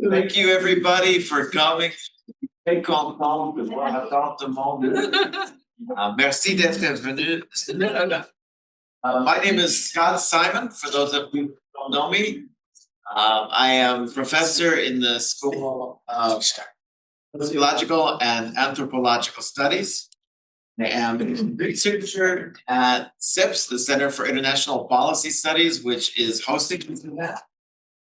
Thank you, everybody, for coming. Merci d'être venu. My name is Scott Simon, for those of you who don't know me. I am professor in the School of Sociological and Anthropological Studies. I am a researcher at CIPS, the Center for International Policy Studies, which is hosting that.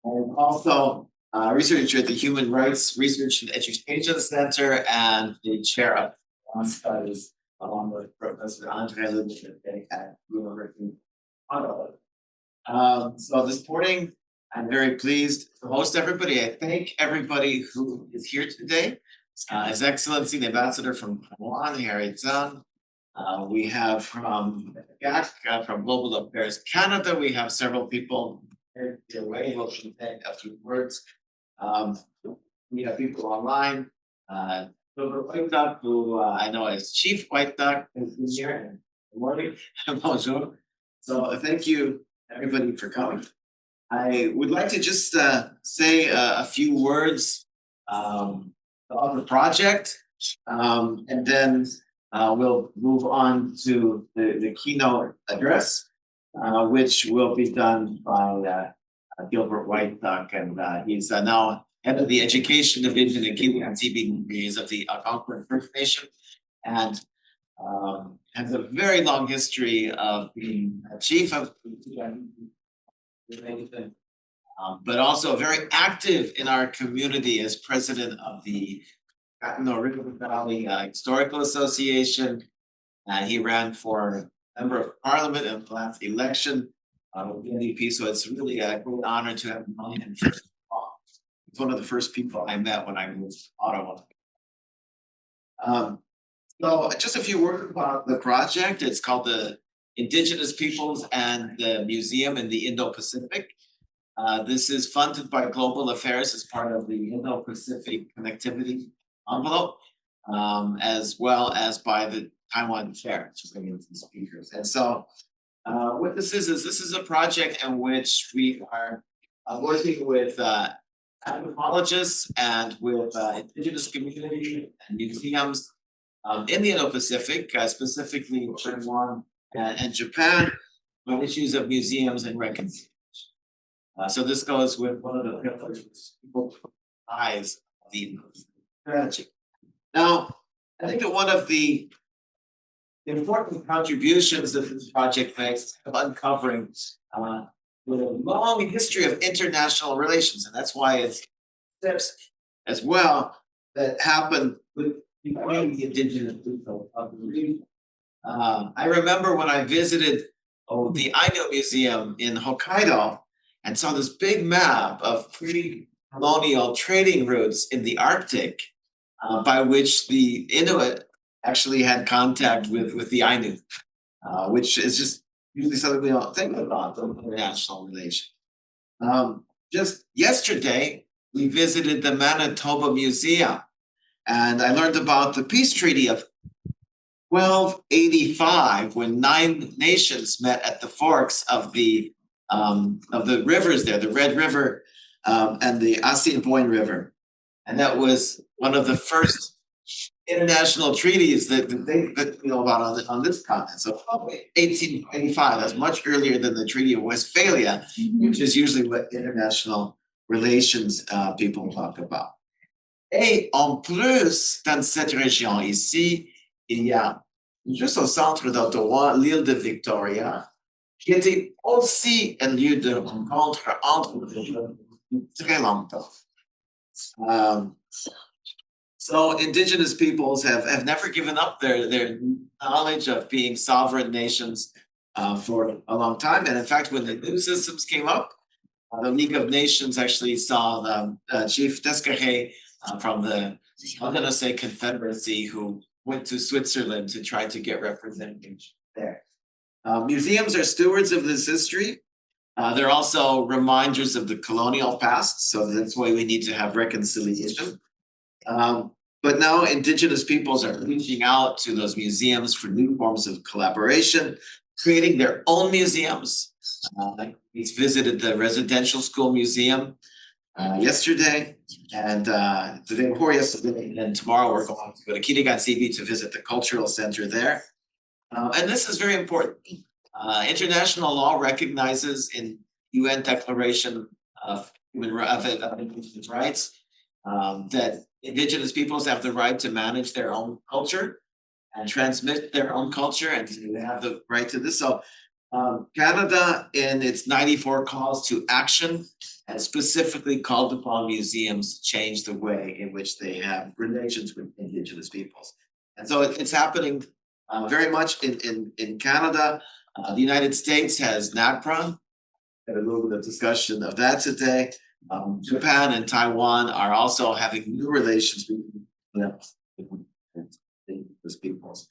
I'm also a researcher at the Human Rights Research and Education Center and the chair of studies along with Professor Andre Lubitsch at University of Ottawa. So this morning, I'm very pleased to host everybody. I thank everybody who is here today. His Excellency, the Ambassador from Taiwan, Harry Zhang. We have from GAC, from Global Affairs Canada, we have several people here away. We'll say a few words. We have people online. White Duck, who I know as Chief White Duck, is here. Good morning. Bonjour. So thank you, everybody, for coming. I would like to just say a few words on the project, and then we'll move on to the keynote address, which will be done by Gilbert White Duck, and he's now head of the Education Division in Kiwi and TB of the Algonquin First Nation, and has a very long history of being a chief of but also very active in our community as president of the Gatineau River Valley Historical Association. He ran for member of parliament in the last election with the NDP, so it's really a great honor to have known him first of all. He's one of the first people I met when I moved to Ottawa. So just a few words about the project. It's called the Indigenous Peoples and the Museum in the Indo-Pacific. This is funded by Global Affairs as part of the Indo-Pacific Connectivity Envelope, as well as by the Taiwan chair, which is bringing in some speakers. And so what this is a project in which we are working with anthropologists and with Indigenous community and museums in the Indo-Pacific, specifically Taiwan and Japan, on issues of museums and reconciliation. So this goes with one of the pillars, people's eyes of the strategy. Now, I think that one of the important contributions that this project makes of uncovering with a long history of international relations, and that's why it's steps as well that happen with the Indigenous people of the region. I remember when I visited the Ainu Museum in Hokkaido and saw this big map of pre-colonial trading routes in the Arctic by which the Inuit actually had contact with the Ainu, which is just usually something we don't think about in international relations. Just yesterday, we visited the Manitoba Museum, and I learned about the peace treaty of 1285, when 9 nations met at the forks of the rivers there, the Red River and the Assiniboine River. And that was one of the first international treaties that you know about on this continent. So 1885, that's much earlier than the Treaty of Westphalia, which is usually what international relations people talk about. Et en plus, dans cette région ici, il y a juste au centre d'Ottawa, l'île de Victoria, qui était aussi un lieu de rencontre entre les gens très longtemps. So Indigenous peoples have never given up their knowledge of being sovereign nations for a long time. And in fact, when the new systems came up, the League of Nations actually saw Chief Descartes from the, I'm going to say, Confederacy, who went to Switzerland to try to get representation there. Museums are stewards of this history. They're also reminders of the colonial past, so that's why we need to have reconciliation. But now Indigenous peoples are reaching out to those museums for new forms of collaboration, creating their own museums. He's visited the Residential School Museum yesterday, and the day before yesterday, and tomorrow we're going to go to Kitigan-Zibi to visit the cultural center there. And this is very important. International law recognizes in UN Declaration of Human Rights that Indigenous peoples have the right to manage their own culture and transmit their own culture, and they have the right to this. So Canada, in its 94 calls to action, has specifically called upon museums to change the way in which they have relations with Indigenous peoples. And so it's happening very much in Canada. The United States has NAPRA. Had a little bit of discussion of that today. Japan and Taiwan are also having new relations with Indigenous peoples.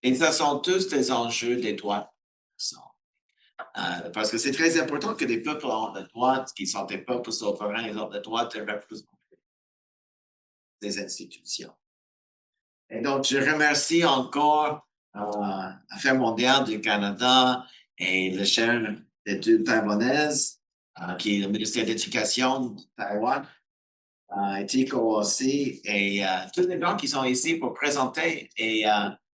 Et ça sont tous des enjeux des droits. Parce que c'est très important que les peuples ont le droit, qui sont des peuples souverains, ils ont le droit de représenter des institutions. Et donc, je remercie encore l'Affaires mondiale du Canada et le chaire d'études taïwanaises, qui est le ministère de l'Éducation de Taïwan, Tico aussi, et tous les gens qui sont ici pour présenter et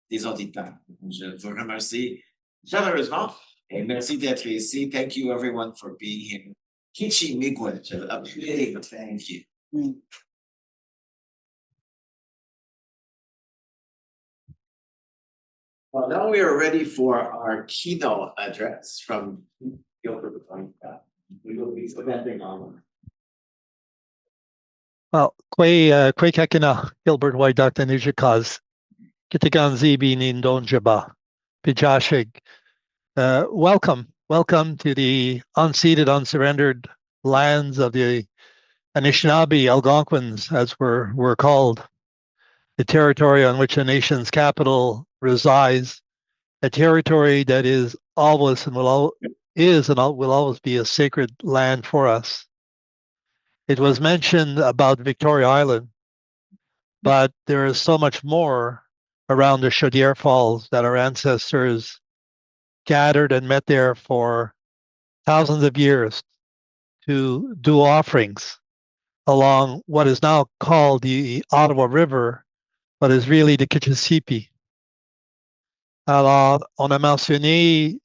des auditeurs. Je vous remercie chaleureusement et merci d'être ici. Thank you everyone for being here. Kichi Miigwech, a big thank you. Well, now we are ready for our keynote address from Gilbert. We will be presenting on. Well, Kwe Kekina, Gilbert White Dr. Nijikaz, Kitigan-Zibi Nindonjaba, Pijashig. Welcome to the unceded, unsurrendered lands of the Anishinaabe Algonquins, as we're called, the territory on which a nation's capital resides, a territory that is always and will always be a sacred land for us. It was mentioned about Victoria Island, but there is so much more around the Chaudière Falls that our ancestors gathered and met there for thousands of years to do offerings along what is now called the Ottawa River, but is really the Kichisipi. Alors, on a mentionné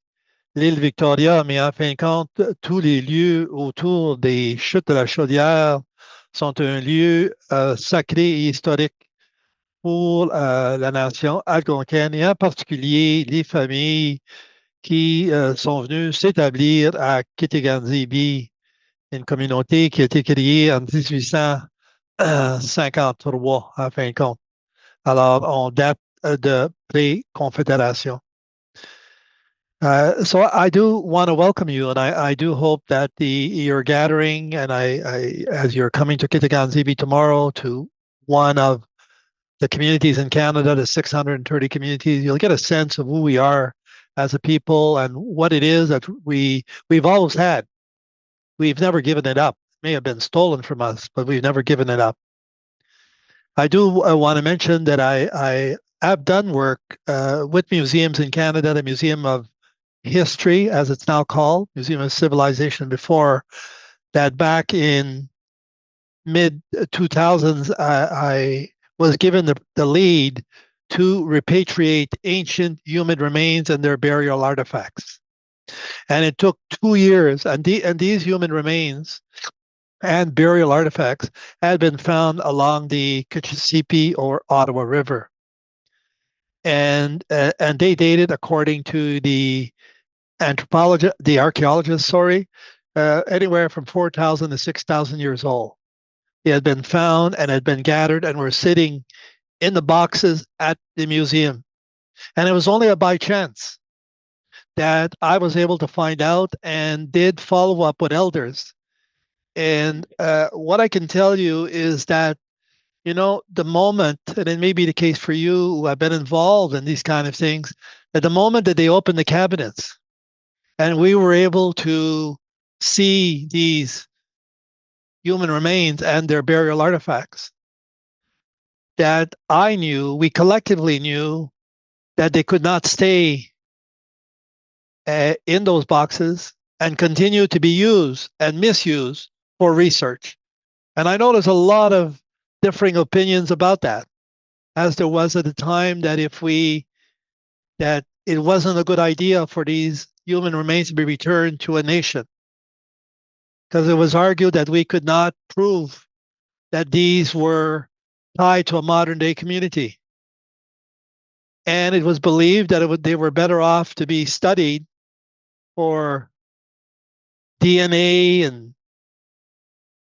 l'île Victoria, mais en fin de compte, tous les lieux autour des chutes de la Chaudière sont un lieu sacré et historique pour la nation algonquine et en particulier les familles qui sont venues s'établir à Kitigan-Zibi, une communauté qui a été créée en 1853, en fin de compte. Alors, on date de pré-confédération. So I do want to welcome you, and I do hope that your gathering, and as you're coming to Kitigan-Zibi tomorrow to one of the communities in Canada, the 630 communities, you'll get a sense of who we are as a people and what it is that we've always had. We've never given it up. It may have been stolen from us, but we've never given it up. I do want to mention that I have done work with museums in Canada, the Museum of History, as it's now called, Museum of Civilization before, that back in mid-2000s, I was given the lead to repatriate ancient human remains and their burial artifacts. And it took 2 years, and these human remains and burial artifacts had been found along the Kichisipi or Ottawa River. And they dated, according to the archaeologists, anywhere from 4,000 to 6,000 years old. They had been found and had been gathered and were sitting in the boxes at the museum. And it was only by chance that I was able to find out and did follow up with elders. And what I can tell you is that, the moment, and it may be the case for you who have been involved in these kind of things, at the moment that they opened the cabinets and we were able to see these human remains and their burial artifacts, that we collectively knew that they could not stay in those boxes and continue to be used and misused for research. And I know there's a lot of differing opinions about that, as there was at the time that that it wasn't a good idea for these human remains to be returned to a nation, because it was argued that we could not prove that these were tied to a modern day community. And it was believed that they were better off to be studied for DNA and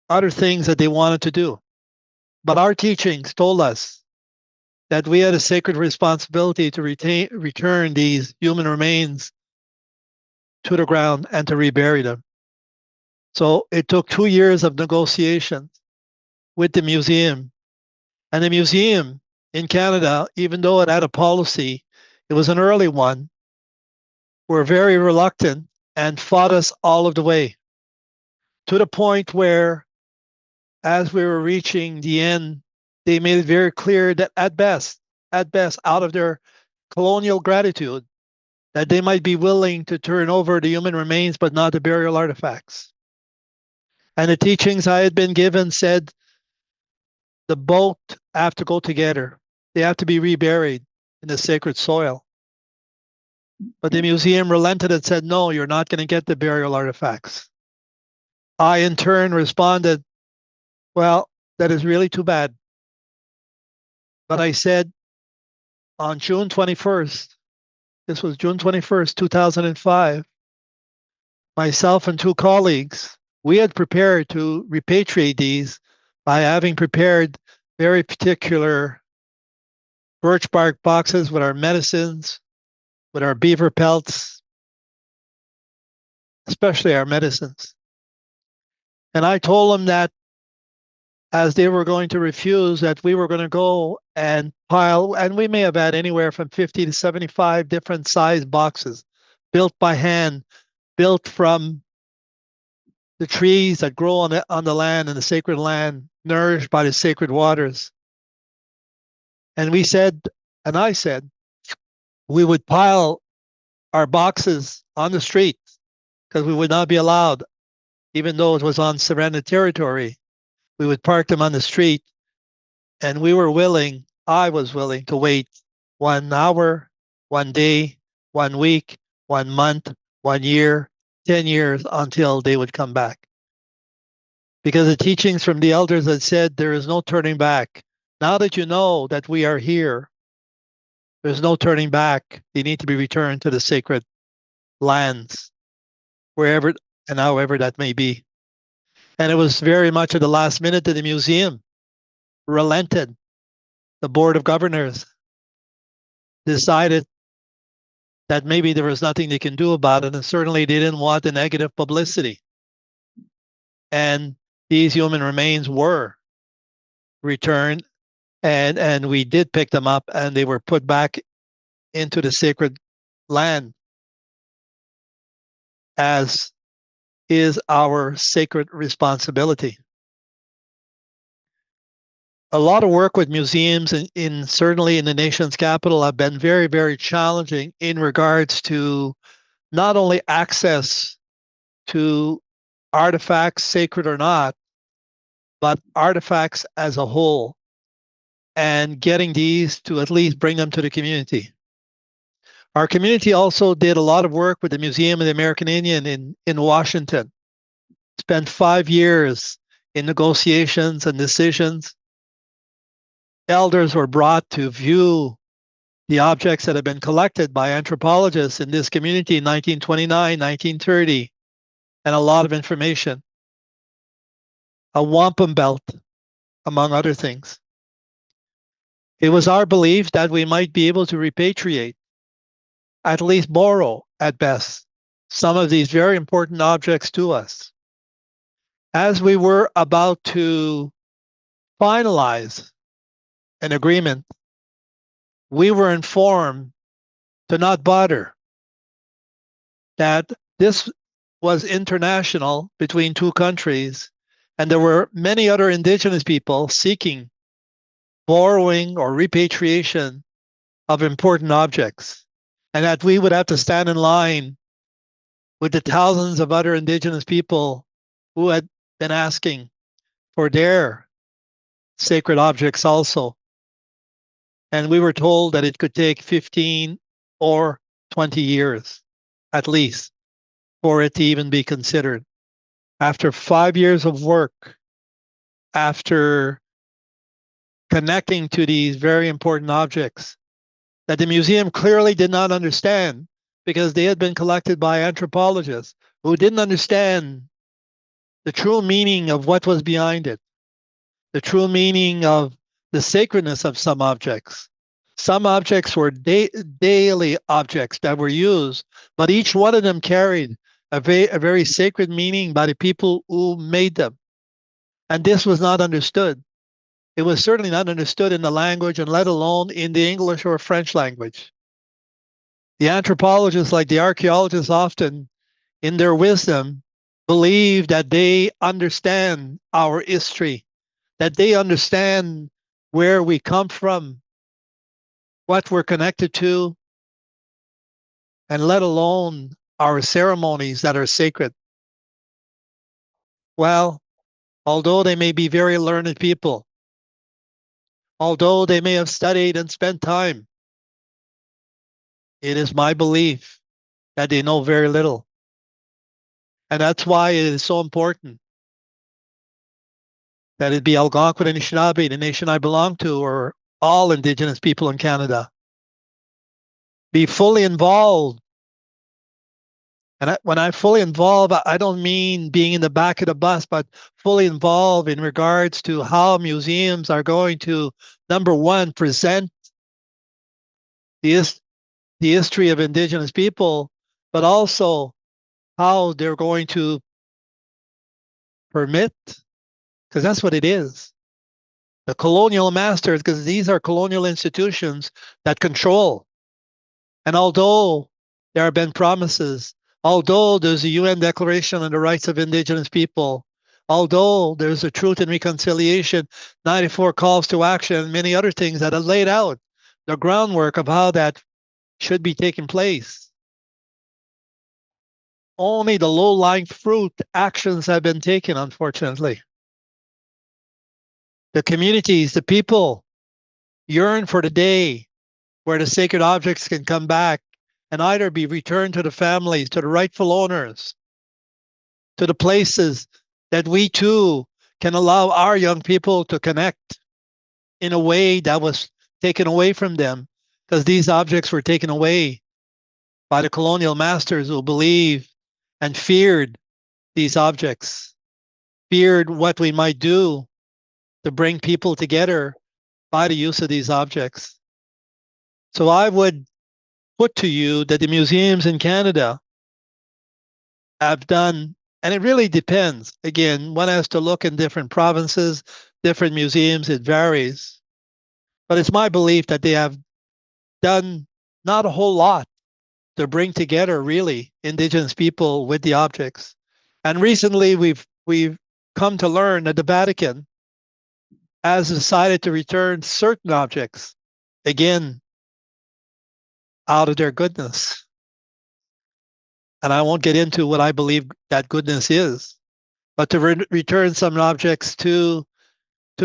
other things that they wanted to do. But our teachings told us that we had a sacred responsibility to return these human remains to the ground and to rebury them. So it took 2 years of negotiations with the museum. And the museum in Canada, even though it had a policy, it was an early one, were very reluctant and fought us all of the way, to the point where, as we were reaching the end, they made it very clear that at best, out of their colonial gratitude, that they might be willing to turn over the human remains, but not the burial artifacts. And the teachings I had been given said the both have to go together. They have to be reburied in the sacred soil. But the museum relented and said, no, you're not going to get the burial artifacts. I, in turn, responded, well, that is really too bad. But I said, on June 21st, this was June 21st, 2005, myself and two colleagues, we had prepared to repatriate these by having prepared very particular birch bark boxes with our medicines, with our beaver pelts, especially our medicines. And I told them that as they were going to refuse, that we were going to go and pile, and we may have had anywhere from 50 to 75 different size boxes built by hand, built from the trees that grow on the land, and the sacred land, nourished by the sacred waters. And we said, and I said, we would pile our boxes on the street because we would not be allowed, even though it was on surrendered territory. We would park them on the street, and I was willing to wait 1 hour, 1 day, 1 week, 1 month, 1 year, 10 years until they would come back. Because the teachings from the elders had said there is no turning back. Now that you know that we are here, there's no turning back. They need to be returned to the sacred lands, wherever and however that may be. And it was very much at the last minute that the museum relented. The board of governors decided that maybe there was nothing they can do about it, and certainly they didn't want the negative publicity. And these human remains were returned, and we did pick them up, and they were put back into the sacred land, as is our sacred responsibility. A lot of work with museums certainly in the nation's capital have been very, very challenging in regards to not only access to artifacts, sacred or not, but artifacts as a whole, and getting these to at least bring them to the community. Our community also did a lot of work with the Museum of the American Indian in Washington. Spent 5 years in negotiations and decisions. Elders were brought to view the objects that had been collected by anthropologists in this community in 1929, 1930, and a lot of information. A wampum belt, among other things. It was our belief that we might be able to repatriate, at least borrow at best, some of these very important objects to us. As we were about to finalize an agreement, we were informed to not bother, that this was international between two countries, and there were many other Indigenous people seeking borrowing or repatriation of important objects, and that we would have to stand in line with the thousands of other Indigenous people who had been asking for their sacred objects also. And we were told that it could take 15 or 20 years at least for it to even be considered. After 5 years of work, after connecting to these very important objects that the museum clearly did not understand because they had been collected by anthropologists who didn't understand the true meaning of what was behind it, the true meaning of the sacredness of some objects. Some objects were daily objects that were used, but each one of them carried a very sacred meaning by the people who made them. And this was not understood. It was certainly not understood in the language, and let alone in the English or French language. The anthropologists, like the archaeologists, often, in their wisdom, believe that they understand our history, that they understand where we come from, what we're connected to, and let alone our ceremonies that are sacred. Well, although they may be very learned people, although they may have studied and spent time, it is my belief that they know very little. And that's why it is so important that it be Algonquin and Anishinaabe, the nation I belong to, or all Indigenous people in Canada, be fully involved. And when I fully involved, I don't mean being in the back of the bus, but fully involved in regards to how museums are going to, number one, present the history of Indigenous people, but also how they're going to permit, because that's what it is. The colonial masters, because these are colonial institutions that control. And although there have been promises, although there's a UN Declaration on the Rights of Indigenous People, although there's a Truth and Reconciliation, 94 calls to action, and many other things that are laid out the groundwork of how that should be taking place, only the low-lying fruit actions have been taken, unfortunately. The communities, the people yearn for the day where the sacred objects can come back and either be returned to the families, to the rightful owners, to the places that we too can allow our young people to connect in a way that was taken away from them, because these objects were taken away by the colonial masters who believed and feared these objects, feared what we might do to bring people together by the use of these objects. So I would put to you that the museums in Canada have done, and it really depends. Again, one has to look in different provinces, different museums, it varies. But it's my belief that they have done not a whole lot to bring together really Indigenous people with the objects. And recently we've come to learn that the Vatican has decided to return certain objects, again, out of their goodness. And I won't get into what I believe that goodness is, but to return some objects to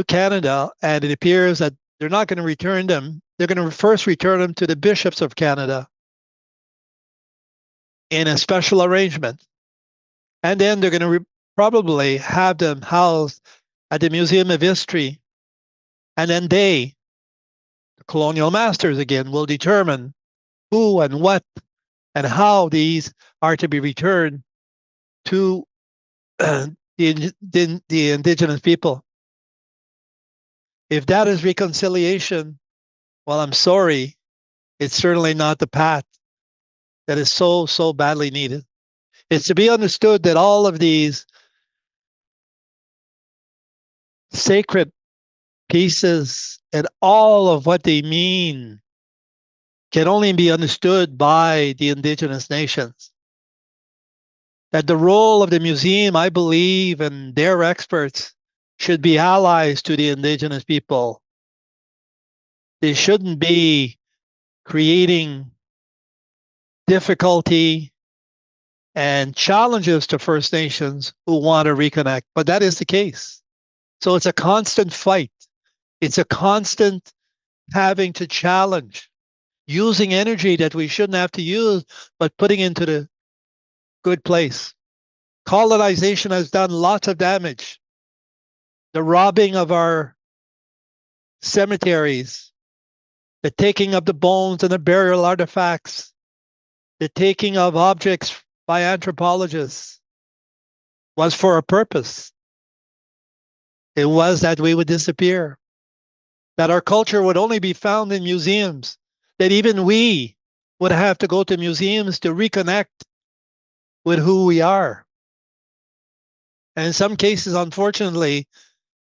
Canada, and it appears that they're not going to return them. They're going to first return them to the bishops of Canada in a special arrangement. And then they're going to probably have them housed at the Museum of History. And then they, the colonial masters again, will determine who and what and how these are to be returned to the Indigenous people. If that is reconciliation, well, I'm sorry, it's certainly not the path that is so badly needed. It's to be understood that all of these sacred pieces and all of what they mean can only be understood by the Indigenous nations. That the role of the museum, I believe, and their experts should be allies to the Indigenous people. They shouldn't be creating difficulty and challenges to First Nations who want to reconnect, but that is the case. So it's a constant fight. It's a constant having to challenge, using energy that we shouldn't have to use, but putting into the good place. Colonization has done lots of damage. The robbing of our cemeteries, the taking of the bones and the burial artifacts, the taking of objects by anthropologists was for a purpose. It was that we would disappear, that our culture would only be found in museums, that even we would have to go to museums to reconnect with who we are. And in some cases, unfortunately,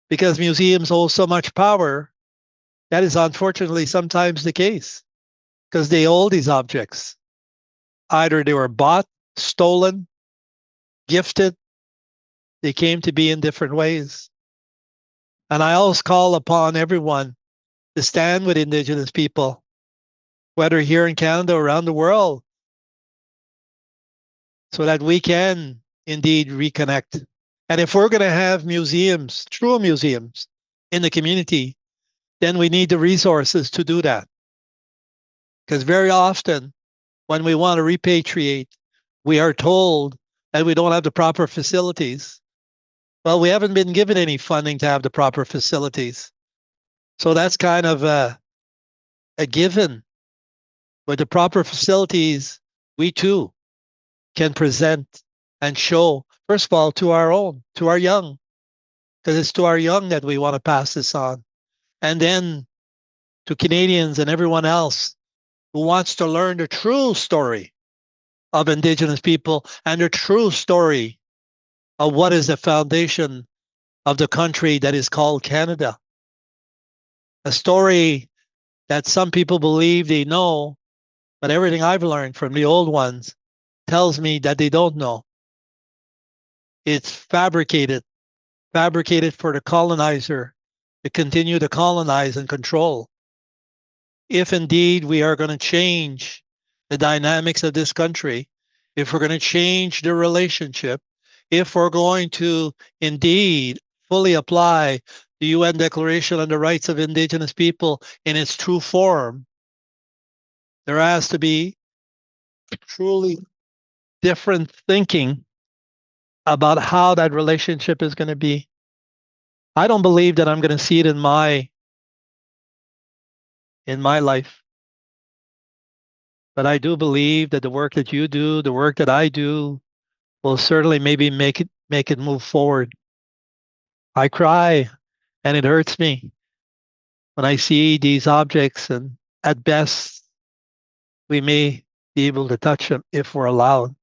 because museums hold so much power, that is unfortunately sometimes the case because they hold these objects. Either they were bought, stolen, gifted, they came to be in different ways. And I always call upon everyone to stand with Indigenous people, whether here in Canada or around the world, so that we can indeed reconnect. And if we're going to have museums, true museums in the community, then we need the resources to do that. Because very often, when we want to repatriate, we are told that we don't have the proper facilities. Well, we haven't been given any funding to have the proper facilities. So that's kind of a given. With the proper facilities, we too can present and show, first of all, to our own, to our young, because it's to our young that we want to pass this on. And then to Canadians and everyone else who wants to learn the true story of Indigenous people and the true story of what is the foundation of the country that is called Canada. A story that some people believe they know, but everything I've learned from the old ones tells me that they don't know. It's fabricated for the colonizer to continue to colonize and control. If indeed we are going to change the dynamics of this country, if we're going to change the relationship, if we're going to indeed fully apply the UN Declaration on the Rights of Indigenous People in its true form, there has to be truly different thinking about how that relationship is going to be. I don't believe that I'm going to see it in my life. But I do believe that the work that you do, the work that I do, will certainly maybe make it move forward. I cry and it hurts me when I see these objects, and at best we may be able to touch them if we're allowed.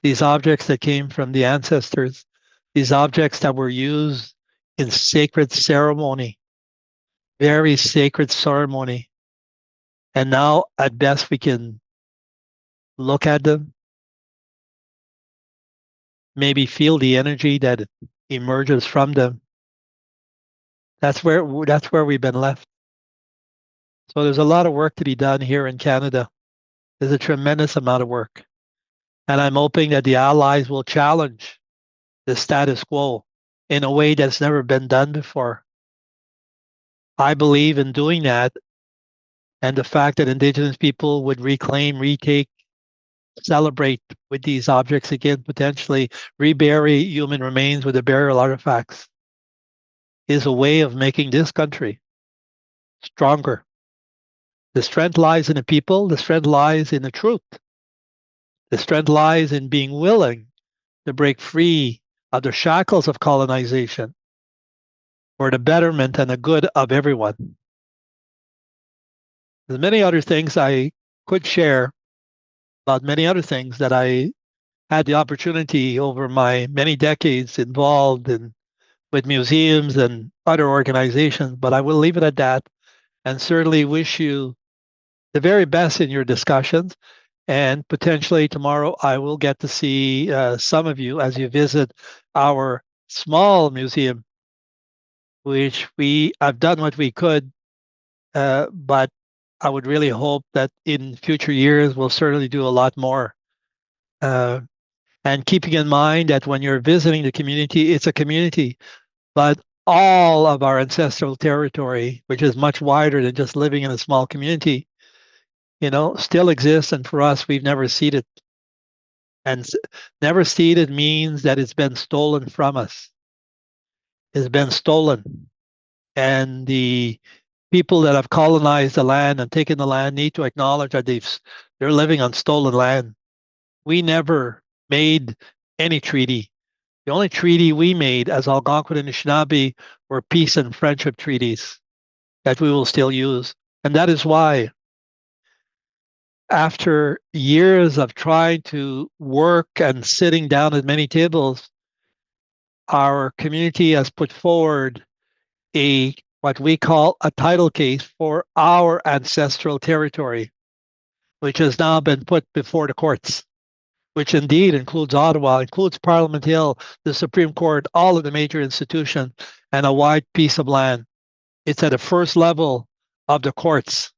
These objects that came from the ancestors, these objects that were used in sacred ceremony, very sacred ceremony. And now at best we can look at them, maybe feel the energy that emerges from them. That's where we've been left. So there's a lot of work to be done here in Canada. There's a tremendous amount of work. And I'm hoping that the allies will challenge the status quo in a way that's never been done before. I believe in doing that, and the fact that Indigenous people would reclaim, retake, celebrate with these objects again, potentially rebury human remains with the burial artifacts, is a way of making this country stronger. The strength lies in the people, the strength lies in the truth. The strength lies in being willing to break free of the shackles of colonization for the betterment and the good of everyone. There's many other things I could share about many other things that I had the opportunity over my many decades involved in with museums and other organizations, but I will leave it at that and certainly wish you the very best in your discussions. And potentially tomorrow I will get to see some of you as you visit our small museum, which we have done what we could, but I would really hope that in future years we'll certainly do a lot more. And keeping in mind that when you're visiting the community, it's a community, but all of our ancestral territory, which is much wider than just living in a small community, still exists. And for us, we've never ceded. And never ceded means that it's been stolen from us. It's been stolen. And the people that have colonized the land and taken the land need to acknowledge that they're living on stolen land. We never made any treaty. The only treaty we made as Algonquin and Anishinaabe were peace and friendship treaties that we will still use. And that is why, after years of trying to work and sitting down at many tables, our community has put forward what we call a title case for our ancestral territory, which has now been put before the courts, which indeed includes Ottawa, includes Parliament Hill, the Supreme Court, all of the major institutions, and a wide piece of land. It's at the first level of the courts.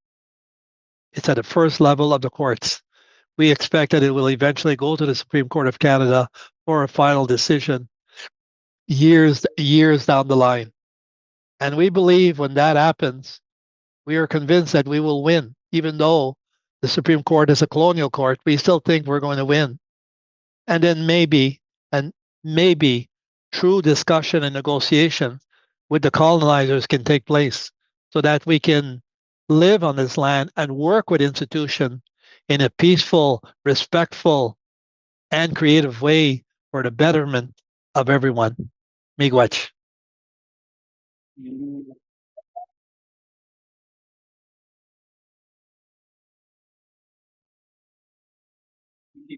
It's at the first level of the courts. We expect that it will eventually go to the Supreme Court of Canada for a final decision years down the line. And we believe when that happens, we are convinced that we will win. Even though the Supreme Court is a colonial court, we still think we're going to win. And then maybe true discussion and negotiation with the colonizers can take place so that we can live on this land and work with institutions in a peaceful, respectful, and creative way for the betterment of everyone. Miigwech.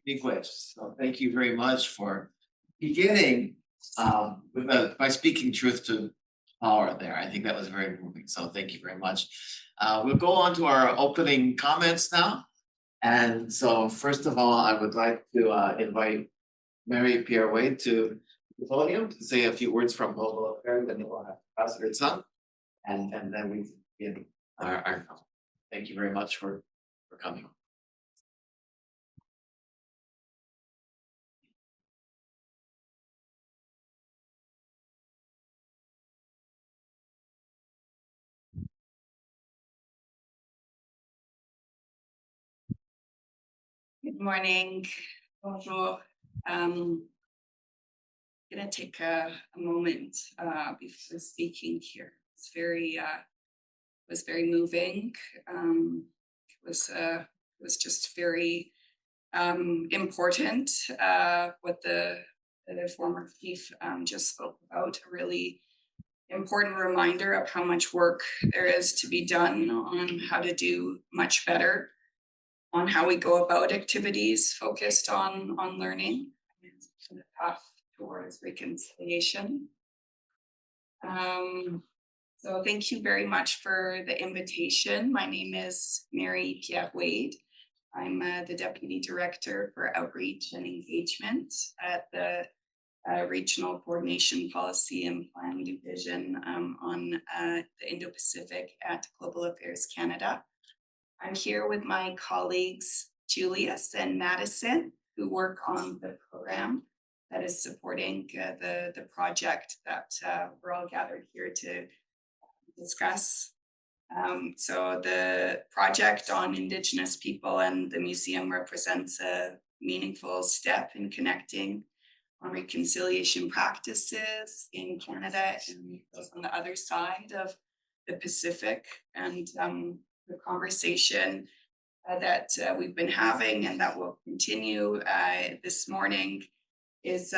Big wish. So thank you very much for beginning by speaking truth to power there. I think that was very moving. So thank you very much. We'll go on to our opening comments now. And so first of all, I would like to invite Mary Pierre Wade to the podium to say a few words from Global Affairs, and we'll have Ambassador Sun, and then we begin our thank you very much for coming. Good morning. Bonjour. I'm gonna take a moment before speaking here. It's was very moving. It was just very important what the former chief just spoke about. A really important reminder of how much work there is to be done on how to do much better on how we go about activities focused on learning and the path towards reconciliation. So thank you very much for the invitation. My name is Mary Pierre Wade. I'm the Deputy Director for Outreach and Engagement at the Regional Coordination Policy and Planning Division on the Indo-Pacific at Global Affairs Canada. I'm here with my colleagues, Julius and Madison, who work on the program that is supporting the project that we're all gathered here to discuss. So the project on Indigenous people and the museum represents a meaningful step in connecting on reconciliation practices in Canada and on the other side of the Pacific. And the conversation that we've been having and that will continue this morning is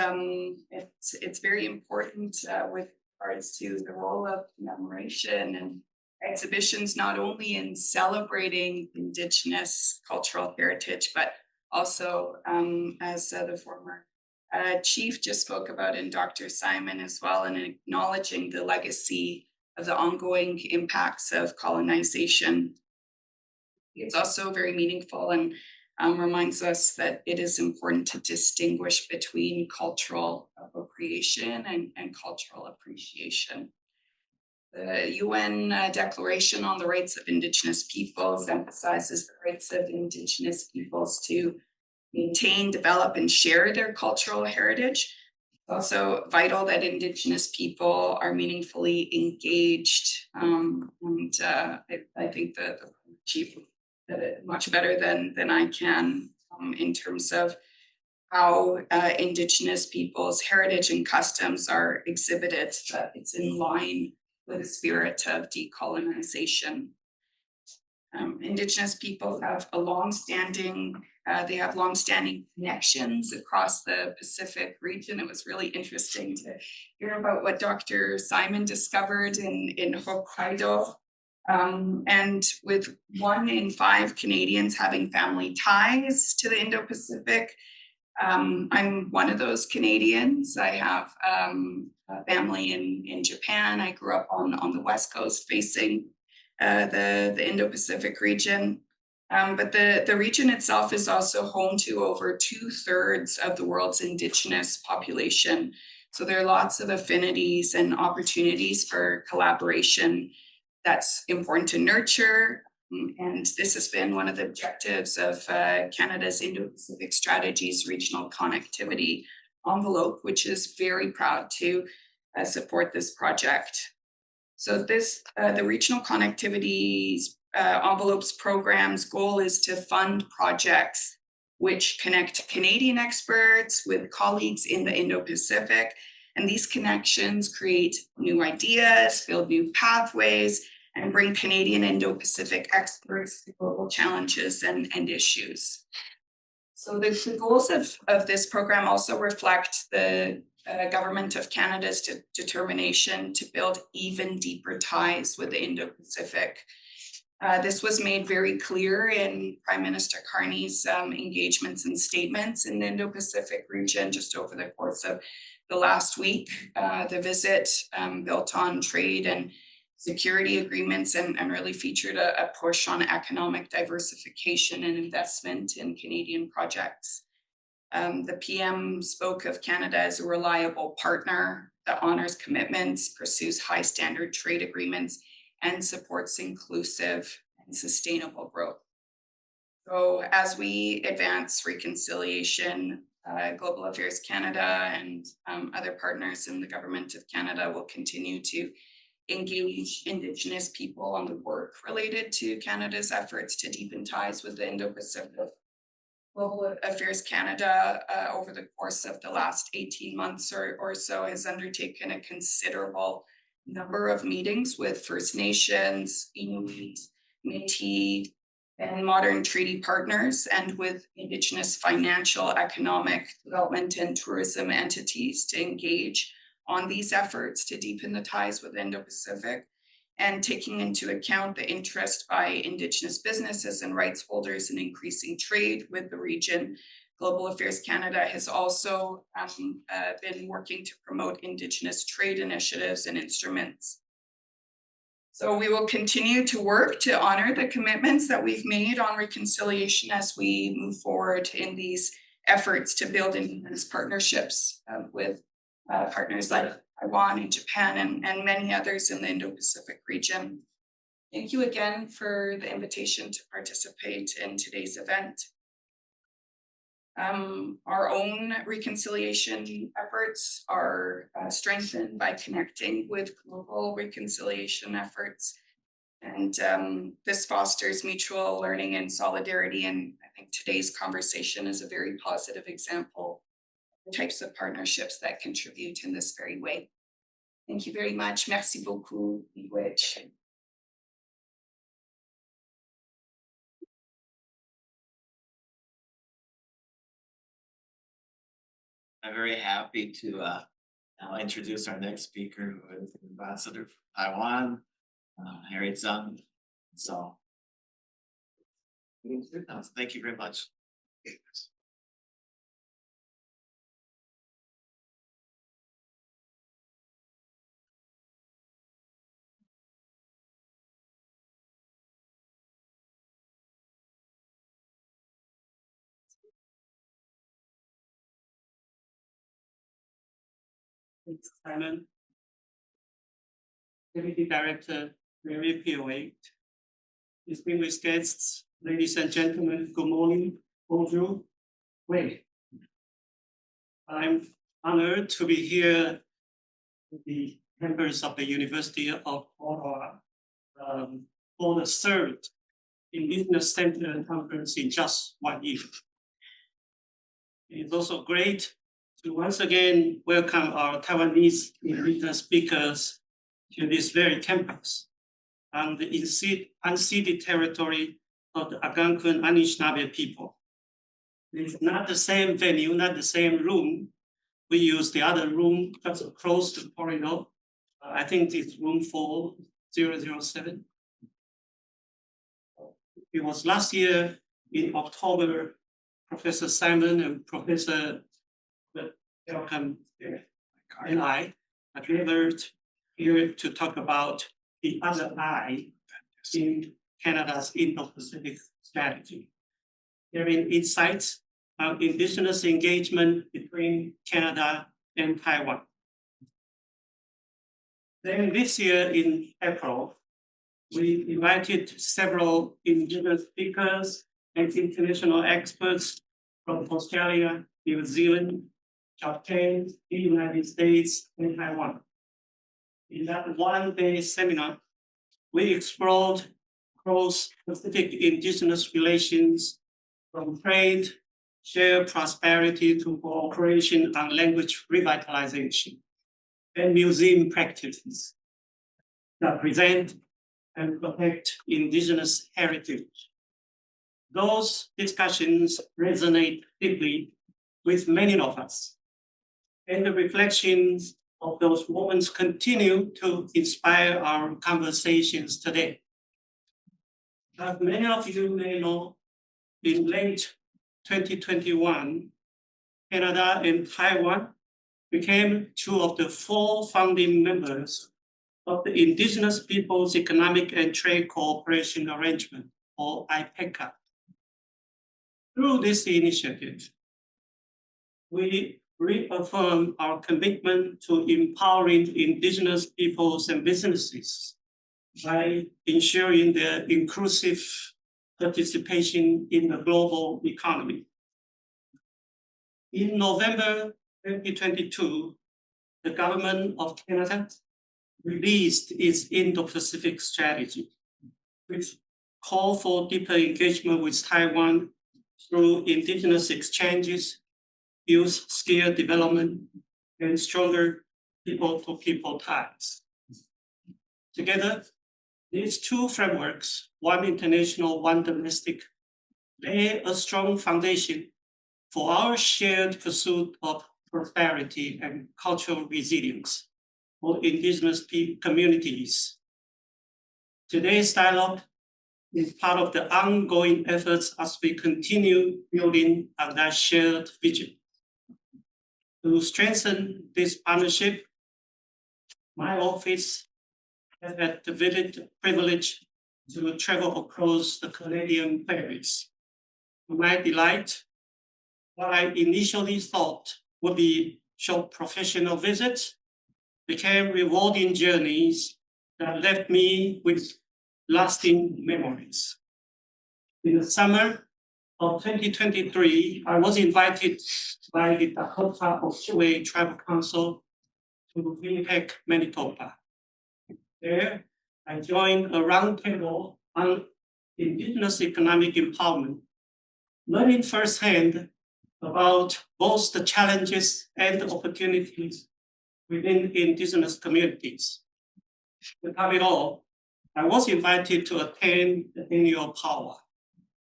it's very important with regards to the role of commemoration and exhibitions, not only in celebrating Indigenous cultural heritage, but also as the former chief just spoke about, and Dr. Simon as well, and acknowledging the legacy of the ongoing impacts of colonization. It's also very meaningful and reminds us that it is important to distinguish between cultural appropriation and cultural appreciation. The UN Declaration on the Rights of Indigenous Peoples emphasizes the rights of Indigenous peoples to maintain, develop, and share their cultural heritage. also vital that Indigenous people are meaningfully engaged. I think that Chief did it much better than I can in terms of how Indigenous people's heritage and customs are exhibited, that it's in line with the spirit of decolonization. Indigenous people have a long-standing connections across the Pacific region. It was really interesting to hear about what Dr. Simon discovered in Hokkaido. And with 1 in 5 Canadians having family ties to the Indo-Pacific, I'm one of those Canadians. I have a family in Japan. I grew up on the West Coast facing the Indo-Pacific region. But the region itself is also home to over 2/3 of the world's Indigenous population. So there are lots of affinities and opportunities for collaboration that's important to nurture. And this has been one of the objectives of Canada's Indo-Pacific Strategies Regional Connectivity Envelope, which is very proud to support this project. So the Regional Connectivity Envelopes program's goal is to fund projects which connect Canadian experts with colleagues in the Indo-Pacific. And these connections create new ideas, build new pathways, and bring Canadian Indo-Pacific experts to global challenges and issues. So the goals of this program also reflect the Government of Canada's determination to build even deeper ties with the Indo-Pacific. This was made very clear in Prime Minister Carney's engagements and statements in the Indo-Pacific region just over the course of the last week. The visit built on trade and security agreements and really featured a push on economic diversification and investment in Canadian projects. The PM spoke of Canada as a reliable partner that honors commitments, pursues high standard trade agreements, and supports inclusive and sustainable growth. So as we advance reconciliation, Global Affairs Canada and other partners in the Government of Canada will continue to engage Indigenous people on the work related to Canada's efforts to deepen ties with the Indo-Pacific. Global Affairs Canada, over the course of the last 18 months or so, has undertaken a considerable number of meetings with First Nations, Inuit, Métis, and modern treaty partners, and with Indigenous financial, economic development, and tourism entities to engage on these efforts to deepen the ties with Indo-Pacific. And taking into account the interest by Indigenous businesses and rights holders in increasing trade with the region, Global Affairs Canada has also been working to promote Indigenous trade initiatives and instruments. So we will continue to work to honor the commitments that we've made on reconciliation as we move forward in these efforts to build Indigenous partnerships with partners like Taiwan and Japan and many others in the Indo-Pacific region. Thank you again for the invitation to participate in today's event. Our own reconciliation efforts are strengthened by connecting with global reconciliation efforts. And this fosters mutual learning and solidarity. And I think today's conversation is a very positive example of the types of partnerships that contribute in this very way. Thank you very much. Merci beaucoup. I'm very happy to now introduce our next speaker, who is the Ambassador from Taiwan, Harry Zhang. So, thank you very much. Thanks, Simon. Deputy Director, Mary PO8. Distinguished guests, ladies and gentlemen, good morning. Bonjour. Wait. I'm honored to be here with the members of the University of Ottawa for the third Indigenous Center Conference in just 1 year. It's also great to once again welcome our Taiwanese Indigenous speakers to this very campus on the unceded territory of the Algonquin Anishinaabe people. It's not the same venue, not the same room. We use the other room just across the corridor. I think it's room 4007. It was last year in October, Professor Simon and Professor Welcome and I are gathered here to talk about the other eye in Canada's Indo-Pacific strategy. Hearing insights on Indigenous engagement between Canada and Taiwan. Then this year in April, we invited several Indigenous speakers and international experts from Australia, New Zealand, Japan, the United States, and Taiwan. In that one-day seminar, we explored cross-Pacific Indigenous relations from trade, shared prosperity to cooperation on language revitalization and museum practices that present and protect Indigenous heritage. Those discussions resonate deeply with many of us, and the reflections of those moments continue to inspire our conversations today. As many of you may know, in late 2021, Canada and Taiwan became two of the 4 founding members of the Indigenous Peoples Economic and Trade Cooperation Arrangement, or IPECA. Through this initiative, we reaffirm our commitment to empowering Indigenous peoples and businesses by ensuring their inclusive participation in the global economy. In November 2022, the government of Canada released its Indo-Pacific strategy, which called for deeper engagement with Taiwan through Indigenous exchanges, youth skill development, and stronger people-to-people ties. Together, these 2 frameworks, one international, one domestic, lay a strong foundation for our shared pursuit of prosperity and cultural resilience for Indigenous communities. Today's dialogue is part of the ongoing efforts as we continue building on that shared vision. To strengthen this partnership, my office has had the privilege to travel across the Canadian prairies. To my delight, what I initially thought would be short professional visits became rewarding journeys that left me with lasting memories. In the summer of 2023, I was invited by the Dakota Ojibwe Tribal Council to Winnipeg, Manitoba. There, I joined a roundtable on Indigenous economic empowerment, learning firsthand about both the challenges and the opportunities within Indigenous communities. To top it all, I was invited to attend the annual Power,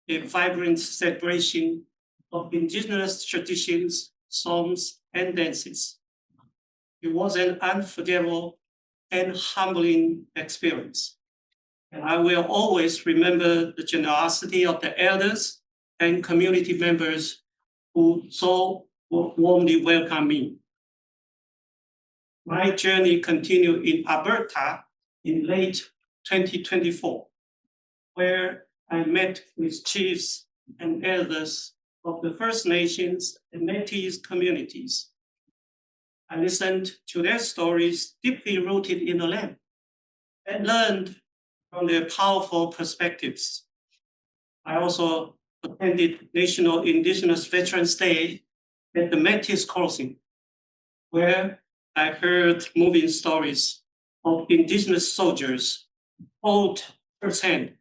a vibrant celebration of Indigenous traditions, songs, and dances. It was an unforgettable and humbling experience. And I will always remember the generosity of the elders and community members who so warmly welcomed me. My journey continued in Alberta in late 2024, where I met with chiefs and elders of the First Nations and Métis communities. I listened to their stories deeply rooted in the land and learned from their powerful perspectives. I also attended National Indigenous Veterans Day at the Métis Crossing, where I heard moving stories of Indigenous soldiers told firsthand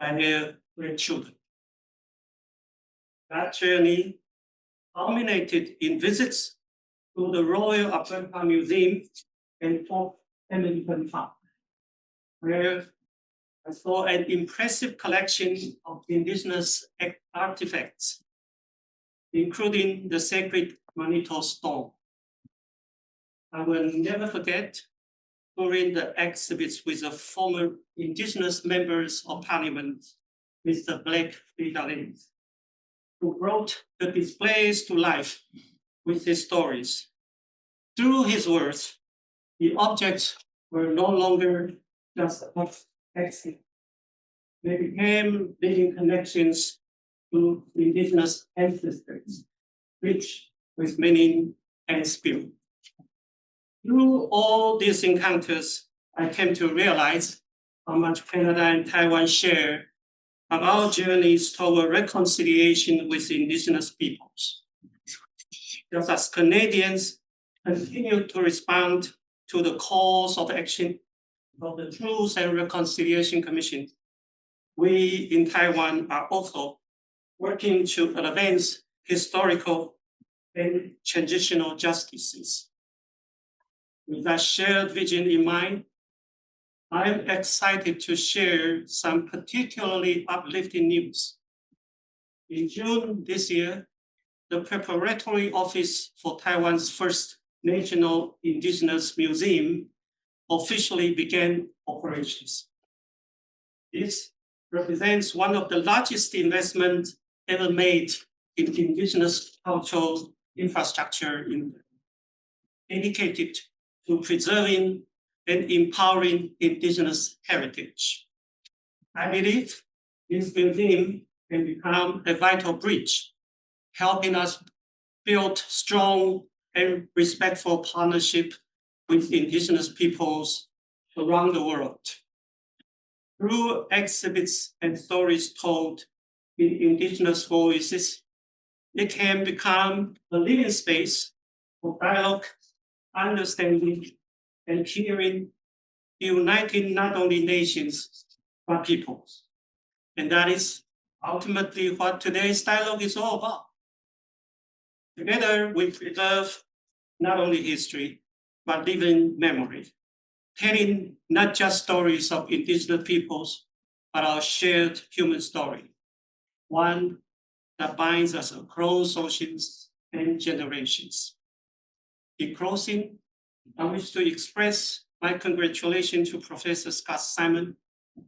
by their grandchildren. That journey culminated in visits to the Royal Alberta Museum and Fort Hamilton Park, where I saw an impressive collection of Indigenous artifacts, including the sacred Manito stone. I will never forget touring the exhibits with the former Indigenous members of Parliament, Mr. Blake Fitzgerald, who brought the displays to life with his stories. Through his words, the objects were no longer just texts. They became living connections to Indigenous ancestors, rich with meaning and spirit. Through all these encounters, I came to realize how much Canada and Taiwan share on our journeys toward reconciliation with Indigenous peoples. Just as Canadians continue to respond to the calls of action of the Truth and Reconciliation Commission, we in Taiwan are also working to advance historical and transitional justices. With that shared vision in mind, I am excited to share some particularly uplifting news. In June this year, the preparatory office for Taiwan's first National Indigenous Museum officially began operations. This represents one of the largest investments ever made in Indigenous cultural infrastructure dedicated to preserving and empowering Indigenous heritage. I believe this museum can become a vital bridge, helping us build strong and respectful partnership with Indigenous peoples around the world. Through exhibits and stories told in Indigenous voices, it can become a living space for dialogue, understanding, and hearing, uniting not only nations, but peoples. And that is ultimately what today's dialogue is all about. Together, we preserve not only history, but living memory, telling not just stories of Indigenous peoples, but our shared human story, one that binds us across oceans and generations. In closing, I wish to express my congratulations to Professor Scott Simon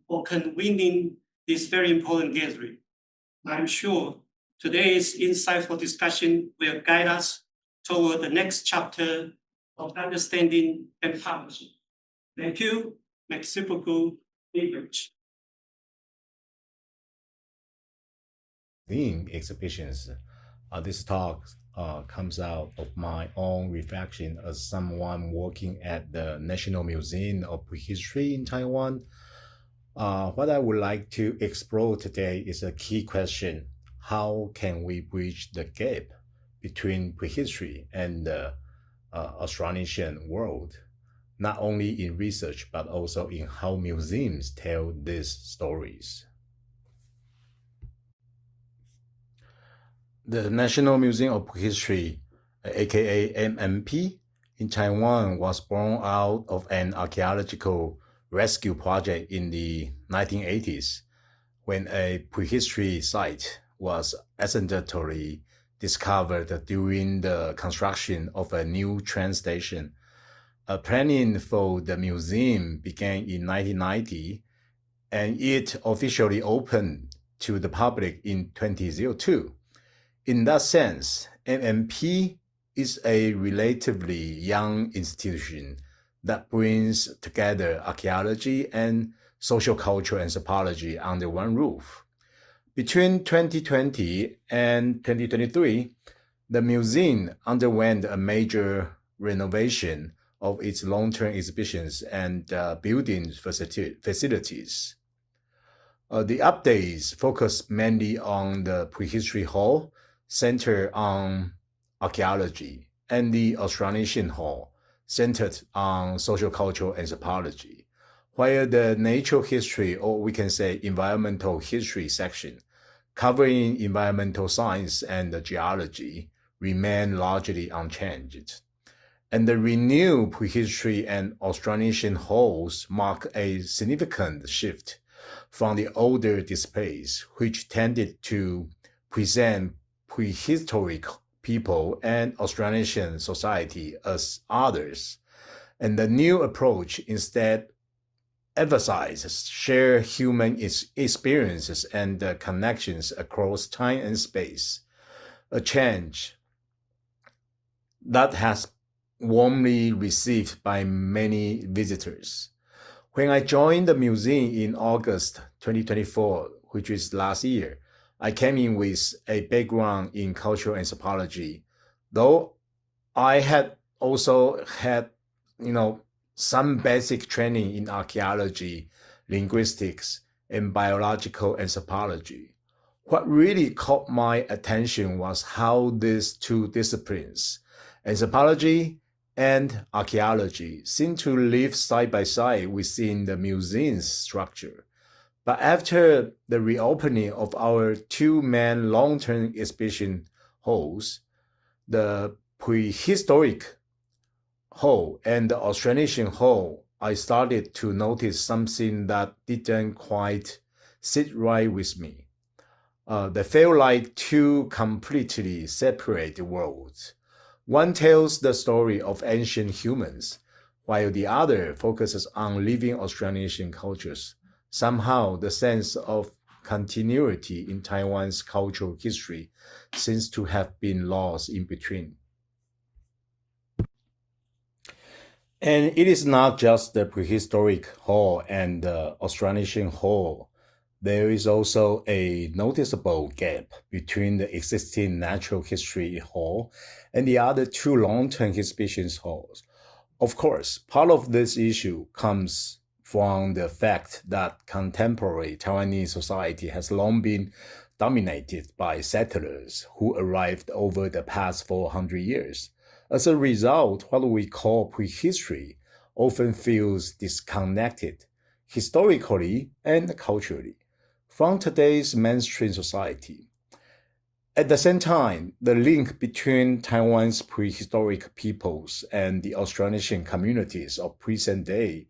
for convening this very important gathering. I'm sure today's insightful discussion will guide us toward the next chapter of understanding and partnership. Thank you. Merci beaucoup. Theme exhibitions. This talk comes out of my own reflection as someone working at the National Museum of Prehistory in Taiwan. What I would like to explore today is a key question. How can we bridge the gap between prehistory and the Austronesian world, not only in research, but also in how museums tell these stories? The National Museum of Prehistory, aka MMP, in Taiwan was born out of an archaeological rescue project in the 1980s, when a prehistory site was accidentally discovered during the construction of a new train station. Planning for the museum began in 1990, and it officially opened to the public in 2002. In that sense, MMP is a relatively young institution that brings together archaeology and social culture and anthropology under one roof. Between 2020 and 2023, the museum underwent a major renovation of its long-term exhibitions and building facilities. The updates focus mainly on the prehistory hall, centered on archaeology, and the Austronesian Hall, centered on social cultural anthropology, while the natural history, or we can say environmental history section, covering environmental science and geology, remain largely unchanged. And the renewed prehistory and Austronesian halls mark a significant shift from the older displays, which tended to present prehistoric people and Austronesian society as others. And the new approach instead emphasizes shared human experiences and connections across time and space, a change that has warmly received by many visitors. When I joined the museum in August 2024, which is last year, I came in with a background in cultural anthropology, though I had also had, some basic training in archaeology, linguistics, and biological anthropology. What really caught my attention was how these two disciplines, anthropology and archaeology, seem to live side by side within the museum's structure. But after the reopening of our two main long-term exhibition halls, the prehistoric hall and the Austronesian hall, I started to notice something that didn't quite sit right with me. They felt like two completely separate worlds. One tells the story of ancient humans, while the other focuses on living Austronesian cultures. Somehow, the sense of continuity in Taiwan's cultural history seems to have been lost in between. And it is not just the prehistoric hall and the Austronesian hall. There is also a noticeable gap between the existing natural history hall and the other two long-term exhibition halls. Of course, part of this issue comes from the fact that contemporary Taiwanese society has long been dominated by settlers who arrived over the past 400 years. As a result, what we call prehistory often feels disconnected historically and culturally from today's mainstream society. At the same time, the link between Taiwan's prehistoric peoples and the Austronesian communities of present day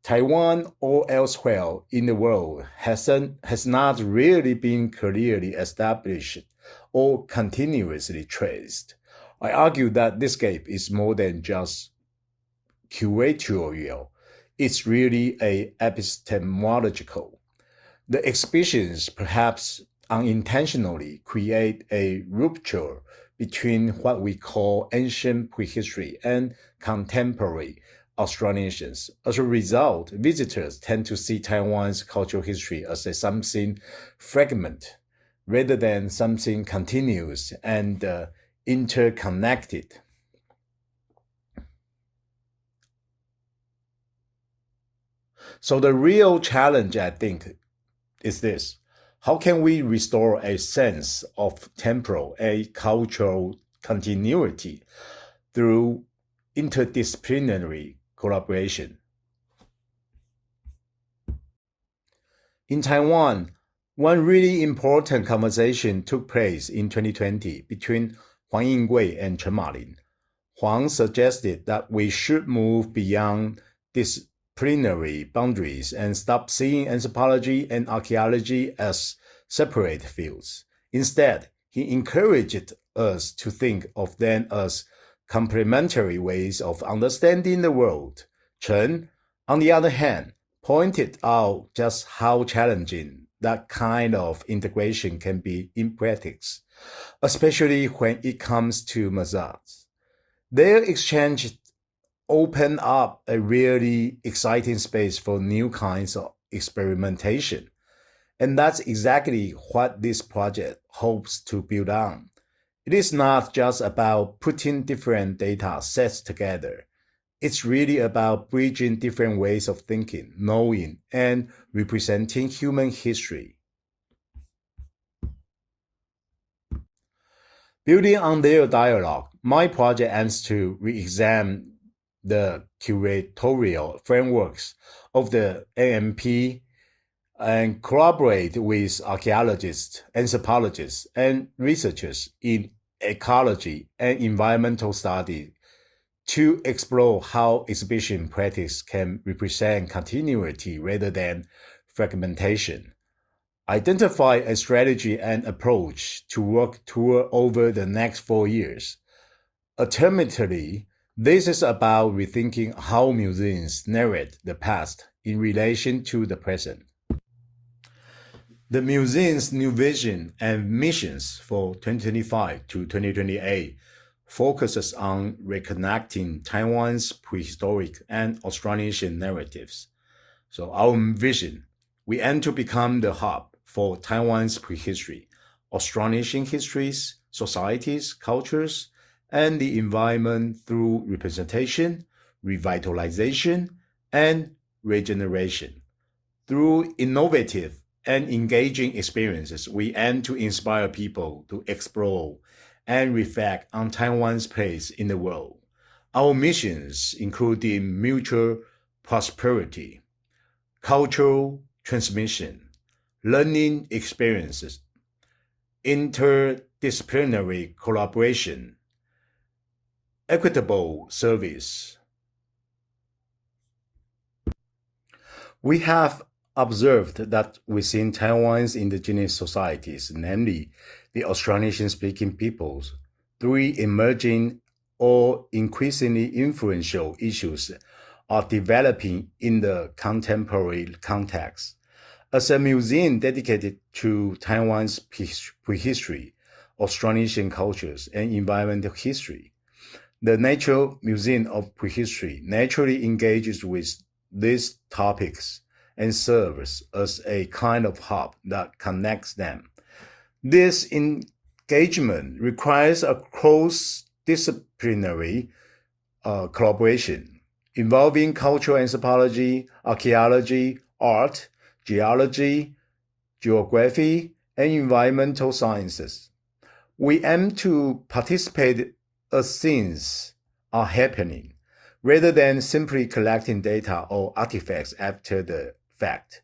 Taiwan or elsewhere in the world has not really been clearly established or continuously traced. I argue that this gap is more than just curatorial. It's really epistemological. The exhibitions perhaps unintentionally create a rupture between what we call ancient prehistory and contemporary Austronesians. As a result, visitors tend to see Taiwan's cultural history as something fragmented rather than something continuous and interconnected. So the real challenge, I think, is this. How can we restore a sense of temporal, a cultural continuity through interdisciplinary collaboration? In Taiwan, one really important conversation took place in 2020 between Huang Yingwei and Chen Malin. Huang suggested that we should move beyond disciplinary boundaries and stop seeing anthropology and archaeology as separate fields. Instead, he encouraged us to think of them as complementary ways of understanding the world. Chen, on the other hand, pointed out just how challenging that kind of integration can be in practice, especially when it comes to mazars. Their exchange opened up a really exciting space for new kinds of experimentation. And that's exactly what this project hopes to build on. It is not just about putting different data sets together. It's really about bridging different ways of thinking, knowing, and representing human history. Building on their dialogue, my project aims to re-examine the curatorial frameworks of the NMP and collaborate with archaeologists, anthropologists, and researchers in ecology and environmental study to explore how exhibition practice can represent continuity rather than fragmentation. Identify a strategy and approach to work toward over the next 4 years. Ultimately, this is about rethinking how museums narrate the past in relation to the present. The museum's new vision and missions for 2025 to 2028 focuses on reconnecting Taiwan's prehistoric and Austronesian narratives. So our vision, we aim to become the hub for Taiwan's prehistory, Austronesian histories, societies, cultures, and the environment through representation, revitalization, and regeneration. Through innovative and engaging experiences, we aim to inspire people to explore and reflect on Taiwan's place in the world. Our missions include the mutual prosperity, cultural transmission, learning experiences, interdisciplinary collaboration, equitable service. We have observed that within Taiwan's indigenous societies, namely the Austronesian-speaking peoples, 3 emerging or increasingly influential issues are developing in the contemporary context. As a museum dedicated to Taiwan's prehistory, Austronesian cultures, and environmental history, the Natural Museum of Prehistory naturally engages with these topics and serves as a kind of hub that connects them. This engagement requires a cross-disciplinary collaboration involving cultural anthropology, archaeology, art, geology, geography, and environmental sciences. We aim to participate as things are happening, rather than simply collecting data or artifacts after the fact.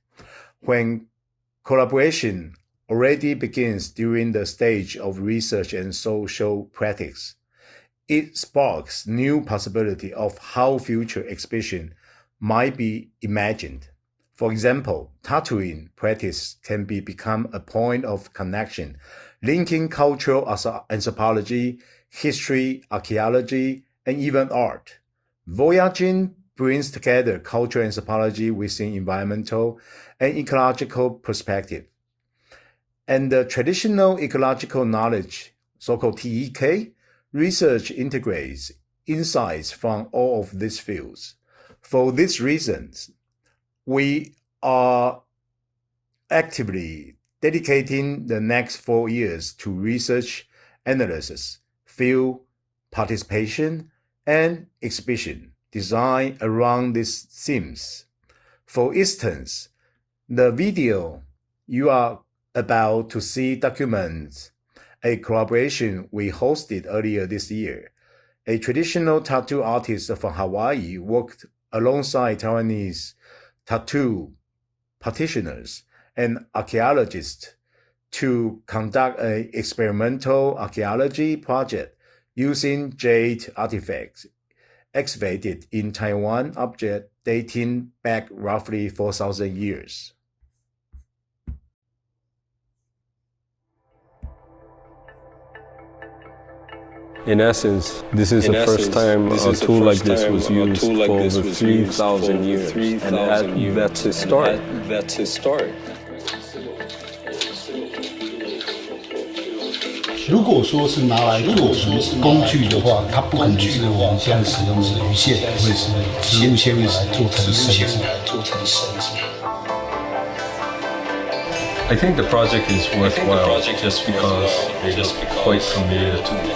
When collaboration already begins during the stage of research and social practice, it sparks new possibility of how future exhibition might be imagined. For example, tattooing practice can become a point of connection, linking cultural anthropology, history, archaeology, and even art. Voyaging brings together cultural anthropology within environmental and ecological perspective. And the traditional ecological knowledge, so-called TEK, research integrates insights from all of these fields. For these reasons, we are actively dedicating the next 4 years to research, analysis, field participation, and exhibition design around these themes. For instance, the video you are about to see documents a collaboration we hosted earlier this year. A traditional tattoo artist from Hawaii worked alongside Taiwanese tattoo practitioners and archaeologists to conduct an experimental archaeology project using jade artifacts excavated in Taiwan, object dating back roughly 4,000 years. In essence, this is the first time a tool like this was used for over 3,000 years, and that's his start. That's 如果说是拿来做成工具的话，它不可能是我们现在使用的鱼线，会是植物纤维来做成绳子。I think the project is worthwhile just because it's quite familiar to me.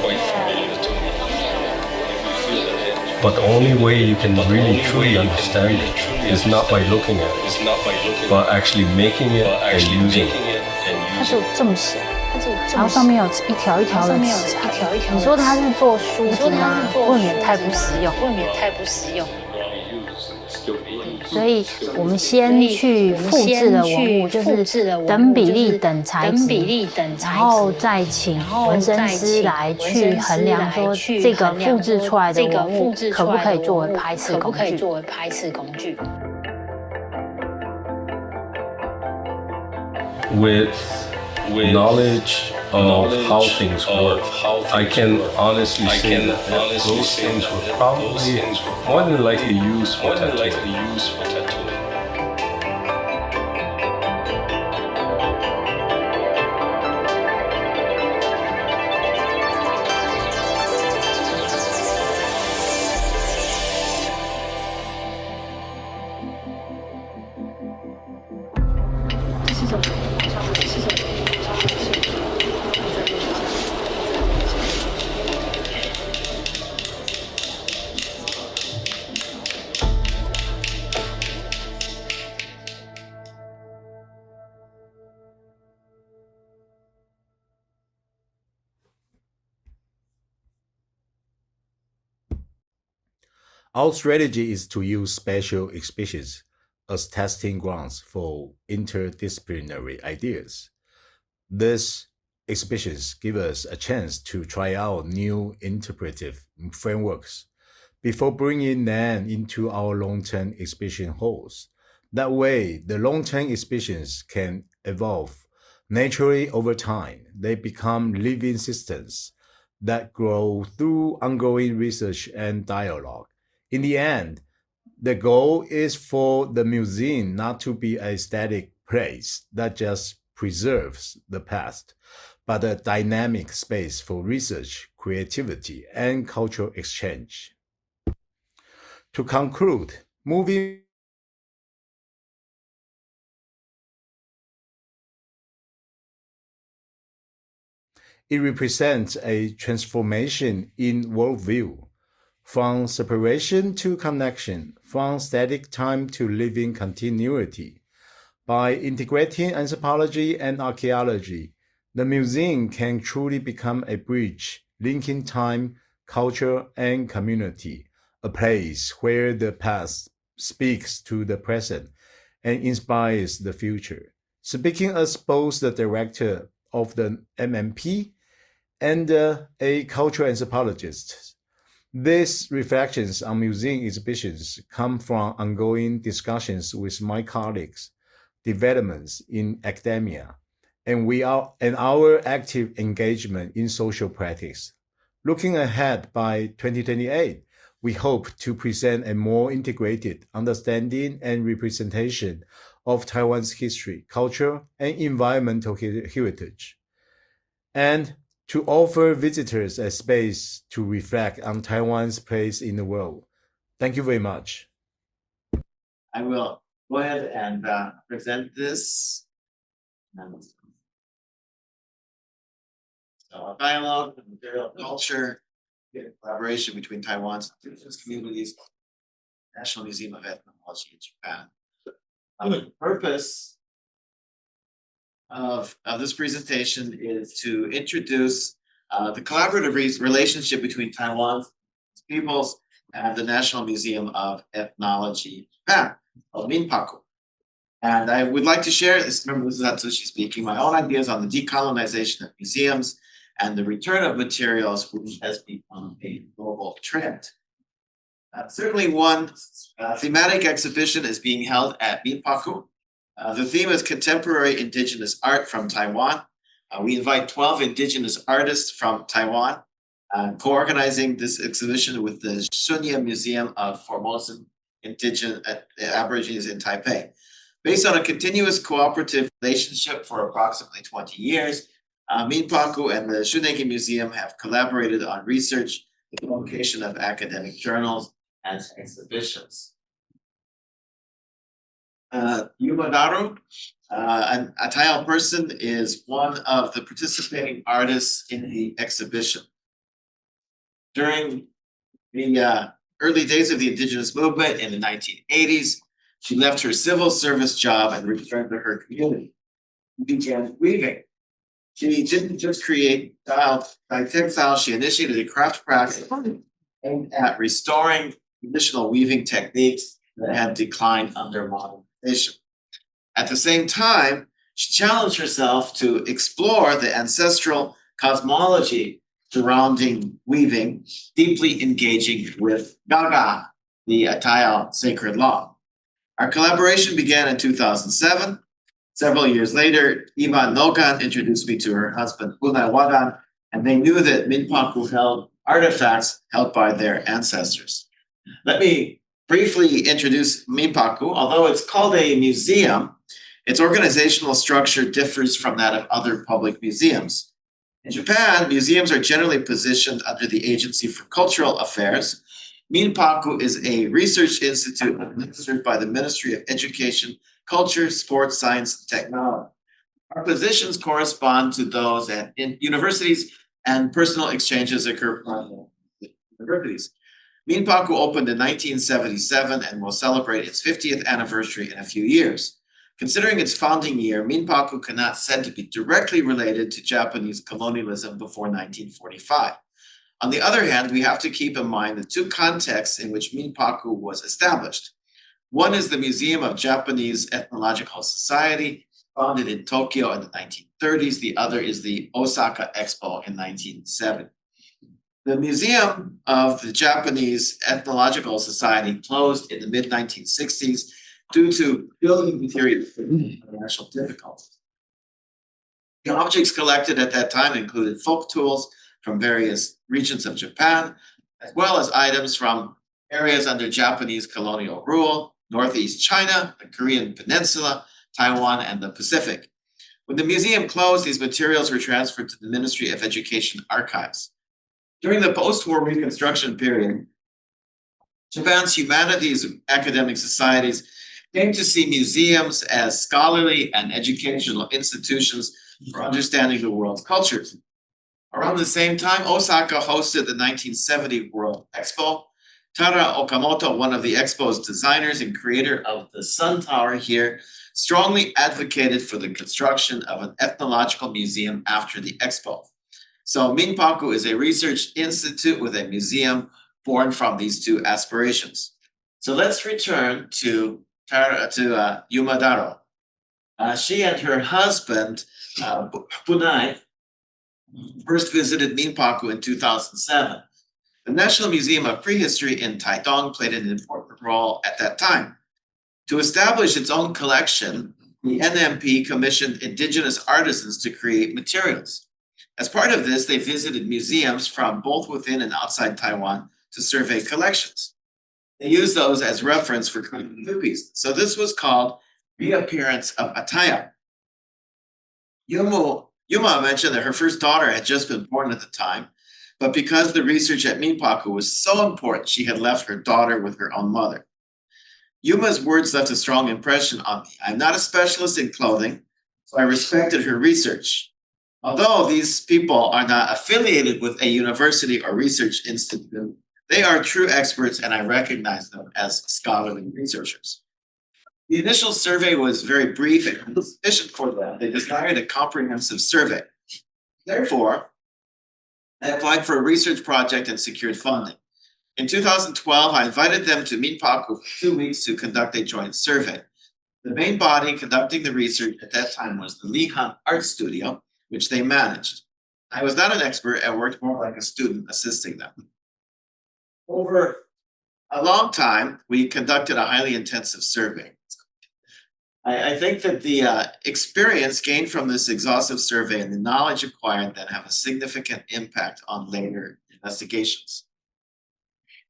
But the only way you can really truly understand it is not by looking at it, but actually making it and using it. 它就这么小，它就然后上面有一条一条的齿痕，你说它是做梳子吗？未免太不实用。所以我们先去复制的文物，就是等比例、等材质，然后再请纹身师来去衡量，说这个复制出来的文物可不可以作为拍摄工具。With knowledge of how things work, I can honestly say that those things were probably more than likely used for tattooing. Our strategy is to use special exhibitions as testing grounds for interdisciplinary ideas. These exhibitions give us a chance to try out new interpretive frameworks before bringing them into our long-term exhibition halls. That way, the long-term exhibitions can evolve naturally over time. They become living systems that grow through ongoing research and dialogue. In the end, the goal is for the museum not to be a static place that just preserves the past, but a dynamic space for research, creativity, and cultural exchange. To conclude, moving it represents a transformation in worldview, from separation to connection, from static time to living continuity. By integrating anthropology and archaeology, the museum can truly become a bridge linking time, culture, and community, a place where the past speaks to the present and inspires the future. Speaking as both the director of the MMP and a cultural anthropologist, these reflections on museum exhibitions come from ongoing discussions with my colleagues, developments in academia, and our active engagement in social practice. Looking ahead, by 2028, we hope to present a more integrated understanding and representation of Taiwan's history, culture, and environmental heritage, and to offer visitors a space to reflect on Taiwan's place in the world. Thank you very much. I will go ahead and present this. So a dialogue, material culture, collaboration between Taiwan's indigenous communities, National Museum of Ethnology in Japan. The purpose of this presentation is to introduce the collaborative relationship between Taiwan's peoples and the National Museum of Ethnology, Japan, called Minpaku. And I would like to share this. Remember, this is Atsushi speaking. My own ideas on the decolonization of museums and the return of materials, which has become a global trend. Certainly, one thematic exhibition is being held at Minpaku. The theme is contemporary indigenous art from Taiwan. We invite 12 indigenous artists from Taiwan, co-organizing this exhibition with the Shunya Museum of Formosan Indigenous Aborigines in Taipei. Based on a continuous cooperative relationship for approximately 20 years, Minpaku and the Shunegi Museum have collaborated on research, the publication of academic journals, and exhibitions. Yumadaru, an Atayal person, is one of the participating artists in the exhibition. During the early days of the indigenous movement in the 1980s, she left her civil service job and returned to her community. She began weaving. She didn't just create textiles, she initiated a craft practice aimed at restoring traditional weaving techniques that had declined under modernization. At the same time, she challenged herself to explore the ancestral cosmology surrounding weaving, deeply engaging with Gaga, the Atayal sacred law. Our collaboration began in 2007. Several years later, Ivan Nogan introduced me to her husband, Bunai Wagan, and they knew that Minpaku held artifacts held by their ancestors. Let me briefly introduce Minpaku. Although it's called a museum, its organizational structure differs from that of other public museums. In Japan, museums are generally positioned under the Agency for Cultural Affairs. Minpaku is a research institute administered by the Ministry of Education, Culture, Sports, Science, and Technology. Our positions correspond to those at universities, and personal exchanges occur from universities. Minpaku opened in 1977 and will celebrate its 50th anniversary in a few years. Considering its founding year, Minpaku cannot said to be directly related to Japanese colonialism before 1945. On the other hand, we have to keep in mind the two contexts in which Minpaku was established. One is the Museum of Japanese Ethnological Society, founded in Tokyo in the 1930s. The other is the Osaka Expo in 1970. The Museum of the Japanese Ethnological Society closed in the mid-1960s due to building materials and financial difficulties. The objects collected at that time included folk tools from various regions of Japan, as well as items from areas under Japanese colonial rule, Northeast China, the Korean Peninsula, Taiwan, and the Pacific. When the museum closed, these materials were transferred to the Ministry of Education archives. During the post-war Reconstruction period, Japan's humanities academic societies came to see museums as scholarly and educational institutions for understanding the world's cultures. Around the same time, Osaka hosted the 1970 World Expo. Tara Okamoto, one of the Expo's designers and creator of the Sun Tower here, strongly advocated for the construction of an ethnological museum after the Expo. So Minpaku is a research institute with a museum born from these two aspirations. So let's return to Yuma Daro. She and her husband, Bunai, first visited Minpaku in 2007. The National Museum of Prehistory in Taitung played an important role at that time. To establish its own collection, the NMP commissioned indigenous artisans to create materials. As part of this, they visited museums from both within and outside Taiwan to survey collections. They used those as reference for creating new pieces. So this was called Reappearance of Ataya. Yuma mentioned that her first daughter had just been born at the time, but because the research at Minpaku was so important, she had left her daughter with her own mother. Yuma's words left a strong impression on me. I'm not a specialist in clothing, so I respected her research. Although these people are not affiliated with a university or research institute, they are true experts and I recognize them as scholarly researchers. The initial survey was very brief and insufficient for them. They desired a comprehensive survey. Therefore, I applied for a research project and secured funding. In 2012, I invited them to Minpaku for 2 weeks to conduct a joint survey. The main body conducting the research at that time was the Lihan Art Studio, which they managed. I was not an expert and worked more like a student assisting them. Over a long time, we conducted a highly intensive survey. I think that the experience gained from this exhaustive survey and the knowledge acquired then have a significant impact on later investigations.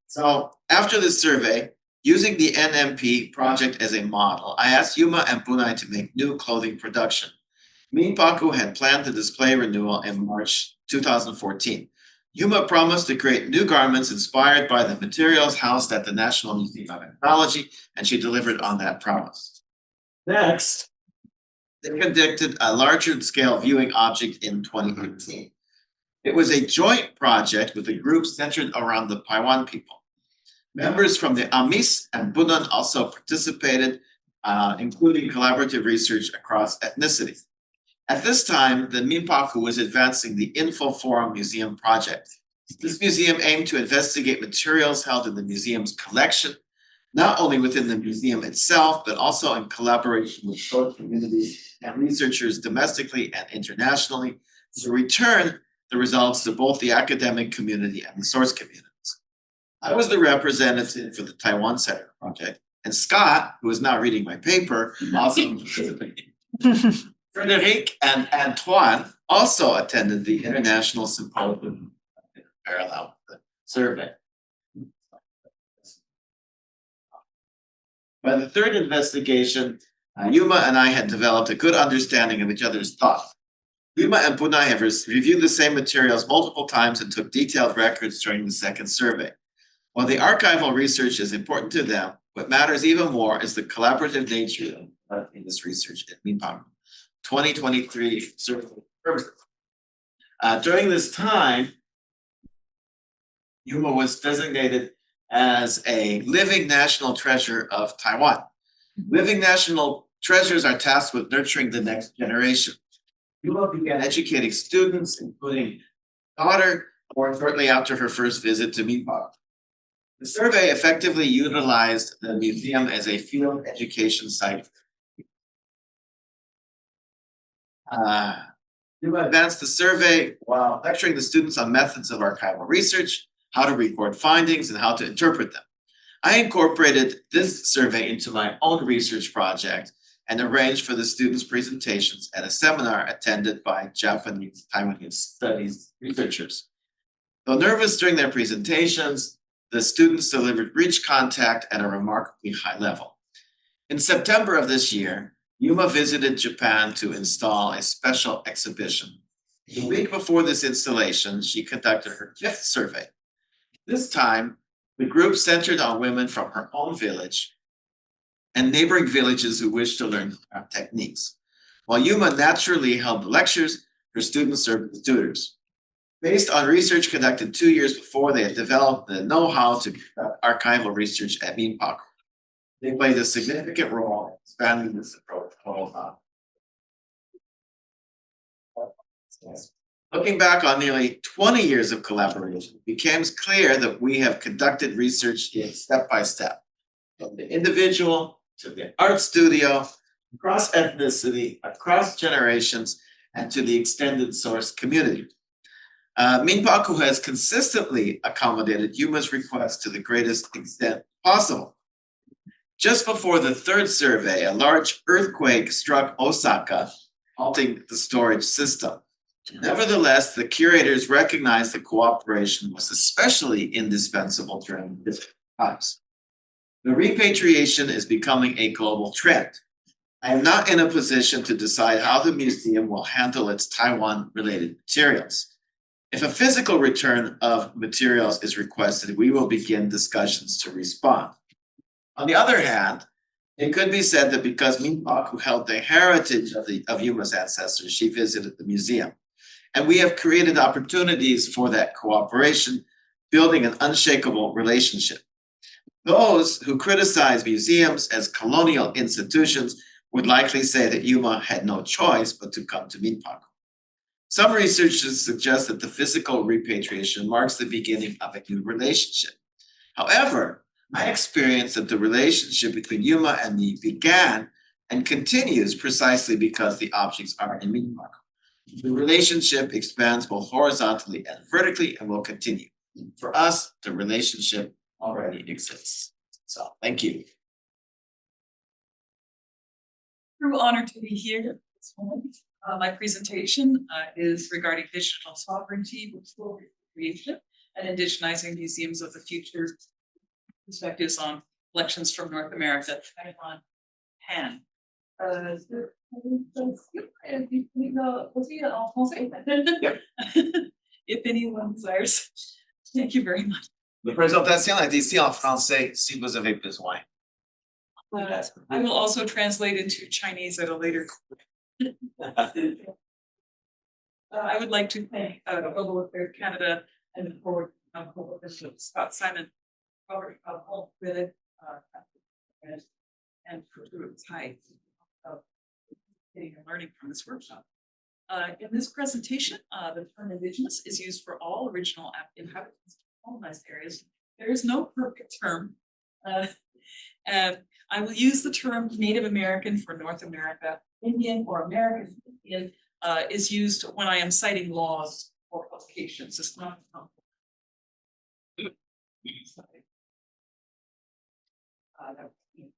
So after this survey, using the NMP project as a model, I asked Yuma and Bunai to make new clothing production. Minpaku had planned the display renewal in March 2014. Yuma promised to create new garments inspired by the materials housed at the National Museum of Ethnology, and she delivered on that promise. Next, they conducted a larger scale viewing object in 2018. It was a joint project with a group centered around the Paiwan people. Members from the Amis and Bunan also participated, including collaborative research across ethnicities. At this time, the Minpaku was advancing the Info Forum Museum project. This museum aimed to investigate materials held in the museum's collection, not only within the museum itself, but also in collaboration with source communities and researchers domestically and internationally, to return the results to both the academic community and the source communities. I was the representative for the Taiwan Center project, and Scott, who is now reading my paper, also participated. Frederic and Antoine also attended the International Symposium in parallel with the survey. By the third investigation, Yuma and I had developed a good understanding of each other's thoughts. Yuma and Punai have reviewed the same materials multiple times and took detailed records during the second survey. While the archival research is important to them, what matters even more is the collaborative nature of this research at Minpaku 2023 survey. During this time, Yuma was designated as a living national treasure of Taiwan. Living national treasures are tasked with nurturing the next generation. Yuma began educating students, including daughter, born shortly after her first visit to Minpaku. The survey effectively utilized the museum as a field education site. Yuma advanced the survey while lecturing the students on methods of archival research, how to record findings, and how to interpret them. I incorporated this survey into my own research project and arranged for the students' presentations at a seminar attended by Japanese Taiwanese studies researchers. Though nervous during their presentations, the students delivered rich content at a remarkably high level. In September of this year, Yuma visited Japan to install a special exhibition. The week before this installation, she conducted her fifth survey. This time, the group centered on women from her own village and neighboring villages who wished to learn craft techniques. While Yuma naturally held the lectures, her students served as tutors. Based on research conducted 2 years before, they had developed the know-how to conduct archival research at Minpaku. They played a significant role in expanding this approach all the time. Looking back on nearly 20 years of collaboration, it became clear that we have conducted research step by step, from the individual to the art studio, across ethnicity, across generations, and to the extended source community. Minpaku has consistently accommodated Yuma's requests to the greatest extent possible. Just before the third survey, a large earthquake struck Osaka, halting the storage system. Nevertheless, the curators recognized that cooperation was especially indispensable during these times. The repatriation is becoming a global trend. I am not in a position to decide how the museum will handle its Taiwan-related materials. If a physical return of materials is requested, we will begin discussions to respond. On the other hand, it could be said that because Minpaku held the heritage of Yuma's ancestors, she visited the museum. And we have created opportunities for that cooperation, building an unshakable relationship. Those who criticize museums as colonial institutions would likely say that Yuma had no choice but to come to Minpaku. Some researchers suggest that the physical repatriation marks the beginning of a new relationship. However, I experienced that the relationship between Yuma and me began and continues precisely because the objects are in Minpaku. The relationship expands both horizontally and vertically and will continue. For us, the relationship already exists. So, thank you. True honor to be here at this moment. My presentation is regarding digital sovereignty, global creation, and indigenizing museums of the future. Perspectives on collections from North America, Taiwan, Japan. If anyone desires. Thank you very much. La présentation est ici en français si vous avez besoin. I will also translate into Chinese at a later. I would like to thank Global Affairs Canada and the board of Scott Simon, Robert Paul with and for its height of getting and learning from this workshop. In this presentation, the term Indigenous is used for all original inhabitants of colonized areas. There is no perfect term. I will use the term Native American for North America. Indian or American Indian is used when I am citing laws or publications. It's not.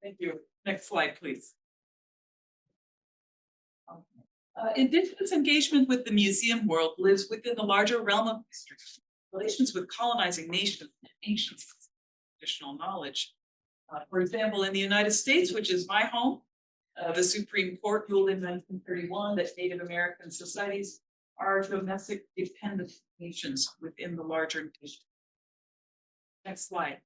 Thank you. Next slide, please. Indigenous engagement with the museum world lives within the larger realm of history, relations with colonizing nations and ancient traditional knowledge. For example, in the United States, which is my home, the Supreme Court ruled in 1931 that Native American societies are domestic dependent nations within the larger nation. Next slide.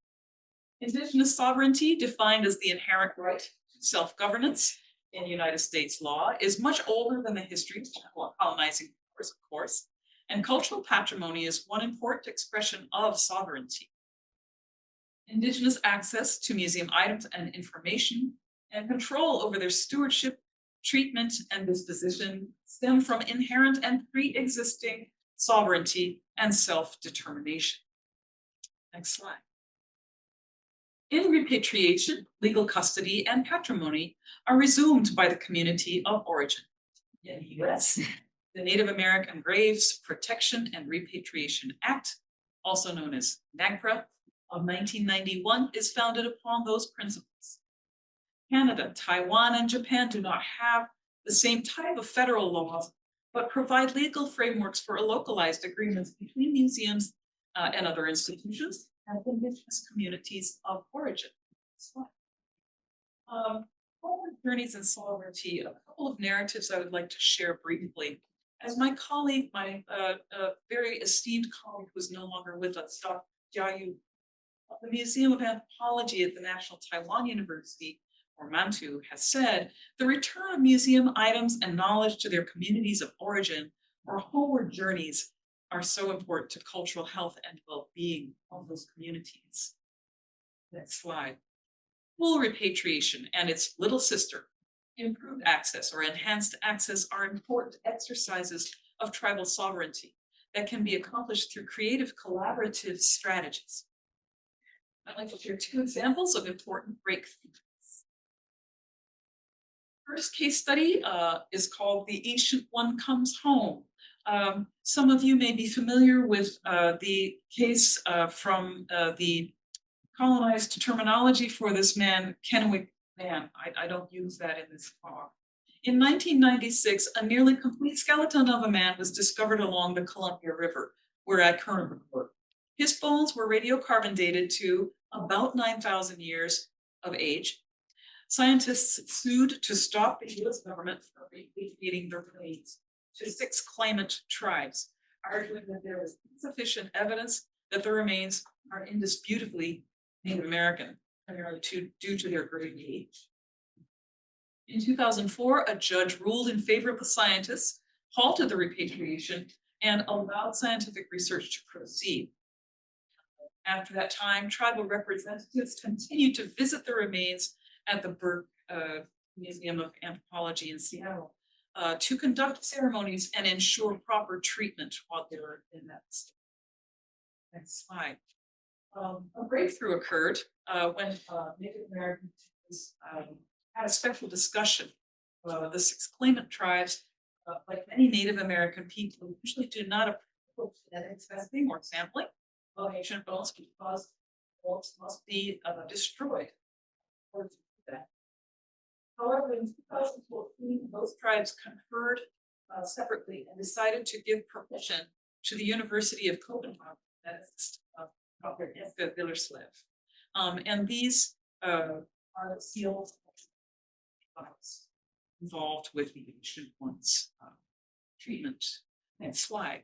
Indigenous sovereignty, defined as the inherent right to self-governance in United States law, is much older than the history of colonizing powers, of course, and cultural patrimony is one important expression of sovereignty. Indigenous access to museum items and information and control over their stewardship, treatment, and disposition stem from inherent and pre-existing sovereignty and self-determination. Next slide. In repatriation, legal custody and patrimony are resumed by the community of origin. In the US, the Native American Graves Protection and Repatriation Act, also known as NAGPRA, of 1991 is founded upon those principles. Canada, Taiwan, and Japan do not have the same type of federal laws, but provide legal frameworks for localized agreements between museums and other institutions and Indigenous communities of origin. Forward journeys and sovereignty, a couple of narratives I would like to share briefly. As my colleague, my very esteemed colleague who's no longer with us, Dr. Jiayu, of the Museum of Anthropology at the National Taiwan University, or Mantu, has said, the return of museum items and knowledge to their communities of origin or homeward journeys are so important to cultural health and well-being of those communities. Next slide. Full repatriation and its little sister, improved access or enhanced access, are important exercises of tribal sovereignty that can be accomplished through creative collaborative strategies. I'd like to share two examples of important breakthroughs. First case study is called The Ancient One Comes Home. Some of you may be familiar with the case from the colonized terminology for this man, Kennewick Man. I don't use that in this talk. In 1996, a nearly complete skeleton of a man was discovered along the Columbia River, where I currently work. His bones were radiocarbon dated to about 9,000 years of age. Scientists sued to stop the US government from repatriating their remains to 6 claimant tribes, arguing that there is insufficient evidence that the remains are indisputably Native American, primarily due to their great age. In 2004, a judge ruled in favor of the scientists, halted the repatriation, and allowed scientific research to proceed. After that time, tribal representatives continued to visit the remains at the Burke Museum of Anthropology in Seattle to conduct ceremonies and ensure proper treatment while they were in that state. Next slide. A breakthrough occurred when Native Americans had a special discussion. The 6 claimant tribes, like many Native American people, usually do not approve genetic testing or sampling of ancient bones because bones must be destroyed. However, in 2014, those tribes conferred separately and decided to give permission to the University of Copenhagen, that is Dr. Esther Villerslev. And these are sealed files involved with the ancient ones treatment. Next slide.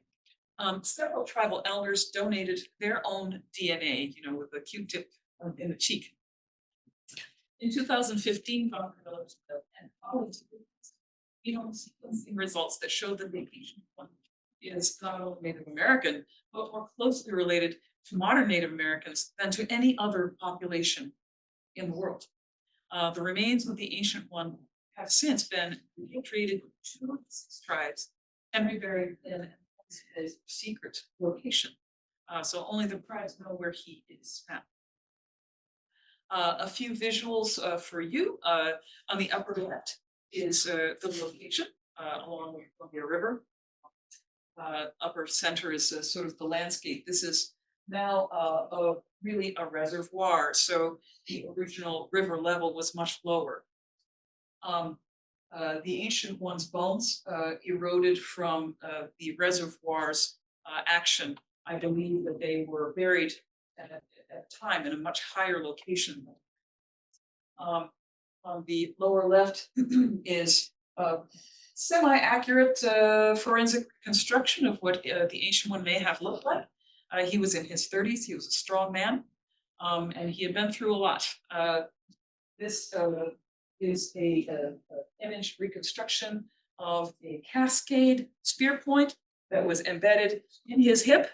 Several tribal elders donated their own DNA, with a Q-tip in the cheek. In 2015, Dr. Villerslev and colleagues sequencing results that showed that the ancient one is not only Native American, but more closely related to modern Native Americans than to any other population in the world. The remains of the ancient one have since been repatriated to 6 tribes and be buried in a secret location. So only the tribes know where he is now. A few visuals for you. On the upper left is the location along the Columbia River. Upper center is sort of the landscape. This is now really a reservoir, so the original river level was much lower. The ancient one's bones eroded from the reservoir's action. I believe that they were buried at time in a much higher location. On the lower left is semi-accurate forensic reconstruction of what the ancient one may have looked like. He was in his 30s. He was a strong man, and he had been through a lot. This is a image reconstruction of a cascade spear point that was embedded in his hip.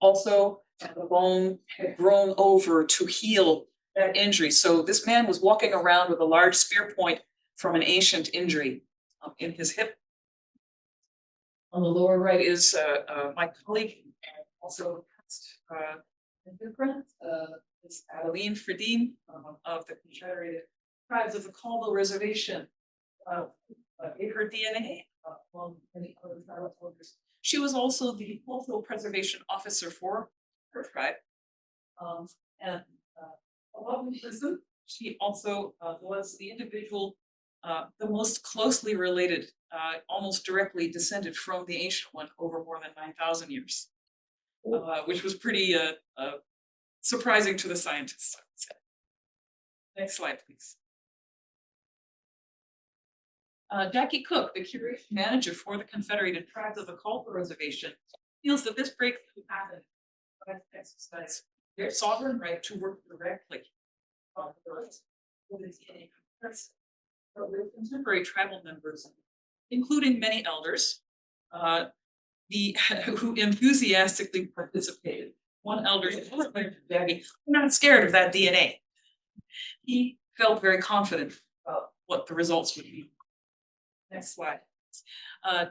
Also, the bone had grown over to heal that injury. So this man was walking around with a large spear point from an ancient injury in his hip. On the lower right is my colleague, and also is Adeline Fredine of the Confederated Tribes of the Colonial Reservation. Gave her DNA along with many other tribal elders. She was also the cultural preservation officer for her tribe. And a lovely person. She also was the individual, the most closely related, almost directly descended from the ancient one over more than 9,000 years, which was pretty surprising to the scientists, I would say. Next slide, please. Jackie Cook, the curation manager for the Confederated Tribes of the Colonial Reservation, feels that this breakthrough happened to exercise their sovereign right to work directly with contemporary tribal members, including many elders, who enthusiastically participated. One elder said, "Jackie, I'm not scared of that DNA." He felt very confident about what the results would be. Next slide.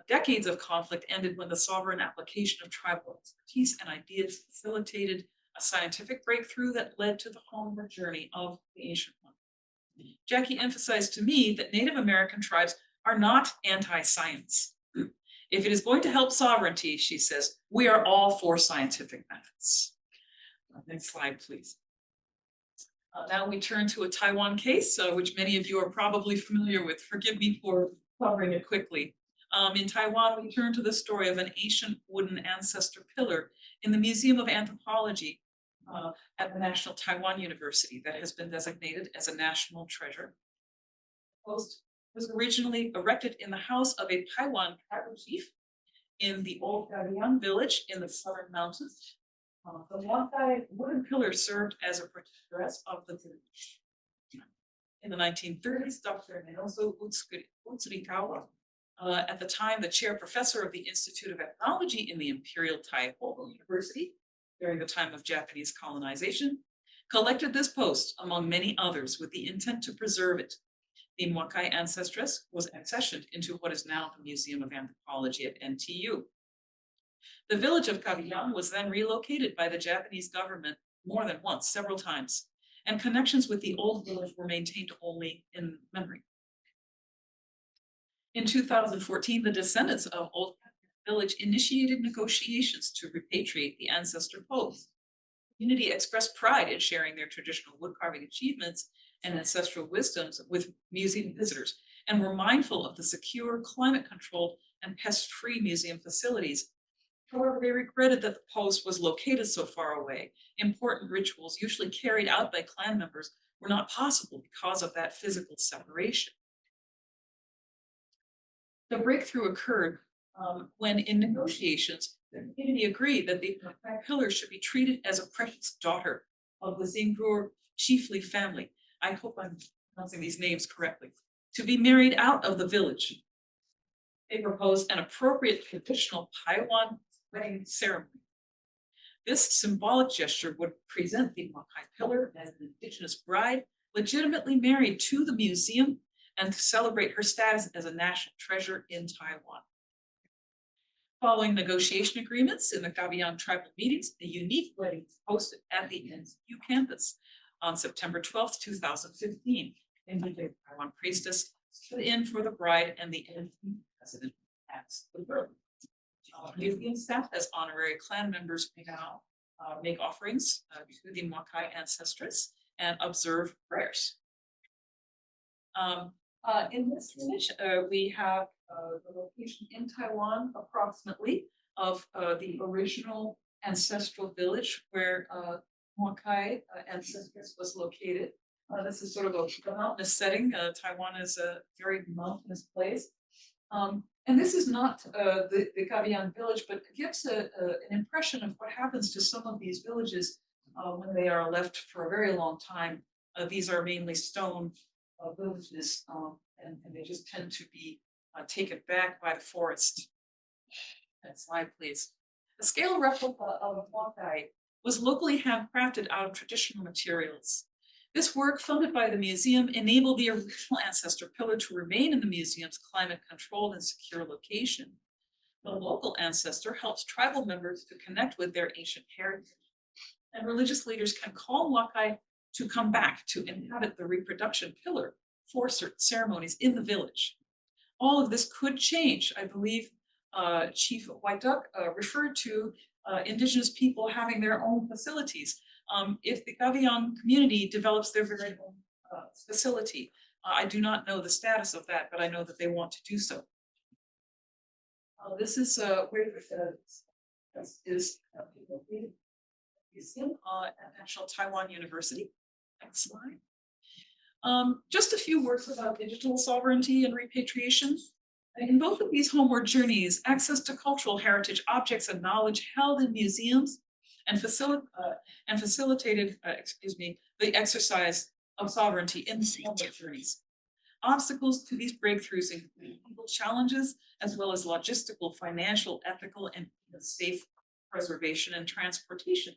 Decades of conflict ended when the sovereign application of tribal expertise and ideas facilitated a scientific breakthrough that led to the homeward journey of the ancient one. Jackie emphasized to me that Native American tribes are not anti-science. If it is going to help sovereignty, she says, we are all for scientific methods. Next slide, please. Now we turn to a Taiwan case, which many of you are probably familiar with. Forgive me for covering it quickly. In Taiwan, we turn to the story of an ancient wooden ancestor pillar in the Museum of Anthropology at the National Taiwan University that has been designated as a national treasure. The post was originally erected in the house of a Taiwan tribal chief in the old Gavian village in the southern mountains. The one-side wooden pillar served as a protectoress of the village. In the 1930s, Dr. Minoso Utsurikawa, at the time the chair professor of the Institute of Ethnology in the Imperial Taiwan University during the time of Japanese colonization, collected this post among many others with the intent to preserve it. The Mwakai ancestress was accessioned into what is now the Museum of Anthropology at NTU. The village of Kaviyan was then relocated by the Japanese government more than once, several times, and connections with the old village were maintained only in memory. In 2014, the descendants of Old Village initiated negotiations to repatriate the ancestor post. The community expressed pride in sharing their traditional woodcarving achievements and ancestral wisdoms with museum visitors, and were mindful of the secure, climate-controlled, and pest-free museum facilities. However, they regretted that the post was located so far away. Important rituals usually carried out by clan members were not possible because of that physical separation. The breakthrough occurred when, in negotiations, the community agreed that the pillar should be treated as a precious daughter of the Zingur chiefly family. I hope I'm pronouncing these names correctly. To be married out of the village. They proposed an appropriate traditional Taiwan wedding ceremony. This symbolic gesture would present the Mwakai pillar as an indigenous bride, legitimately married to the museum, and to celebrate her status as a national treasure in Taiwan. Following negotiation agreements in the Gavian tribal meetings, a unique wedding was hosted at the NCU campus on September 12th, 2015. Indigenous Taiwan priestess stood in for the bride and the NCU president as the groom. Museum staff as honorary clan members may now make offerings to the Mokai ancestress and observe prayers. In this image, we have the location in Taiwan, approximately, of the original ancestral village where Mokai ancestors was located. This is sort of a mountainous setting. Taiwan is a very mountainous place. And this is not the Gavian village, but gives an impression of what happens to some of these villages when they are left for a very long time. These are mainly stone villages, and they just tend to be taken back by the forest. Next slide, please. The scale replica of Mokai was locally handcrafted out of traditional materials. This work, funded by the museum, enabled the original ancestor pillar to remain in the museum's climate-controlled and secure location. The local ancestor helps tribal members to connect with their ancient heritage. And religious leaders can call Mokai to come back to inhabit the reproduction pillar for certain ceremonies in the village. All of this could change. I believe Chief White Duck referred to Indigenous people having their own facilities. If the Gavian community develops their very own facility, I do not know the status of that, but I know that they want to do so. This is where this is museum at National Taiwan University. Next slide. Just a few words about digital sovereignty and repatriation. In both of these homeward journeys, access to cultural heritage objects and knowledge held in museums and facilitated the exercise of sovereignty in the homeward journeys. Obstacles to these breakthroughs include legal challenges, as well as logistical, financial, ethical, and safe preservation and transportation.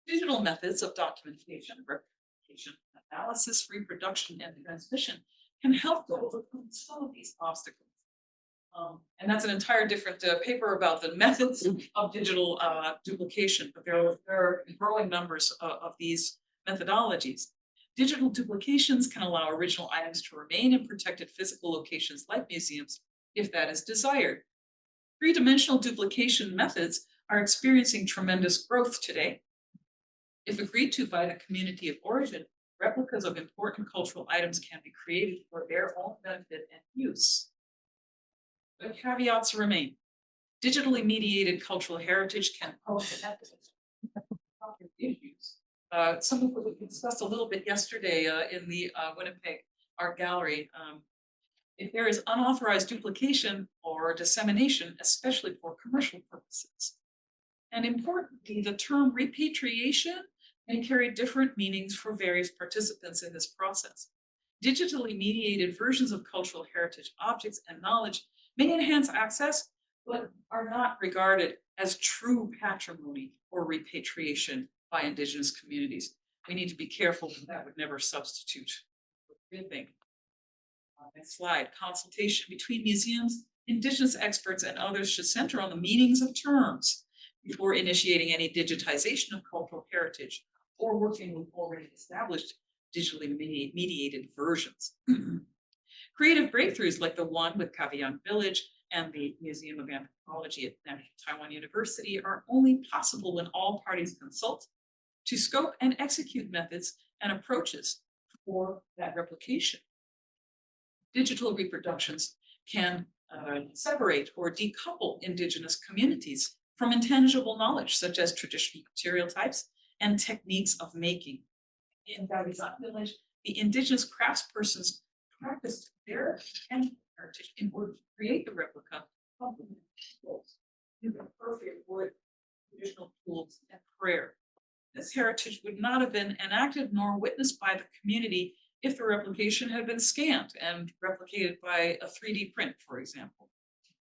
Digital methods of documentation, representation, analysis, reproduction, and transmission can help to overcome some of these obstacles. And that's an entire different paper about the methods of digital duplication, but there are growing numbers of these methodologies. Digital duplications can allow original items to remain in protected physical locations like museums, if that is desired. Three-dimensional duplication methods are experiencing tremendous growth today. If agreed to by the community of origin, replicas of important cultural items can be created for their own benefit and use. But caveats remain. Digitally mediated cultural heritage can pose issues. Some of what we discussed a little bit yesterday in the Winnipeg Art Gallery. If there is unauthorized duplication or dissemination, especially for commercial purposes. And importantly, the term repatriation may carry different meanings for various participants in this process. Digitally mediated versions of cultural heritage objects and knowledge may enhance access, but are not regarded as true patrimony or repatriation by Indigenous communities. We need to be careful that would never substitute everything. Next slide. Consultation between museums, Indigenous experts, and others should center on the meanings of terms before initiating any digitization of cultural heritage or working with already established digitally mediated versions. Creative breakthroughs like the one with Gavian Village and the Museum of Anthropology at National Taiwan University are only possible when all parties consult to scope and execute methods and approaches for that replication. Digital reproductions can separate or decouple Indigenous communities from intangible knowledge, such as traditional material types and techniques of making. In Gavian Village, the Indigenous craftspersons practiced their heritage in order to create the replica of the tools, using appropriate wood, traditional tools, and prayer. This heritage would not have been enacted nor witnessed by the community if the replication had been scanned and replicated by a 3D print, for example.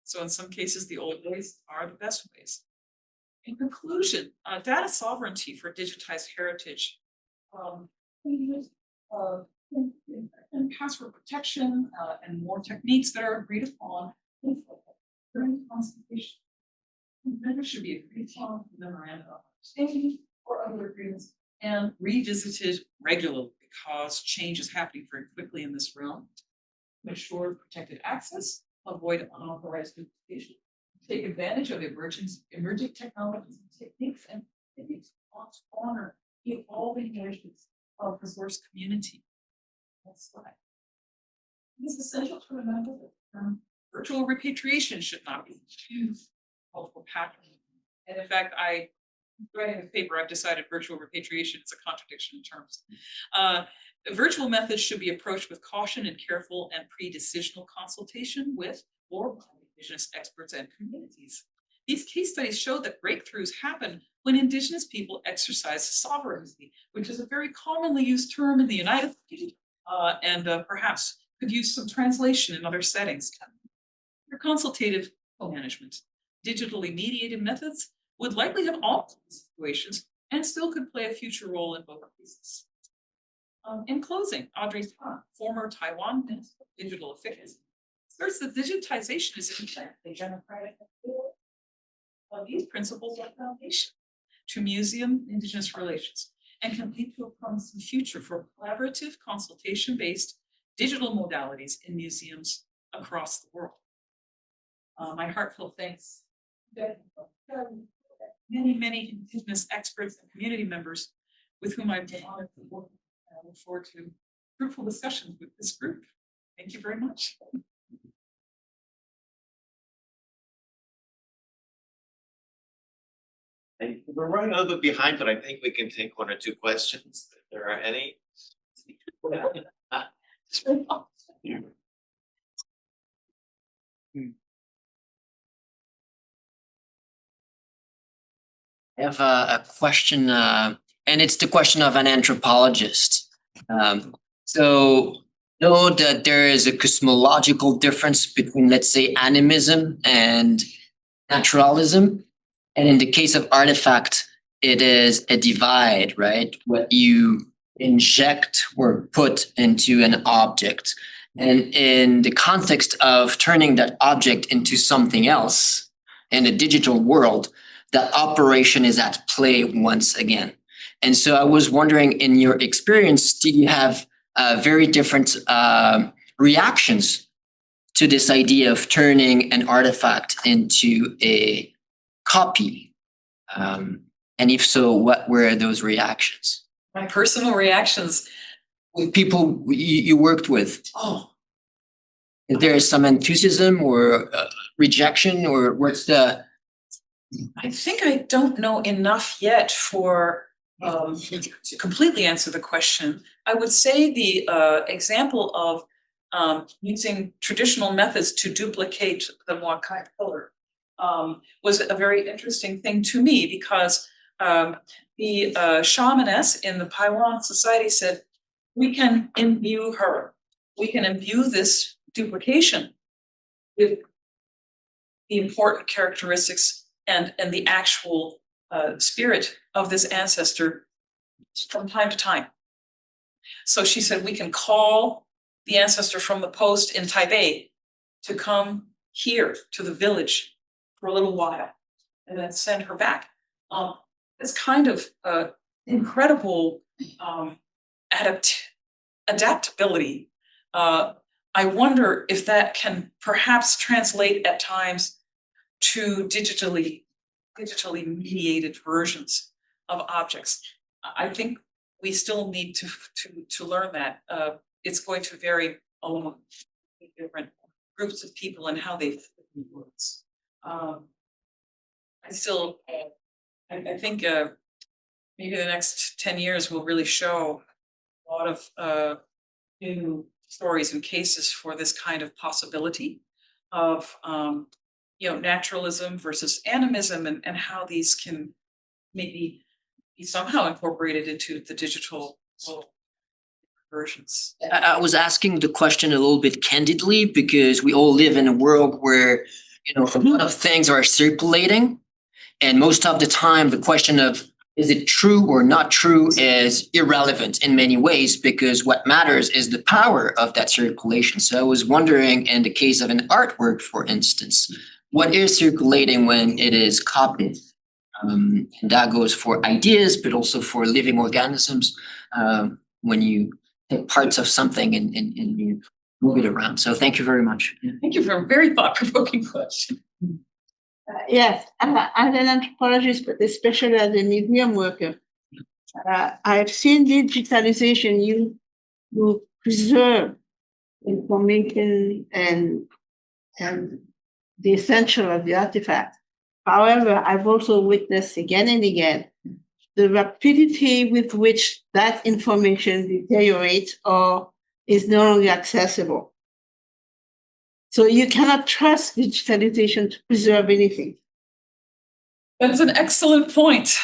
So in some cases, the old ways are the best ways. In conclusion, data sovereignty for digitized heritage and password protection and more techniques that are agreed upon during consultation. There should be agreed upon memorandum of understanding or other agreements and revisited regularly because change is happening very quickly in this realm. Ensure protected access, avoid unauthorized duplication, take advantage of emerging technologies and techniques, and honor the evolving wishes of resource community. Next slide. It is essential to remember that virtual repatriation should not be used multiple patterns. And in fact, writing a paper, I've decided virtual repatriation is a contradiction in terms. Virtual methods should be approached with caution and careful and pre-decisional consultation with or by Indigenous experts and communities. These case studies show that breakthroughs happen when Indigenous people exercise sovereignty, which is a very commonly used term in the United States, and perhaps could use some translation in other settings. For consultative management, digitally mediated methods would likely have all situations and still could play a future role in both cases. In closing, Audrey Tang, former Taiwan Minister of Digital Affairs, asserts that digitization is inherently democratic. These principles are foundation to museum Indigenous relations and can lead to a promising future for collaborative, consultation-based digital modalities in museums across the world. My heartfelt thanks to many Indigenous experts and community members with whom I've been honored to work. I look forward to fruitful discussions with this group. Thank you very much. And we're running a little bit behind, but I think we can take one or two questions if there are any. I have a question, and it's the question of an anthropologist. So know that there is a cosmological difference between, let's say, animism and naturalism. And in the case of artifact, it is a divide, right? What you inject or put into an object. And in the context of turning that object into something else in the digital world, that operation is at play once again. And so I was wondering, in your experience, do you have very different reactions to this idea of turning an artifact into a copy? And if so, what were those reactions? My personal reactions with people you worked with. Oh, Is there some enthusiasm or rejection, or what's the? I think I don't know enough yet for to completely answer the question. I would say the example of using traditional methods to duplicate the Moakai pillar was a very interesting thing to me, because the shamaness in the Taiwan society said, we can imbue her. We can imbue this duplication with the important characteristics and the actual spirit of this ancestor from time to time. So she said, we can call the ancestor from the post in Taipei to come here to the village for a little while and then send her back. It's kind of incredible adaptability. I wonder if that can perhaps translate at times to digitally mediated versions of objects. I think we still need to learn that. It's going to vary among different groups of people and how they fit in words. I think maybe the next 10 years will really show a lot of new stories and cases for this kind of possibility of naturalism versus animism, and how these can maybe be somehow incorporated into the digital versions. I was asking the question a little bit candidly because we all live in a world where a lot of things are circulating, and most of the time the question of is it true or not true is irrelevant in many ways, because what matters is the power of that circulation. So I was wondering, in the case of an artwork, for instance, what is circulating when it is copied. And that goes for ideas, but also for living organisms. When you take parts of something and you move it around. So thank you very much. Thank you for a very thought-provoking question. Yes, as an anthropologist, but especially as a museum worker, I've seen digitalization. You preserve information and the essential of the artifact. However, I've also witnessed again and again the rapidity with which that information deteriorates or is no longer accessible. So you cannot trust digitalization to preserve anything. That's an excellent point.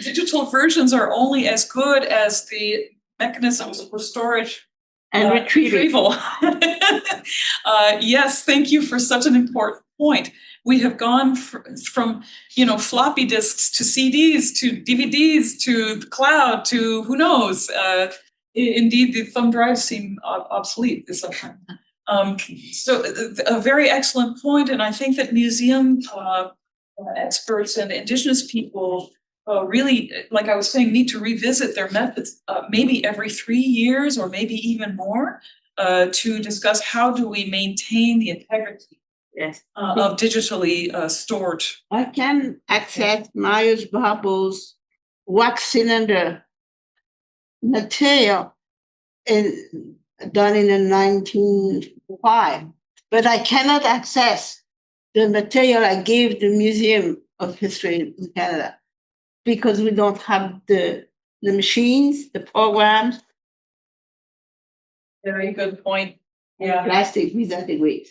Digital versions are only as good as the mechanisms for storage and retrieval. Yes, thank you for such an important point. We have gone from floppy disks to CDs to DVDs to the cloud to who knows. Indeed, the thumb drives seem obsolete this time. So a very excellent point, and I think that museum experts and Indigenous people really, like I was saying, need to revisit their methods maybe every 3 years or maybe even more to discuss how do we maintain the integrity of digitally stored. I can access Myers Barbel's wax cylinder material done in the 1905, but I cannot access the material I gave the Museum of History in Canada because we don't have the machines, the programs. Very good point. Yeah, plastic disintegrates.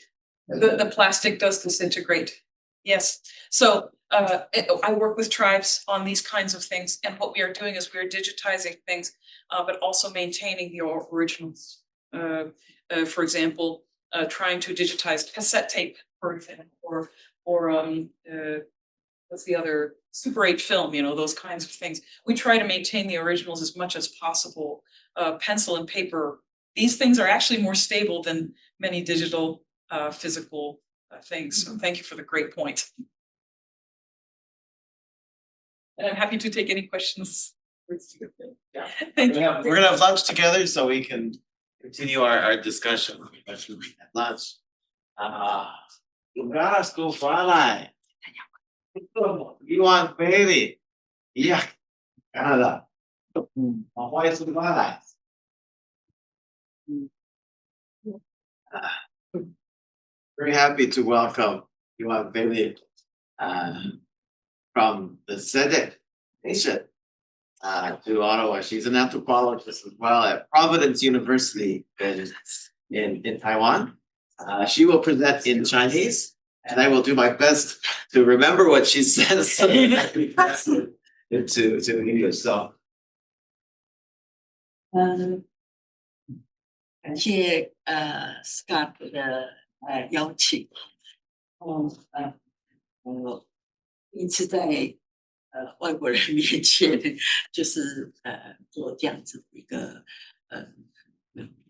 The plastic does disintegrate. Yes. So I work with tribes on these kinds of things, and what we are doing is we are digitizing things, but also maintaining the originals. For example, trying to digitize cassette tape, for example, or what's the other, Super 8 film, those kinds of things. We try to maintain the originals as much as possible. Pencil and paper, these things are actually more stable than many digital physical things. So thank you for the great point. And I'm happy to take any questions. Yeah. Thank you. We're gonna have lunch together so we can continue our discussion at lunch. You want baby? Yeah, Canada. Why is it very happy to welcome Yuan Bailey from the Sedek Nation to Ottawa. She's an anthropologist as well at Providence University in Taiwan. She will present in Chinese, and I will do my best to remember what she says into English. So. 感谢Scott 的邀请，一次在外国人面前，就是做这样子的一个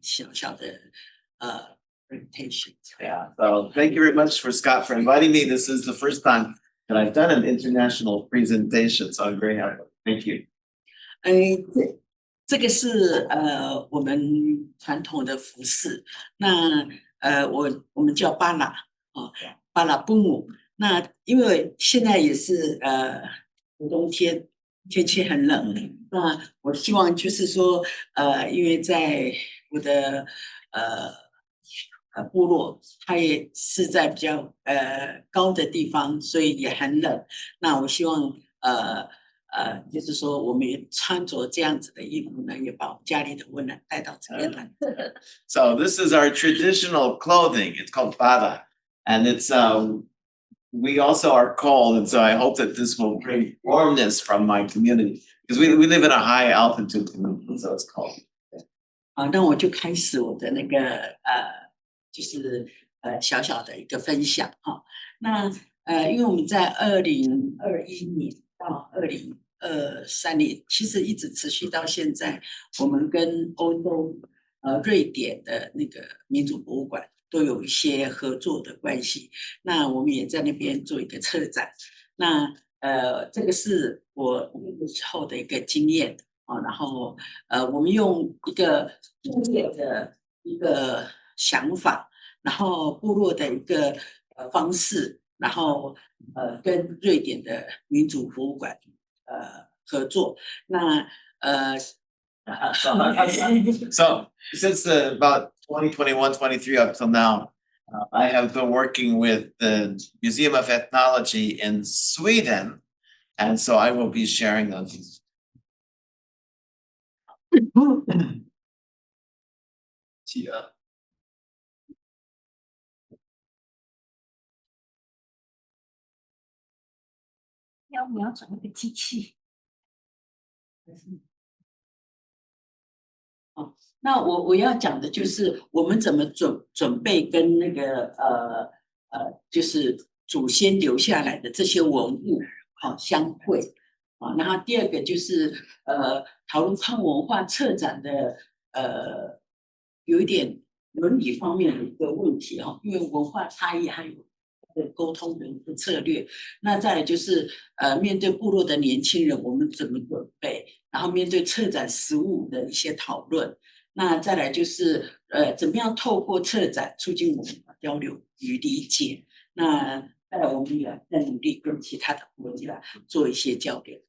小小的presentation. Yeah, so thank you very much for Scott for inviting me. This is the first time that I've done an international presentation, so I'm very happy. Thank you. 这个是我们传统的服饰，那我们叫巴拉巴拉布姆。那因为现在也是冬天，天气很冷，那我希望就是说因为在我的部落，它也是在比较高的地方，所以也很冷。那我希望就是说我们也穿着这样子的衣服呢，也把我们家里的温暖带到这边来。So this is our traditional clothing. It's called bada, and it's we also are cold, and so I hope that this will bring warmness from my community because we live in a high altitude community, so it's cold. 好，那我就开始我的那个就是小小的一个分享哈。那因为我们在2021年到2023年，其实一直持续到现在，我们跟欧洲瑞典的那个民族博物馆都有一些合作的关系。那我们也在那边做一个策展。那这个是我那时候的一个经验啊。然后我们用一个部落的一个想法，然后部落的一个方式，然后跟瑞典的民主博物馆合作。那So since about 2021, 23 up till now, I have been working with the Museum of Ethnology in Sweden, and so I will be sharing those. 你要转那个机器。那我要讲的就是我们怎么准备跟那个就是祖先留下来的这些文物相会啊。然后第二个就是讨论抗文化策展的有一点伦理方面的一个问题哈，因为文化差异还有沟通的一个策略。那再来就是面对部落的年轻人，我们怎么准备？然后面对策展实务的一些讨论。那再来就是怎么样透过策展促进我们的交流与理解。那再来我们也在努力跟其他的国家做一些交流。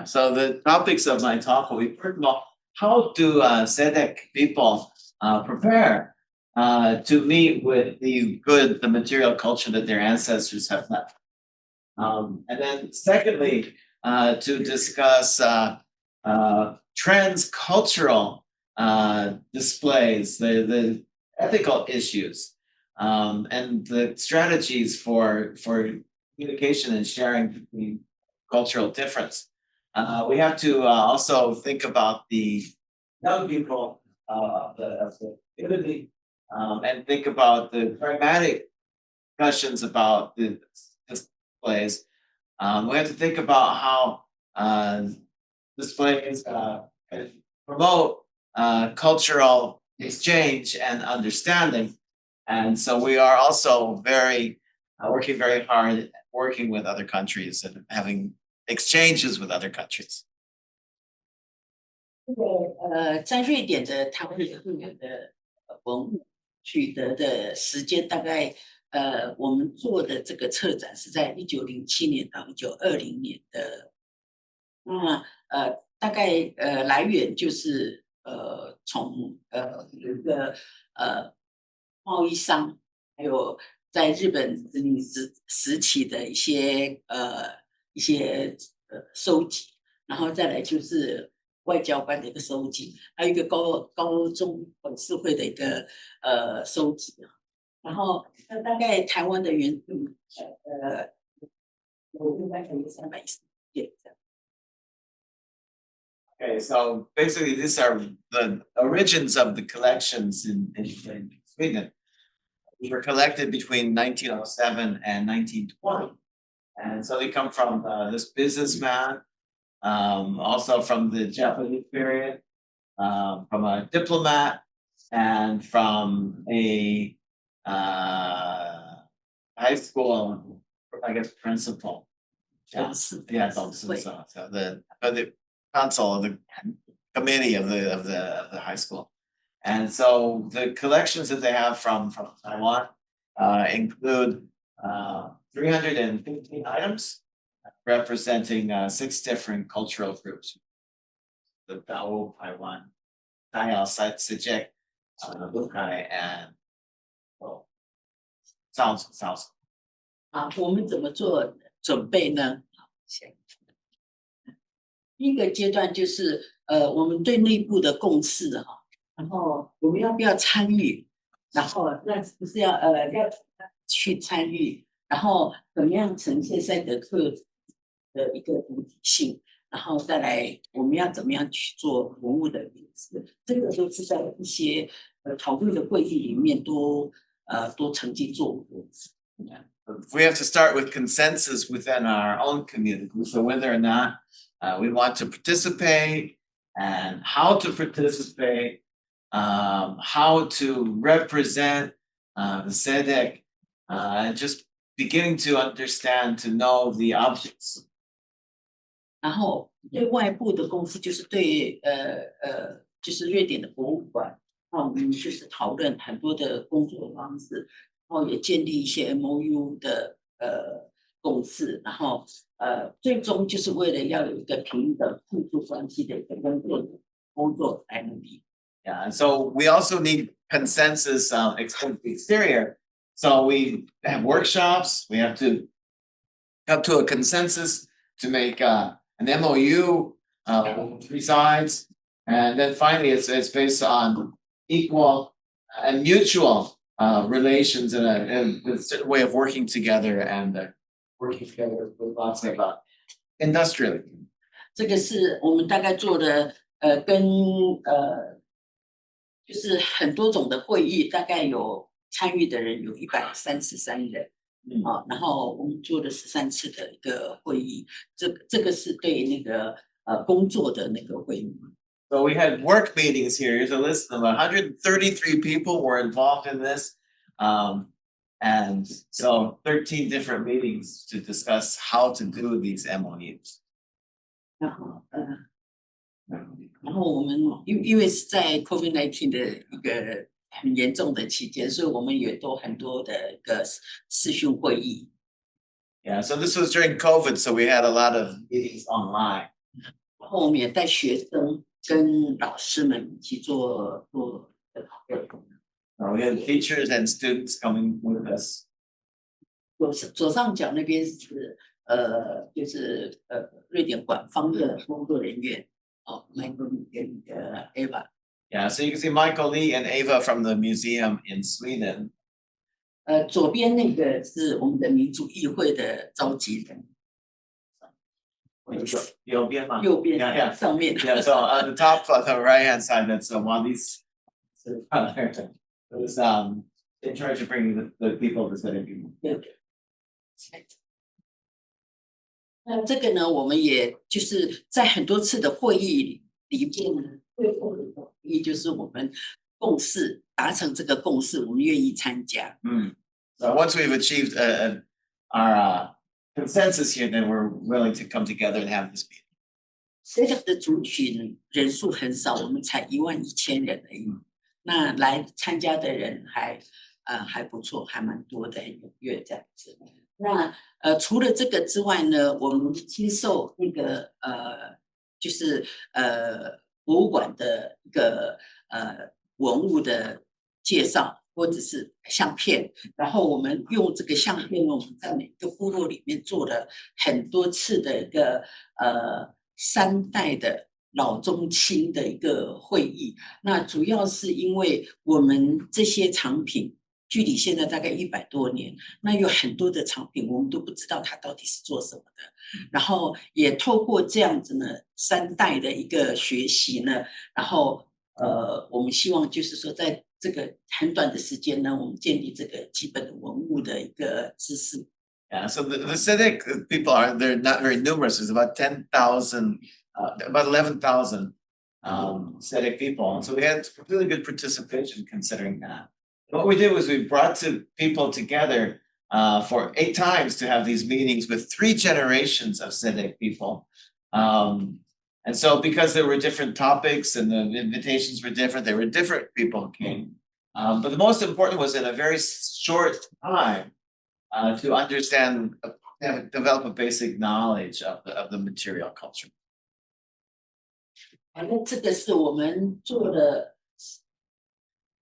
So the topics of my talk will be, first of all, how do SEDEC people prepare to meet with the material culture that their ancestors have left? And then secondly, to discuss transcultural displays, the ethical issues, and the strategies for communication and sharing between cultural difference. We have to also think about the young people of the community, and think about the pragmatic discussions about the displays. We have to think about how displays promote cultural exchange and understanding. And so we are also working very hard, working with other countries and having exchanges with other countries. 在瑞典的台湾原住民的文物取得的时间，大概我们做的这个策展是在1907年到1920年的。那大概来源就是从有一个贸易商，还有在日本殖民时期的一些收集，然后再来就是外交官的一个收集，还有一个高中董事会的一个收集。然后大概台湾的原住民应该有300件这样。Okay, so basically these are the origins of the collections in Sweden. They were collected between 1907 and 1920. And so they come from this businessman, also from the Japanese period, from a diplomat, and from a high school, I guess, principal. Yeah, so the council of the committee of the high school. And so the collections that they have from Taiwan include 315 items representing 6 different cultural groups. The Dao, Taiwan, Tayao, Sijek, Bukai, and South. 我们怎么做准备呢？第一个阶段就是我们对内部的共识然后我们要不要参与，然后那是不是要去参与，然后怎么样呈现赛德克的一个主体性，然后再来我们要怎么样去做文物的辨识，这个都是在一些讨论的会议里面都曾经做过。We have to start with consensus within our own community. So whether or not we want to participate and how to participate, how to represent the SEDEC, and just beginning to understand, to know the objects. 然后对外部的公司就是对就是瑞典的博物馆，那我们就是讨论很多的工作方式，然后也建立一些 MOU 的共识，然后最终就是为了要有一个平等互助关系的一个工作来努力。Yeah, and so we also need consensus exterior. So we have workshops. We have to come to a consensus to make an MOU with 3 sides, and then finally it's based on equal and mutual relations and a certain way of working together and working together with lots of industrially. 这个是我们大概做的跟就是很多种的会议，大概有参与的人有133人。然后我们做了13次的一个会议，这个是对那个工作的那个会议。So we had work meetings here. Here's a list of 133 people were involved in this. And so 13 different meetings to discuss how to do these MOUs. 然后我们因为是在 COVID-19 的一个很严重的期间，所以我们也都很多的一个视讯会议。Yeah, so this was during COVID, so we had a lot of meetings online. 然后我们也带学生跟老师们一起做讨论。We had teachers and students coming with us. 左上角那边是就是瑞典馆方的工作人员Michael 跟Eva。Yeah, so you can see Michael Lee and Ava from the museum in Sweden. 左边那个是我们的民主议会的召集人。右边吗？右边 Yeah, yeah. 上面。Yeah, so on the top, on the right-hand side, that's Wadi's was in charge of bringing the people to Sweden. 那这个呢，我们也就是在很多次的会议里面呢，最后的会议就是我们共识达成这个共识，我们愿意参加。So once we've achieved our consensus here, then we're willing to come together and have this meeting. 这个的族群人数很少，我们才11000人而已。那来参加的人还不错，还蛮多的，很踊跃这样子。那除了这个之外呢，我们接受那个就是博物馆的一个文物的介绍或者是相片，然后我们用这个相片，我们在每个部落里面做了很多次的一个3代的老中青的一个会议。那主要是因为我们这些藏品距离现在大概100多年，那有很多的藏品我们都不知道它到底是做什么的。然后也透过这样子呢3代的一个学习呢，然后我们希望就是说在这个很短的时间呢，我们建立这个基本的文物的一个知识。Yeah, so the Hasidic people they're not very numerous. There's about 10,000, about 11,000 Hasidic people. And so we had really good participation considering that. What we did was we brought people together for 8 times to have these meetings with 3 generations of Hasidic people. And so because there were different topics and the invitations were different, there were different people who came. But the most important was in a very short time to understand, develop a basic knowledge of the material culture. 反正这个是我们做了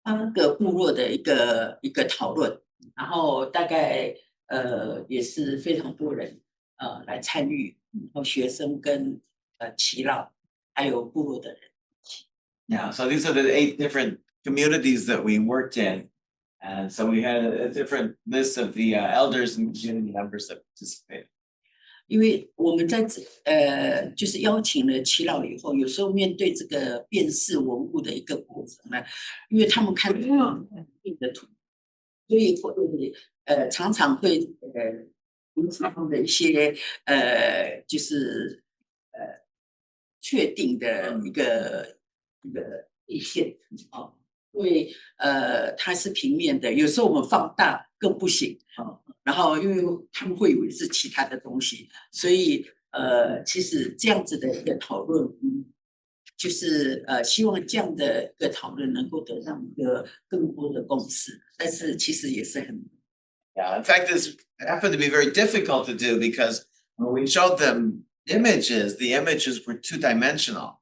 8个部落的一个讨论，然后大概也是非常多人来参与，然后学生跟耆老还有部落的人。Yeah, so these are the 8 different communities that we worked in. And so we had a different list of the elders and community members that participated. 因为我们在就是邀请了耆老以后，有时候面对这个辨识文物的一个过程呢，因为他们看的图，所以会常常会引起他们的一些就是确定的一个意见因为它是平面的，有时候我们放大更不行然后因为他们会以为是其他的东西，所以其实这样子的一个讨论，就是希望这样的一个讨论能够得到一个更多的共识，但是其实也是很。Yeah, in fact, this happened to be very difficult to do because when we showed them images, the images were two-dimensional.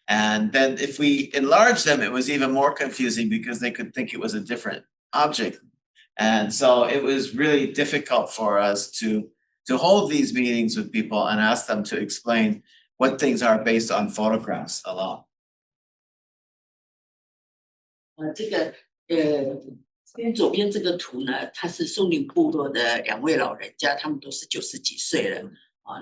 And then if we enlarged them, it was even more confusing because they could think it was a different object. And so it was really difficult for us to hold these meetings with people and ask them to explain what things are based on photographs alone. 这个左边这个图呢，它是松林部落的2位老人家，他们都是90几岁了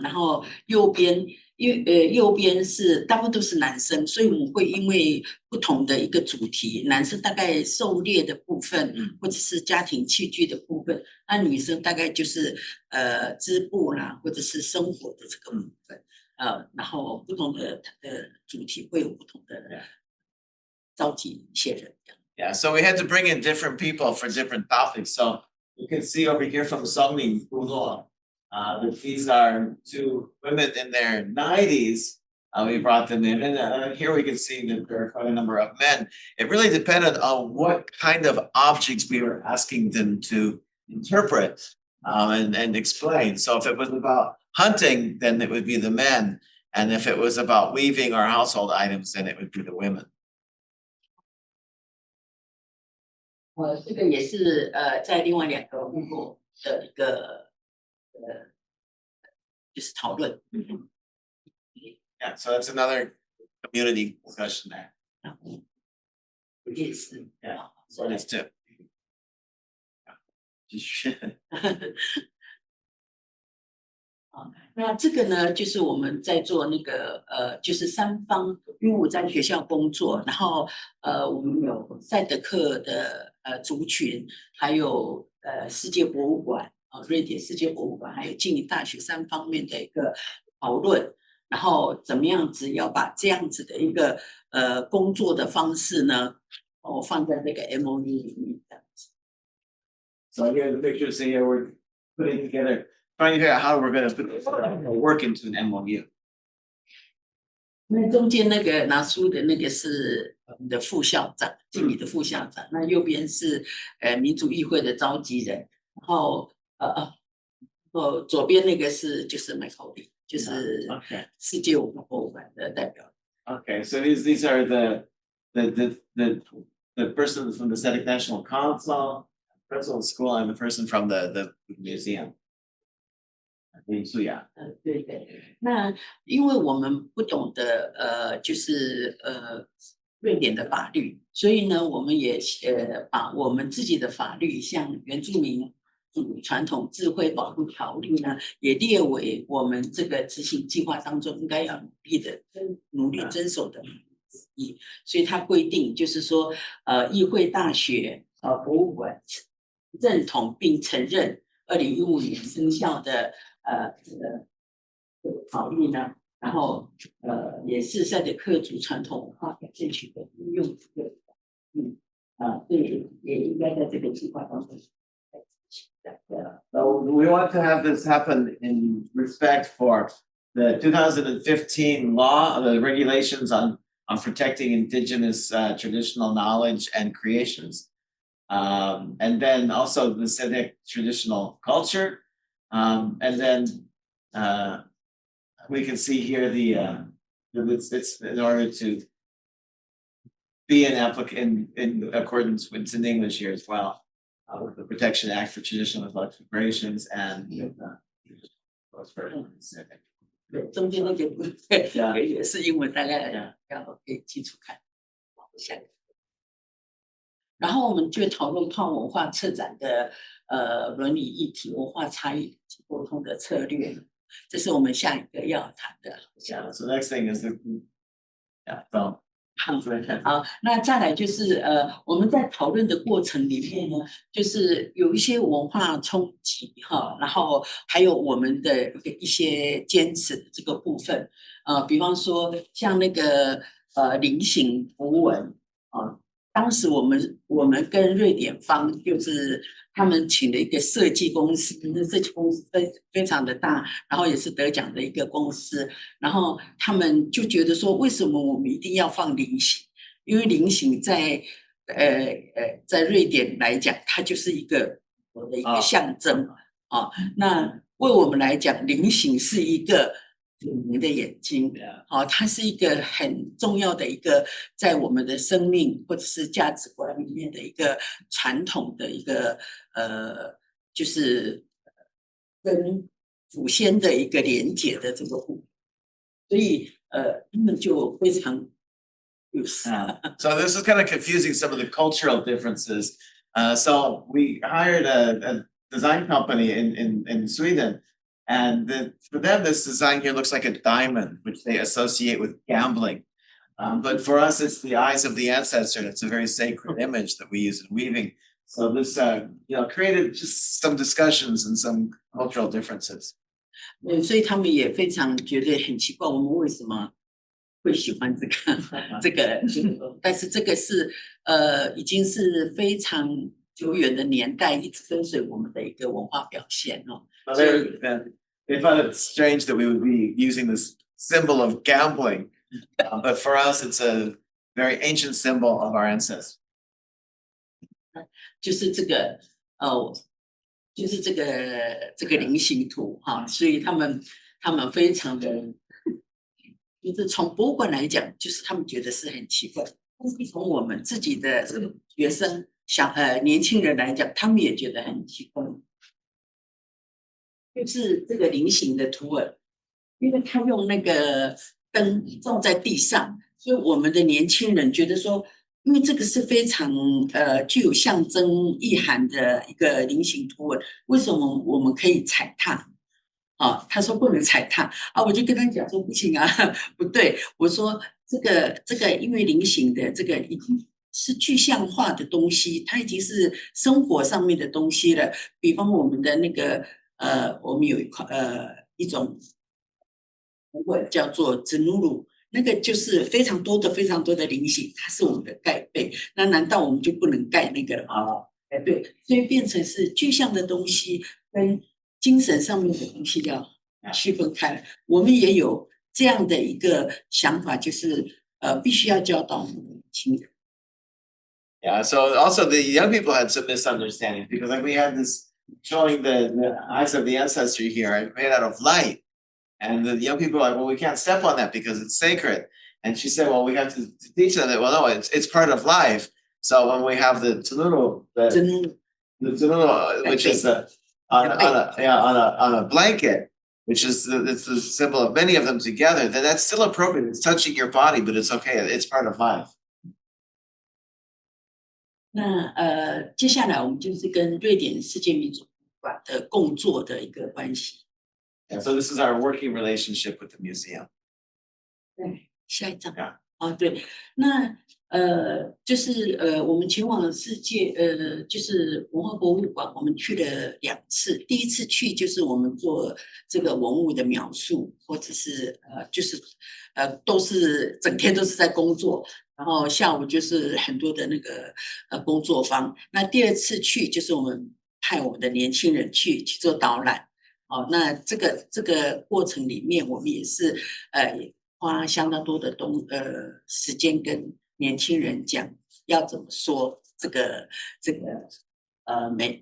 然后右边是大部分都是男生，所以我们会因为不同的一个主题，男生大概狩猎的部分，或者是家庭器具的部分，那女生大概就是织布啦，或者是生活的这个部分然后不同的主题会有不同的召集一些人。Yeah, so we had to bring in different people for different topics. So you can see over here from Songling Pulo, that these are 2 women in their 90s. We brought them in, and here we can see that there are quite a number of men. It really depended on what kind of objects we were asking them to interpret and explain. So if it was about hunting, then it would be the men, and if it was about weaving or household items, then it would be the women. 这个也是在另外2个部落的一个就是讨论。Yeah, so that's another community discussion there. 也是 Yeah, so it is too. 那这个呢，就是我们在做那个就是3方，因为我在学校工作，然后我们有赛德克的族群，还有世界博物馆瑞典世界博物馆，还有静宜大学3方面的一个讨论，然后怎么样子要把这样子的一个工作的方式呢，放在这个 MOU 里面这样子。So here the pictures here we're putting together, trying to figure out how we're going to put this work into an MOU. 那中间那个拿书的那个是我们的副校长，静宜的副校长。那右边是民主议会的召集人，然后左边那个就是麦考利，就是世界文化博物馆的代表。Okay, so these are the person from the Static National Council, principal of the school, and the person from the museum. 对对，那因为我们不懂得就是瑞典的法律，所以呢，我们也把我们自己的法律，像原住民传统智慧保护条例呢，也列为我们这个执行计划当中应该要努力遵守的之一。所以它规定就是说，议会大学博物馆认同并承认2015年生效的这个法律呢，然后也是赛德克族传统文化表现取得应用这个对，也应该在这个计划当中。So we want to have this happen in respect for the 2015 law, the regulations on protecting indigenous traditional knowledge and creations. And then also the Sedek traditional culture. And then we can see here it's in order to be an applicant in accordance with, it's in English here as well, with the Protection Act for Traditional Intellectual Creations and those versions. 对，中间那个也是英文，大概要可以清楚看。下一个。然后我们就讨论跨文化策展的伦理议题、文化差异及沟通的策略，这是我们下一个要谈的。Yeah, so next thing is so. 好，那再来就是我们在讨论的过程里面呢，就是有一些文化冲击然后还有我们的一些坚持的这个部分比方说像那个菱形符文当时我们跟瑞典方就是他们请了一个设计公司，那设计公司非常的大，然后也是得奖的一个公司，然后他们就觉得说，为什么我们一定要放菱形？因为菱形在瑞典来讲，它就是一个我的一个象征啊。那为我们来讲，菱形是一个你的眼睛，它是一个很重要的一个在我们的生命或者是价值观里面的一个传统的一个就是跟祖先的一个连结的这个部分，所以他们就非常有。So this is kind of confusing some of the cultural differences. So we hired a design company in Sweden. And for them, this design here looks like a diamond, which they associate with gambling. But for us, it's the eyes of the ancestor. It's a very sacred image that we use in weaving. So this, created just some discussions and some cultural differences. 所以他们也非常觉得很奇怪，我们为什么会喜欢这个？但是这个是已经是非常久远的年代，一直跟随我们的一个文化表现哦。They found it strange that we would be using this symbol of gambling, but for us, it's a very ancient symbol of our ancestors. 就是这个就是这个菱形图哈，所以他们非常的，就是从博物馆来讲，就是他们觉得是很奇怪，但是从我们自己的学生年轻人来讲，他们也觉得很奇怪。就是这个菱形的图案，因为他用那个灯照在地上，所以我们的年轻人觉得说，因为这个是非常具有象征意涵的一个菱形图案，为什么我们可以踩踏？他说不能踩踏啊，我就跟他讲说不行啊，不对，我说这个因为菱形的这个已经是具象化的东西，它已经是生活上面的东西了，比方我们的那个。我们有一种图文叫做子努鲁，那个就是非常多的菱形，它是我们的盖被。那难道我们就不能盖那个了吗？对，所以变成是具象的东西跟精神上面的东西要区分开来。我们也有这样的一个想法，就是必须要教导我们的年轻人。Yeah. So also the young people had some misunderstandings because like we had this. Showing the eyes of the ancestor here made out of light. And the young people are like, well, we can't step on that because it's sacred. And she said, well, we have to teach them that, well, no, it's part of life. So when we have the Tsununu, which is on a blanket, which is it's the symbol of many of them together, then that's still appropriate. It's touching your body, but it's okay. It's part of life. 那接下来我们就是跟瑞典世界民族馆的共作的一个关系。And so this is our working relationship with the museum. 对，下一张。对，那就是我们前往世界就是文化博物馆，我们去了2次。第一次去就是我们做这个文物的描述，或者是就是都是整天都是在工作。然后下午就是很多的那个工作坊。那第2次去就是我们派我们的年轻人去做导览。那这个过程里面，我们也是花相当多的时间跟年轻人讲要怎么说这个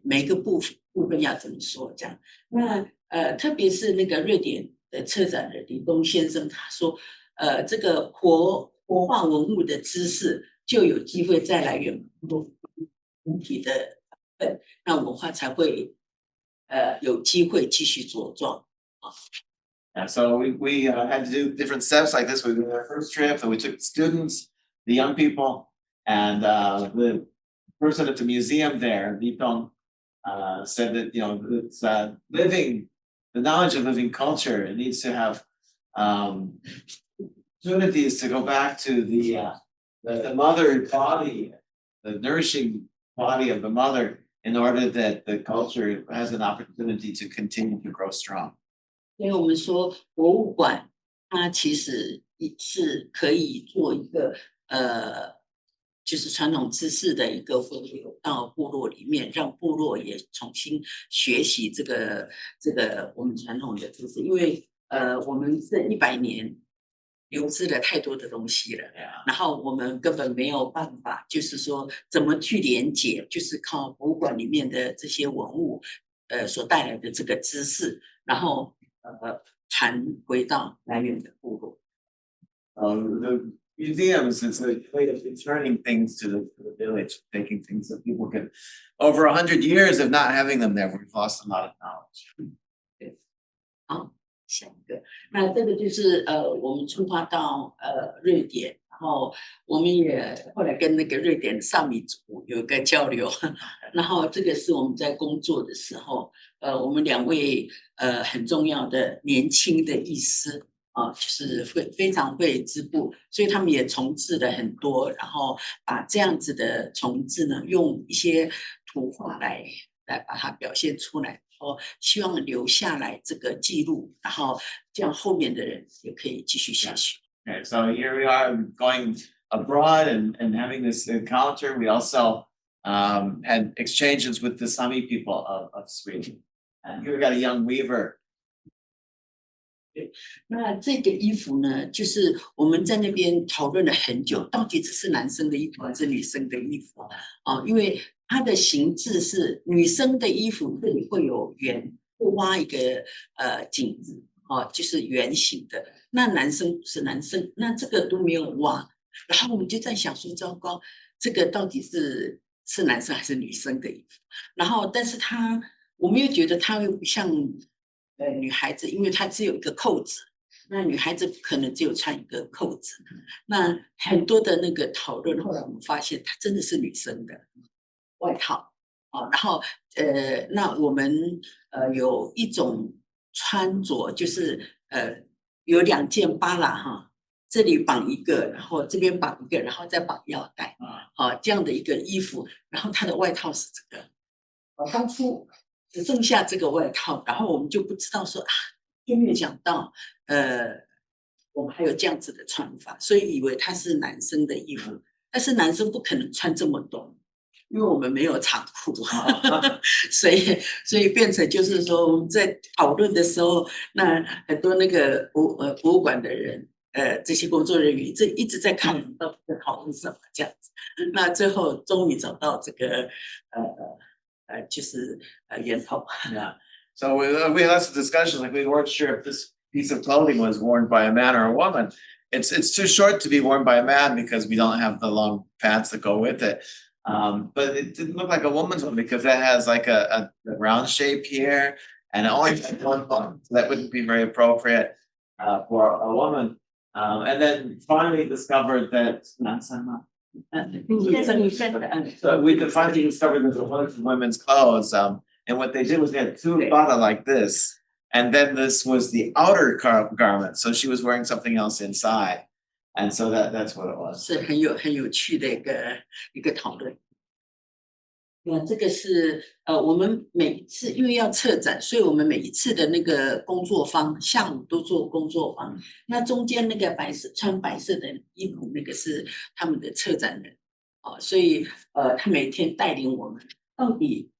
每一个部分要怎么说这样。那特别是那个瑞典的策展人李东先生，他说这个活化文物的知识，就有机会再来源整体的那文化才会有机会继续茁壮。And so we had to do different steps like this. We did our first trip, and we took students, the young people, and the person at the museum there, Nipon, said that it's living the knowledge of living culture. It needs to have opportunities to go back to the mother body, the nourishing body of the mother, in order that the culture has an opportunity to continue to grow strong. 所以我们说博物馆它其实是可以做一个就是传统知识的一个回流到部落里面，让部落也重新学习这个我们传统的知识，因为我们这100年流失了太多的东西了，然后我们根本没有办法，就是说怎么去连接，就是靠博物馆里面的这些文物，所带来的这个知识，然后传回到来源的部落。The museums is a way of returning things to the village, taking things that people can, over 100 years of not having them there, we've lost a lot of knowledge. 好，下一个，那这个就是我们出发到瑞典，然后我们也后来跟那个瑞典萨米族有一个交流，然后这个是我们在工作的时候，我们2位很重要的年轻的医师。就是非常会织布，所以他们也重置了很多，然后把这样子的重置呢，用一些图画来把它表现出来，希望留下来这个记录，然后这样后面的人也可以继续下去。Okay, so here we are going abroad and having this encounter. We also had exchanges with the Sami people of Sweden. And here we got a young weaver. 那这个衣服呢，就是我们在那边讨论了很久，到底这是男生的衣服还是女生的衣服因为它的形制是女生的衣服，这里会有圆，会挖一个井字就是圆形的。那男生不是男生，那这个都没有挖。然后我们就在想说，糟糕，这个到底是男生还是女生的衣服？然后，但是我们又觉得它又不像。女孩子，因为她只有一个扣子，那女孩子可能只有穿一个扣子。那很多的那个讨论，后来我们发现它真的是女生的外套然后那我们有一种穿着，就是有2件巴拉这里绑一个，然后这边绑一个，然后再绑腰带这样的一个衣服，然后它的外套是这个。当初。只剩下这个外套，然后我们就不知道说就没有想到，我们还有这样子的穿法，所以以为它是男生的衣服，但是男生不可能穿这么短，因为我们没有长裤，所以变成就是说我们在讨论的时候，那很多那个博物馆的人，这些工作人员一直在看我们到底在讨论什么这样子，那最后终于找到这个就是源头。Yeah. So we had lots of discussions. Like we weren't sure if this piece of clothing was worn by a man or a woman. It's too short to be worn by a man because we don't have the long pants that go with it. But it didn't look like a woman's one because it has like a round shape here, and it only has one button, so that wouldn't be very appropriate for a woman. And then finally discovered that. So we finally discovered that it was women's clothes. And what they did was they had 2 bata like this, and then this was the outer garment. So she was wearing something else inside, and so that's what it was. 是很有趣的一个讨论。那这个是我们每一次因为要策展，所以我们每一次的那个工作坊下午都做工作坊。那中间那个穿白色的衣服那个是他们的策展人所以他每天带领我们到底。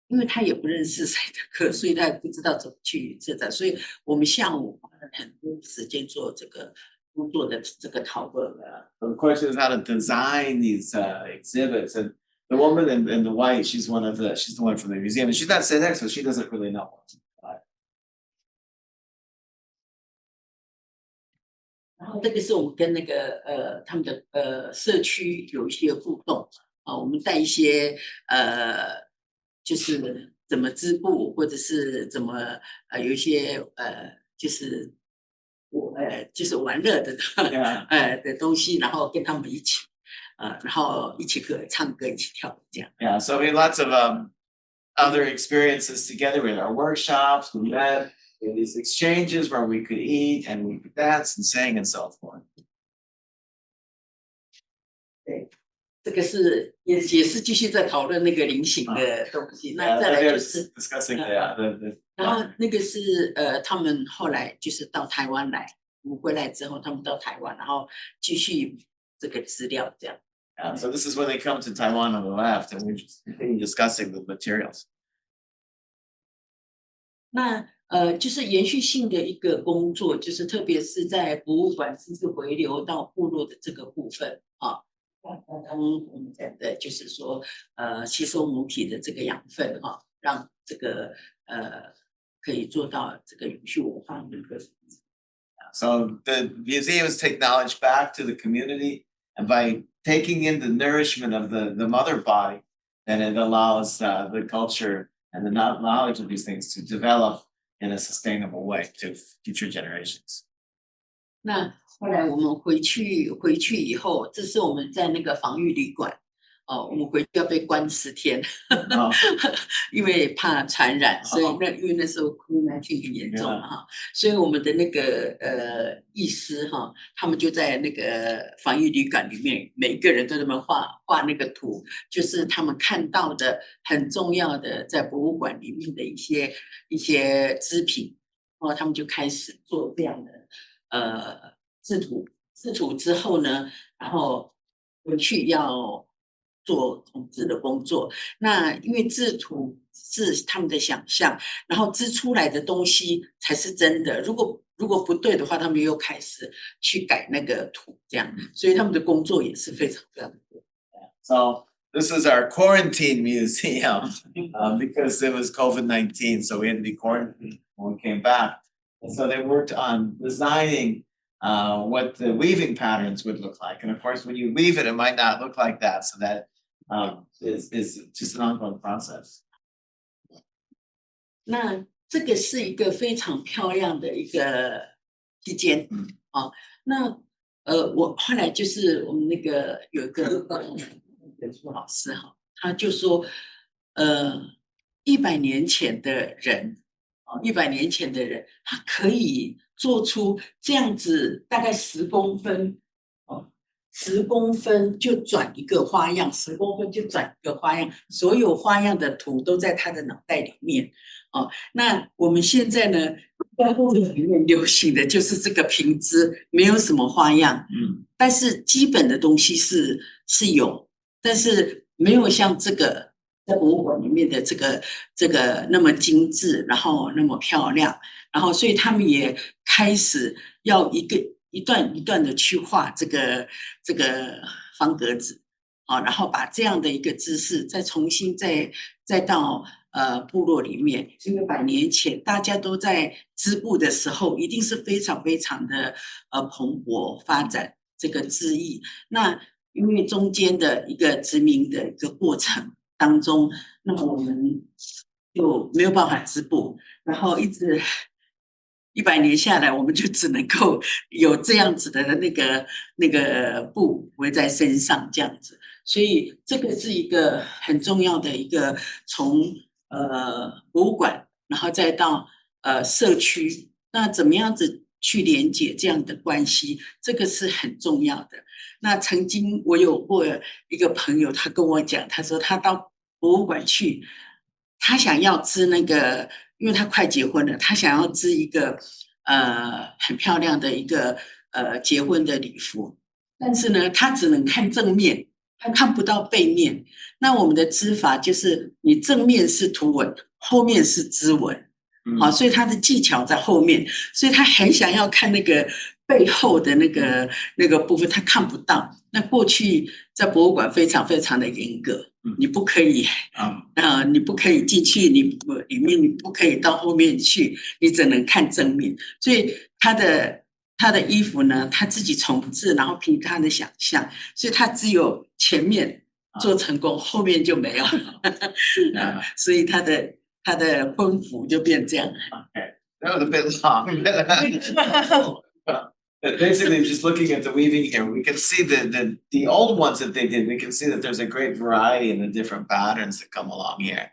因为他也不认识赛德克，所以他也不知道怎么去策展，所以我们下午花了很多时间做这个工作的这个讨论。The question is how to design these exhibits, and the woman in the white, she's the one from the museum, and she's not sitting next, so she doesn't really know what to do. 然后这个是我们跟那个他们的社区有一些互动我们带一些就是怎么织布，或者是怎么有一些就是玩乐的的东西，然后跟他们一起然后一起唱歌，一起跳舞这样。Yeah, so we had lots of other experiences together in our workshops. We met in these exchanges where we could eat and we could dance and sing and so forth. 对。这个是也是继续在讨论那个菱形的东西，那再来就是 discussing 然后那个是他们后来就是到台湾来，我们回来之后他们到台湾，然后继续这个资料这样。So this is when they come to Taiwan on the left, and we're just continue discussing the materials. 那就是延续性的一个工作，就是特别是在博物馆知识回流到部落的这个部分啊。刚刚我们讲的就是说，吸收母体的这个养分哈、让这个可以做到这个永续文化的一个。So the museums take knowledge back to the community, and by taking in the nourishment of the mother body, then it allows the culture and the knowledge of these things to develop in a sustainable way to future generations. 那后来我们回去以后，这是我们在那个防御旅馆。我们回去要被关10天，因为怕传染，所以因为那时候 COVID-19 很严重嘛哈，所以我们的那个医师哈，他们就在那个防疫旅馆里面，每一个人都在那画那个图，就是他们看到的很重要的在博物馆里面的一些织品，然后他们就开始做这样的制图之后呢，然后回去要做统治的工作。那因为制图是他们的想象，然后织出来的东西才是真的。如果不对的话，他们又开始去改那个图，这样，所以他们的工作也是非常非常多。So this is our quarantine museum because it was COVID-19, so we had to be quarantined when we came back. And so they worked on designing what the weaving patterns would look like. And of course, when you weave it, it might not look like that. So that is just an ongoing process. 那这个是一个非常漂亮的一个期间啊。那我后来就是我们那个有一个老师哈，他就说，100年前的人，100年前的人，他可以做出这样子，大概10公分，10公分就转一个花样，10公分就转一个花样，所有花样的图都在他的脑袋里面。那我们现在呢，在部落里面流行的就是这个平织，没有什么花样，但是基本的东西是有，但是没有像这个在博物馆里面的这个那么精致，然后那么漂亮，然后所以他们也开始要一段一段的去画这个方格子，然后把这样的一个知识再重新再到部落里面，因为100年前大家都在织布的时候，一定是非常非常的蓬勃发展这个织艺。那因为中间的一个殖民的一个过程当中，那么我们就没有办法织布，然后一直100年下来，我们就只能够有这样子的那个布围在身上这样子。所以这个是一个很重要的一个从博物馆，然后再到社区，那怎么样子去连接这样的关系，这个是很重要的。那曾经我有过一个朋友，他跟我讲，他说他到博物馆去，他想要织那个，因为他快结婚了，他想要织一个很漂亮的一个结婚的礼服，但是呢，他只能看正面。他看不到背面，那我们的织法就是你正面是图文，后面是织文，好，所以他的技巧在后面，所以他很想要看那个背后的那个部分，他看不到。那过去在博物馆非常非常的严格，你不可以你不可以进去，你里面你不可以到后面去，你只能看正面，所以他的衣服呢，他自己重制，然后凭他的想象，所以他只有前面做成功，后面就没有，所以他的婚服就变这样。Okay, that was a bit long. Basically, just looking at the weaving here, we can see the old ones that they did. We can see that there's a great variety in the different patterns that come along here.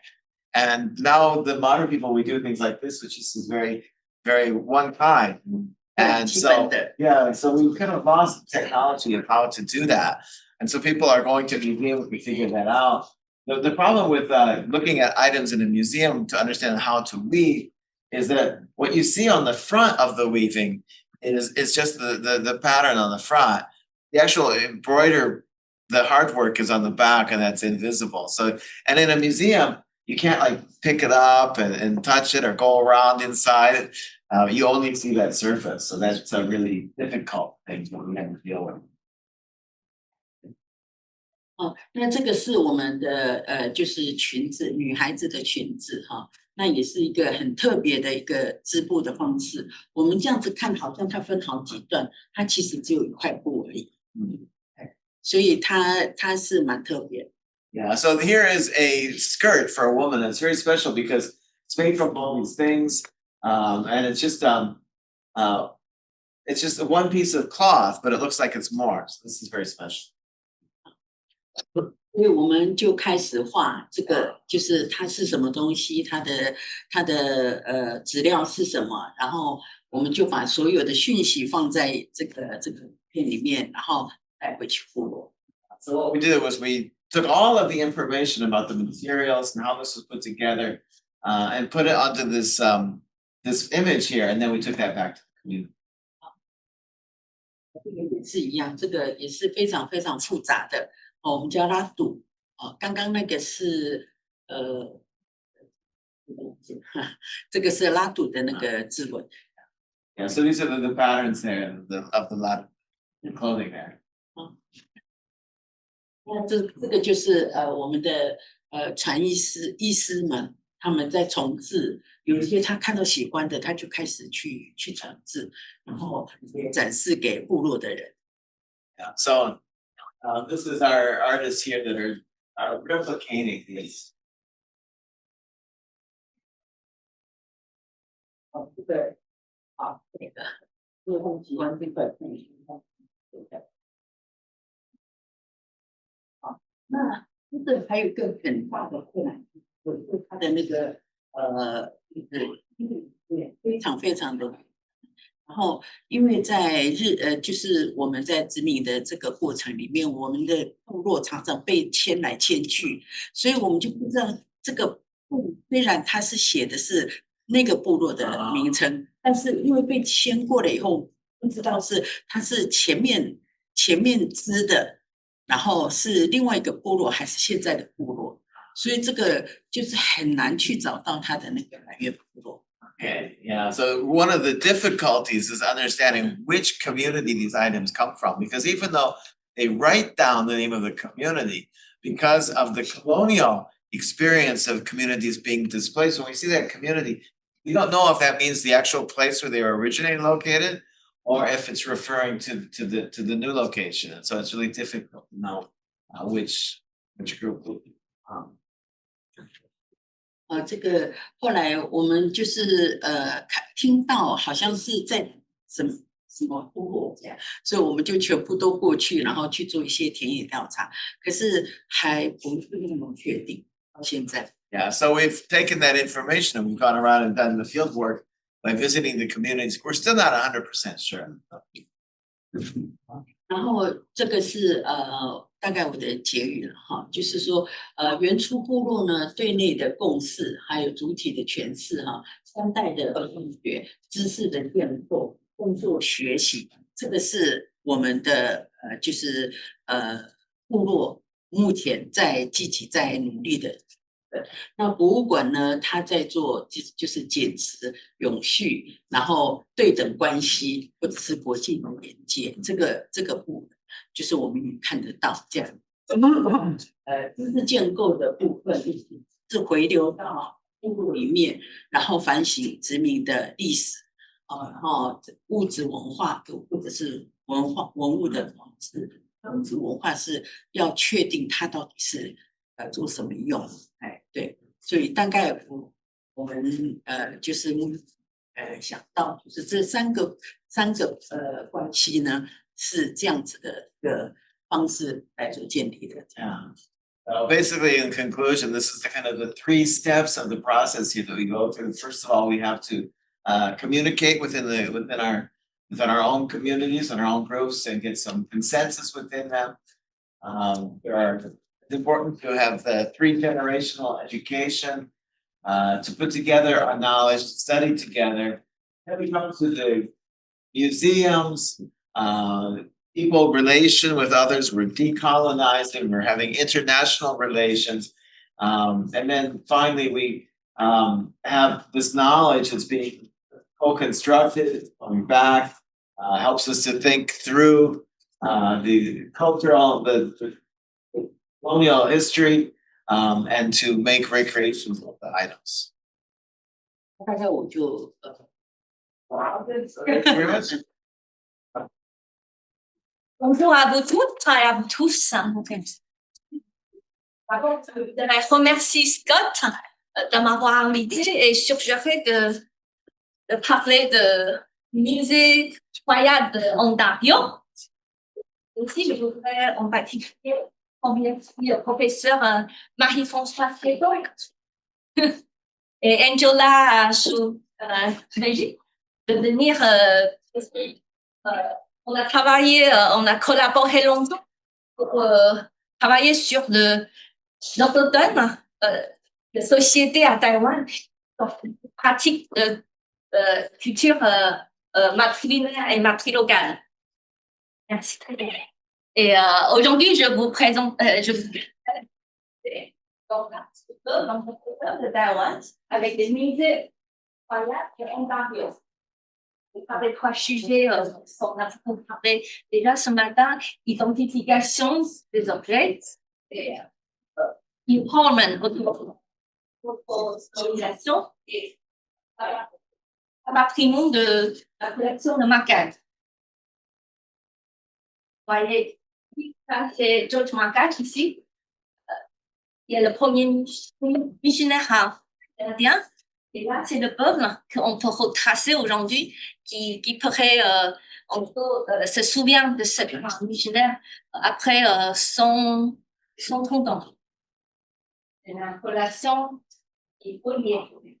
And now the modern people, we do things like this, which is very, very one kind. And so, yeah, so we've kind of lost the technology of how to do that. And so people are going to museums to figure that out. The problem with looking at items in a museum to understand how to weave is that what you see on the front of the weaving is just the pattern on the front. The actual embroidered the hard work is on the back and that's invisible. So, and in a museum, you can't like pick it up and touch it or go around inside it. You only see that surface. So that's a really difficult thing to we have to deal with. 哦，那这个是我们的就是裙子，女孩子的裙子哈，那也是一个很特别的一个织布的方式。我们这样子看，好像它分好几段，它其实只有一块布而已。所以它是蛮特别的。Yeah, so here is a skirt for a woman. It's very special because it's made from all these things, and it's just one piece of cloth, but it looks like it's more. So this is very special. 所以我们就开始画这个，就是它是什么东西，它的质料是什么，然后我们就把所有的讯息放在这个片里面，然后带回去部落。So what we did was we took all of the information about the materials and how this was put together, and put it onto this this image here, and then we took that back to the community. 这个也是一样，这个也是非常非常复杂的。我们叫拉堵。刚刚那个是这个是拉堵的那个字纹。Yeah, so these are the patterns there of the lot clothing there. 那这个就是我们的传医师们，他们在重制，有一些他看到喜欢的，他就开始去重制，然后也展示给部落的人。Yeah, so this is our artists here that are replicating these. 这个这个东西关这个那这个还有一个很大的困难，就是它的那个非常非常的。然后，因为在就是我们在殖民的这个过程里面，我们的部落常常被迁来迁去，所以我们就不知道这个虽然它是写的是那个部落的名称，但是因为被迁过了以后，不知道它是前面织的，然后是另外一个部落还是现在的部落，所以这个就是很难去找到它的那个来源部落。Okay, yeah. So one of the difficulties is understanding which community these items come from, because even though they write down the name of the community, because of the colonial experience of communities being displaced, when we see that community, we don't know if that means the actual place where they were originally located, or if it's referring to the new location. And so it's really difficult to know which group. 这个后来我们就是听到好像是在什么部落这样，所以我们就全部都过去，然后去做一些田野调查，可是还不是那么确定到现在。Yeah, so we've taken that information and we've gone around and done the field work by visiting the communities. We're still not 100% sure. 然后这个是大概我的结语了哈，就是说原初部落呢对内的共识，还有主体的诠释哈，3代的共学、知识的建构、工作学习，这个是我们的就是部落目前积极在努力的。那博物馆呢，它在做就是坚持永续，然后对等关系或者是国际的连接，这个部分就是我们也看得到这样。知识建构的部分是回流到部落里面，然后反省殖民的历史，然后物质文化或者是文物的统治。物质文化是要确定它到底是做什么用。对，所以大概我们就是想到就是这三个关系呢是这样子的一个方式来做建立的。Basically, in conclusion, this is the kind of the 3 steps of the process here that we go through. First of all, we have to communicate within our own communities and our own groups and get some consensus within them. It's important to have the 3-generational education, to put together our knowledge, to study together. Then we come to the museums, people relation with others. We're decolonizing. We're having international relations. And then finally, we have this knowledge that's being co-constructed, coming back, helps us to think through the cultural, the colonial history, and to make recreations of the items. 大概我就 Thank you very much. Bonjour à vous toutes et à vous tous. Je voudrais remercier Scott de m'avoir invité et suggéré de parler de musée royal d'Ontario. Aussi, je voudrais en particulier remercier le professeur Marie-Françoise Frédon et Angela Belgique de venir. On a travaillé, on a collaboré longtemps pour travailler sur l'autochtone, la société à Taïwan, pratique de culture matrilinéaire et matrilocale. Merci. Et aujourd'hui, je vous présente, de Taïwan avec des musées royaux et Ontario. Avec trois sujets, on a parlé déjà ce matin, identification des objets, et empowerment, autonomisation et patrimoine de la collection de Macaque. Vous voyez, ça c'est George Macaque ici. Il y a le premier missionnaire canadien. Et là, c'est le peuple qu'on peut retracer aujourd'hui, qui pourrait, on peut se souvenir de ce missionnaire après 130 ans. C'est une relation qui est liée.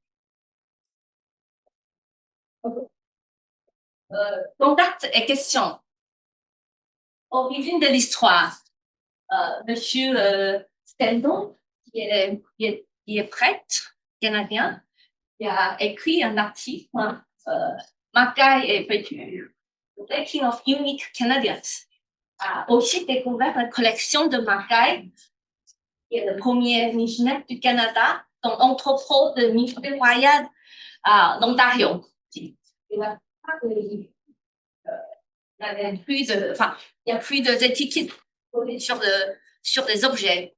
Contact et question. Origine de l'histoire. Monsieur Stenton, qui est prêtre canadien, il a écrit un article, Mackay et Pétu, The Making of Unique Canadians, a aussi découvert la collection de Mackay, qui est le premier missionnaire du Canada, dans l'entrepôt de musée royal à l'Ontario. Il n'y a plus d'étiquettes sur les objets.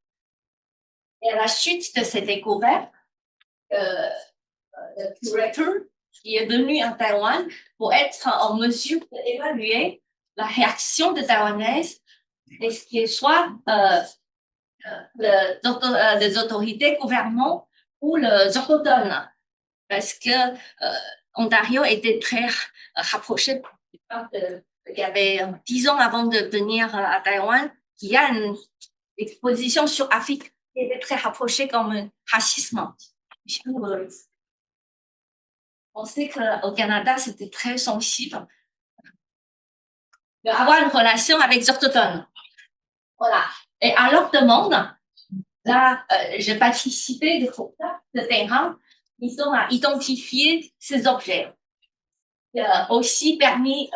Et à la suite de cette découverte, le curator qui est venu à Taïwan pour être en mesure d'évaluer la réaction des Taïwanaises et ce qui soit les autorités gouvernementales ou les autochtones. Parce que Ontario était très rapproché. Il y avait 10 ans avant de venir à Taïwan, il y a une exposition sur Afrique qui était très rapprochée comme racisme. On sait qu'au Canada, c'était très sensible d'avoir une relation avec les autochtones. Voilà. Et à leur demande, là, j'ai participé des contacts de terrain qui sont à identifier ces objets. Aussi permis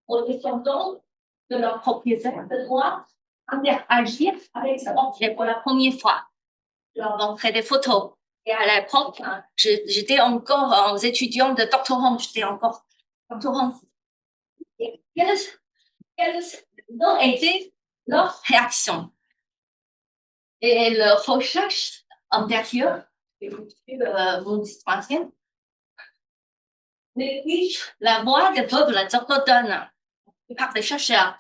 aux descendants de leurs propriétaires de droit d'interagir avec ces objets pour la première fois. Je leur montrer des photos. Et à l'époque, j'étais encore étudiant de doctorat, j'étais encore doctorant. Quelles ont été leurs réactions? Et leur recherche antérieure, mon historien, néglige la voix des peuples autochtones par des chercheurs.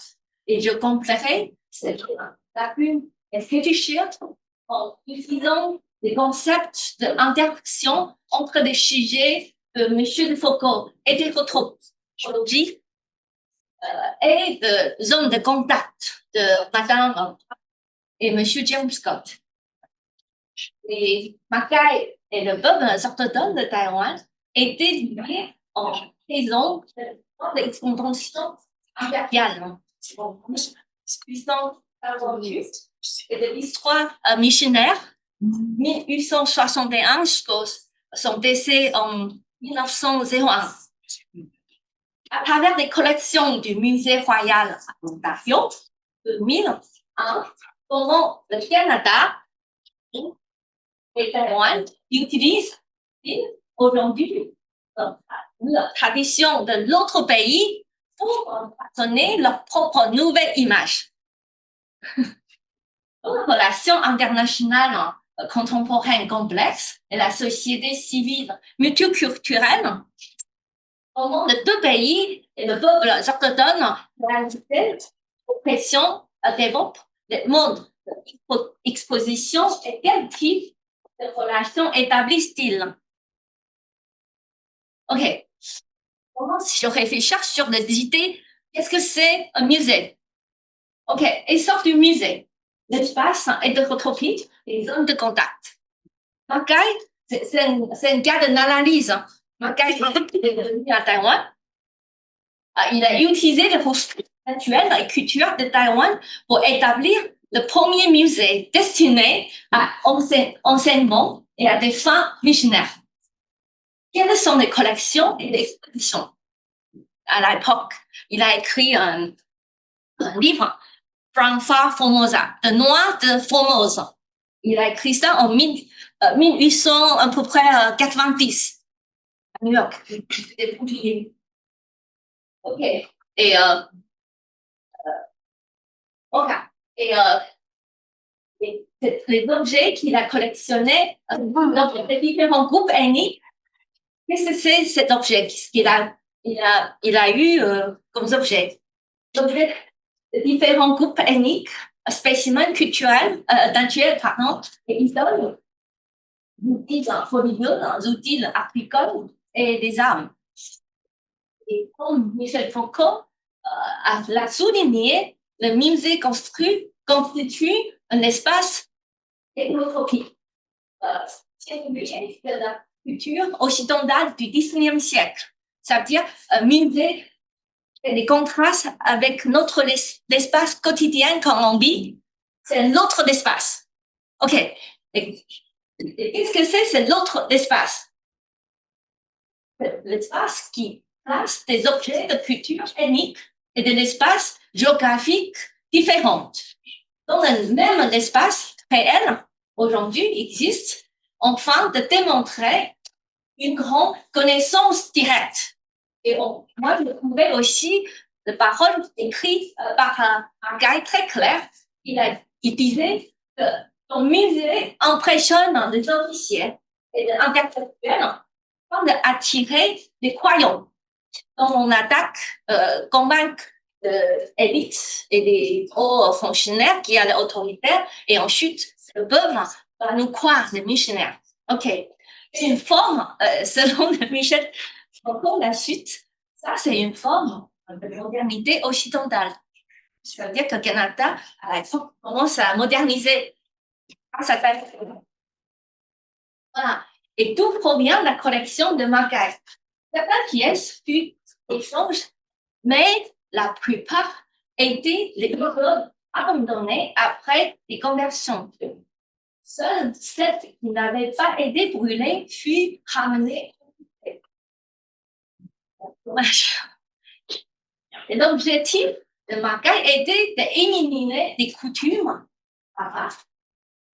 Et je compléterai cette lacune et réfléchir en utilisant des concepts d'interaction entre les sujets de M. de Foucault et de l'anthropologie et de zone de contact de Madame et M. James Scott. Et Mackay et le peuple autochtone de Taïwan étaient liés en raison de l'expansion impériale. Et de l'histoire missionnaire 1861 jusqu'à son décès en 1901. à travers des collections du Musée royal à Ontario de 2001, comment le Canada et Taïwan utilisent aujourd'hui la tradition de l'autre pays pour donner leur propre nouvelle image. La relation internationale contemporaine complexe et la société civile multiculturelle, comment les deux pays et le peuple autochtone réalisent l'oppression développent des modes d'exposition et quel type de relations établissent-ils? OK. Comment si je réfléchis sur des idées, qu'est-ce que c'est un musée? OK, et sort du musée. L'espace est de retropie, les zones de contact. Mackay, c'est un cas d'analyse. Mackay est venu à Taïwan. Il a utilisé les ressources naturelles et culturelles de Taïwan pour établir le premier musée destiné à enseignement et à des fins missionnaires. Quelles sont les collections et les expositions? À l'époque, il a écrit un livre, From Far Formosa, de Noir de Formosa. Il a écrit ça en 1800, à peu près 90, à New York. C'était publié. OK. Et les objets qu'il a collectionnés dans les différents groupes ethniques, qu'est-ce que c'est cet objet qu'il a eu comme objet? L'objet de différents groupes ethniques, spécimens culturels, naturels, pardon, et idoles, outils religieux, outils agricoles et des armes. Et comme Michel Foucault l'a souligné, le musée constitue un espace ethnotropique, de la culture occidentale du XIXe siècle. Ça veut dire un musée et les contrastes avec notre l'espace quotidien quand on vit, c'est l'autre espace. OK. Et qu'est-ce que c'est l'autre espace? L'espace qui place des objets de culture ethnique et de l'espace géographique différents. Dans le même espace réel, aujourd'hui, existe, enfin, de démontrer une grande connaissance directe. Et moi, je trouvais aussi les paroles écrites par un gars très clair. Il disait que ton musée impressionne les officiers et les intellectuels afin d'attirer des croyants. Donc, on attaque, convaincre l'élite et les hauts fonctionnaires qui sont autoritaires et ensuite le peuple va nous croire, les missionnaires. OK. C'est une forme, selon Michel Foucault, la suite, ça c'est une forme de modernité occidentale. Ça veut dire que le Canada, à l'époque, commence à moderniser. Ça s'appelle. Voilà. Et tout provient de la collection de Mackay. Certaines pièces furent échangées, mais la plupart étaient les œuvres abandonnées après les conversions. Seule celle qui n'avait pas été brûlée fut ramenée. Dommage. Et l'objectif de Mackay était d'éliminer des coutumes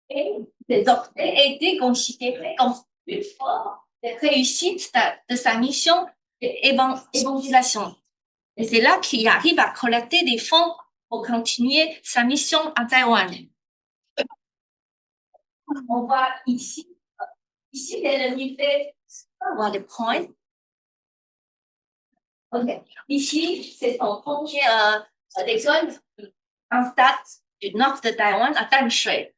et des objets étaient considérés comme une forme de réussite de sa mission d'évangélisation. Et c'est là qu'il arrive à collecter des fonds pour continuer sa mission à Taïwan. On voit ici c'est le niveau, on voit les points. Okay. Ici, c'est son premier école, un stade du nord de Taïwan, à Tan Shui.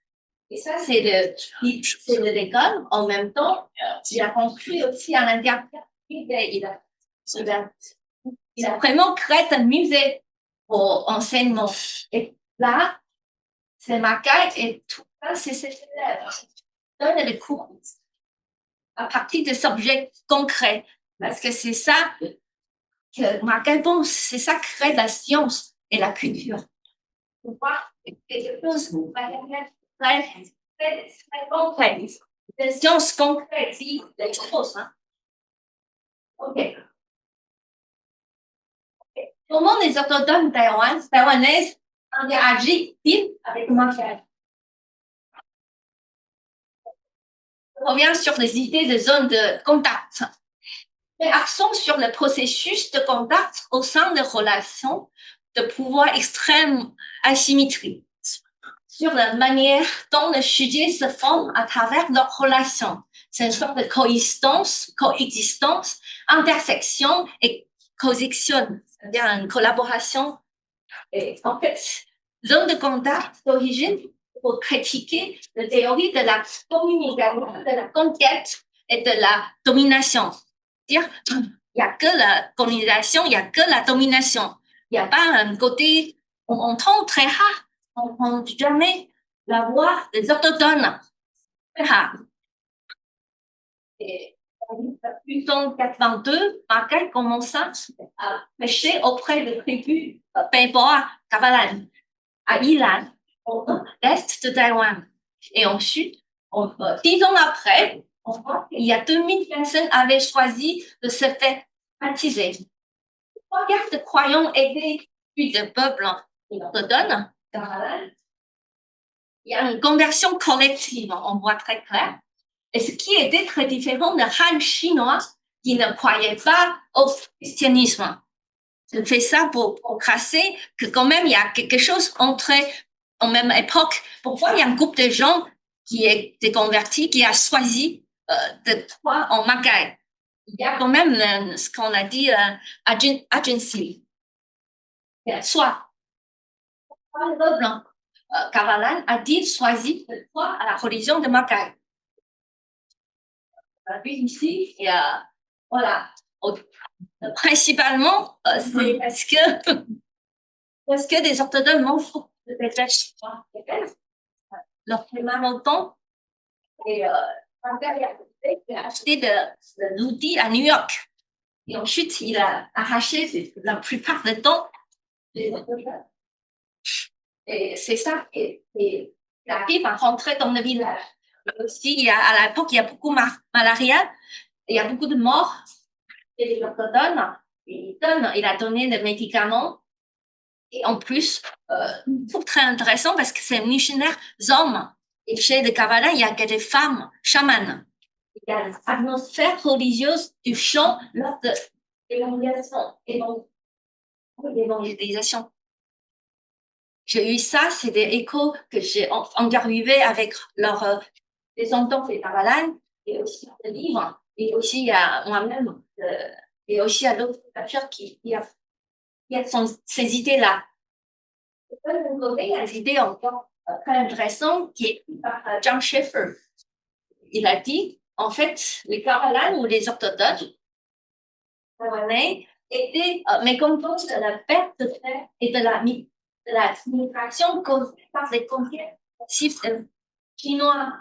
Et ça, c'est l'école. En même temps, il a construit aussi à l'intérieur. Il a vraiment créé un musée pour enseignement. Et là, c'est Mackay et tout ça, c'est ses élèves. Donne les cours à partir des objets concrets. Parce que c'est ça que Mackay pense, c'est ça qui crée la science et la culture. Pour voir quelque chose très concret. Des sciences concrètes, des choses. Hein. OK. comment les autochtones taïwanaises interagissent avec le macaque. Je reviens sur les idées de zone de contact. Mais accent sur le processus de contact au sein de relations de pouvoir extrême asymétriques, sur la manière dont le sujet se forme à travers leurs relations. C'est une sorte de coexistence, intersection et cosection, c'est-à-dire une collaboration. Et en fait, zone de contact d'origine pour critiquer la théorie de la communication, de la conquête et de la domination. C'est-à-dire, il n'y a que la colonisation, il n'y a que la domination. Il n'y a pas un côté, on entend très rare, on n'entend jamais la voix des autochtones. Très rare. Et en 1882, Mackay commença à pêcher auprès de tribus Peiboa, Kavalan, à Ilan, au nord-est de Taïwan. Et ensuite, 10 ans après, on voit qu'il y a 2000 personnes avaient choisi de se faire baptiser. Trois guerres de croyants aidés puis de peuples autochtones, il y a une conversion collective, on voit très clair. Et ce qui était très différent de Han chinois qui ne croyaient pas au christianisme. Je fais ça pour casser que quand même il y a quelque chose entre en même époque. Pourquoi il y a un groupe de gens qui est converti, qui a choisi de croire en Mackay? Il y a quand même ce qu'on a dit agency. Soit le peuple Kavalan a dit choisi de croire à la religion de Mackay. Puis ici, il y a, voilà, principalement, c'est parce que des orthodoxes mangent de pêche leur primaire longtemps et mon père il a acheté de l'outil à New York et ensuite il a arraché la plupart du temps les orthodoxes. Et c'est ça, et la vie va rentrer dans le village. Aussi, à l'époque, il y a beaucoup de malaria, il y a beaucoup de morts. Et les orthodoxes, il a donné des médicaments. Et en plus, je trouve très intéressant parce que c'est missionnaire hommes. Et chez les Kavalan, il y a que des femmes chamanes. Il y a l'atmosphère religieuse du chant lors de l'évangélisation. J'ai eu ça, c'est des échos que j'ai interviewés avec leurs descendants des Kavalan et aussi des livres. Et aussi, il y a moi-même, et aussi à l'autre chercheur qui a ces idées-là. De côté, il y a des idées encore très intéressantes qui est par John Schaeffer. Il a dit, en fait, les Kavalan ou les orthodoxes taïwanais étaient mécontents de la perte de terre et de la migration causée par les conquêtes chinois.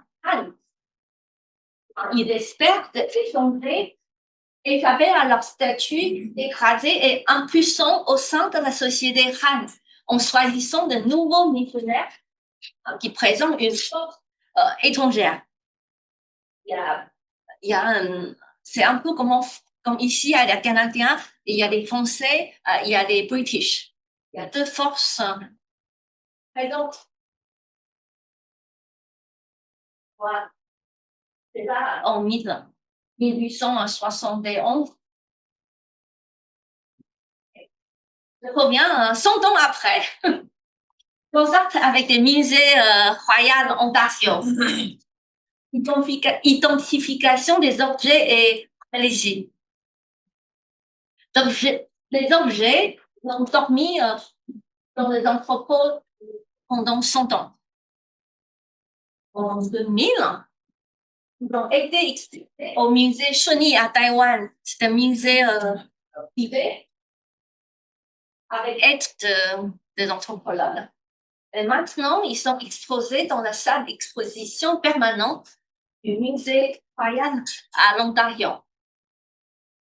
Ils espèrent échapper à leur statut dégradé et impuissant au sein de la société Han, en choisissant de nouveaux missionnaires qui présentent une force étrangère. C'est un peu comme ici, il y a les Canadiens, il y a les Français, il y a les British. Il y a deux forces présentes. Voilà. C'est là en 1871. Je reviens 100 ans après. Contact avec des musées royaux en Ontario. Identification des objets et religieux. Les objets ont dormi dans les entrepôts pendant 100 ans. En 2000, ils ont été expliqués au musée Shoni à Taïwan. C'est un musée privé avec aide des anthropologues. Et maintenant, ils sont exposés dans la salle d'exposition permanente du musée royal à l'Ontario.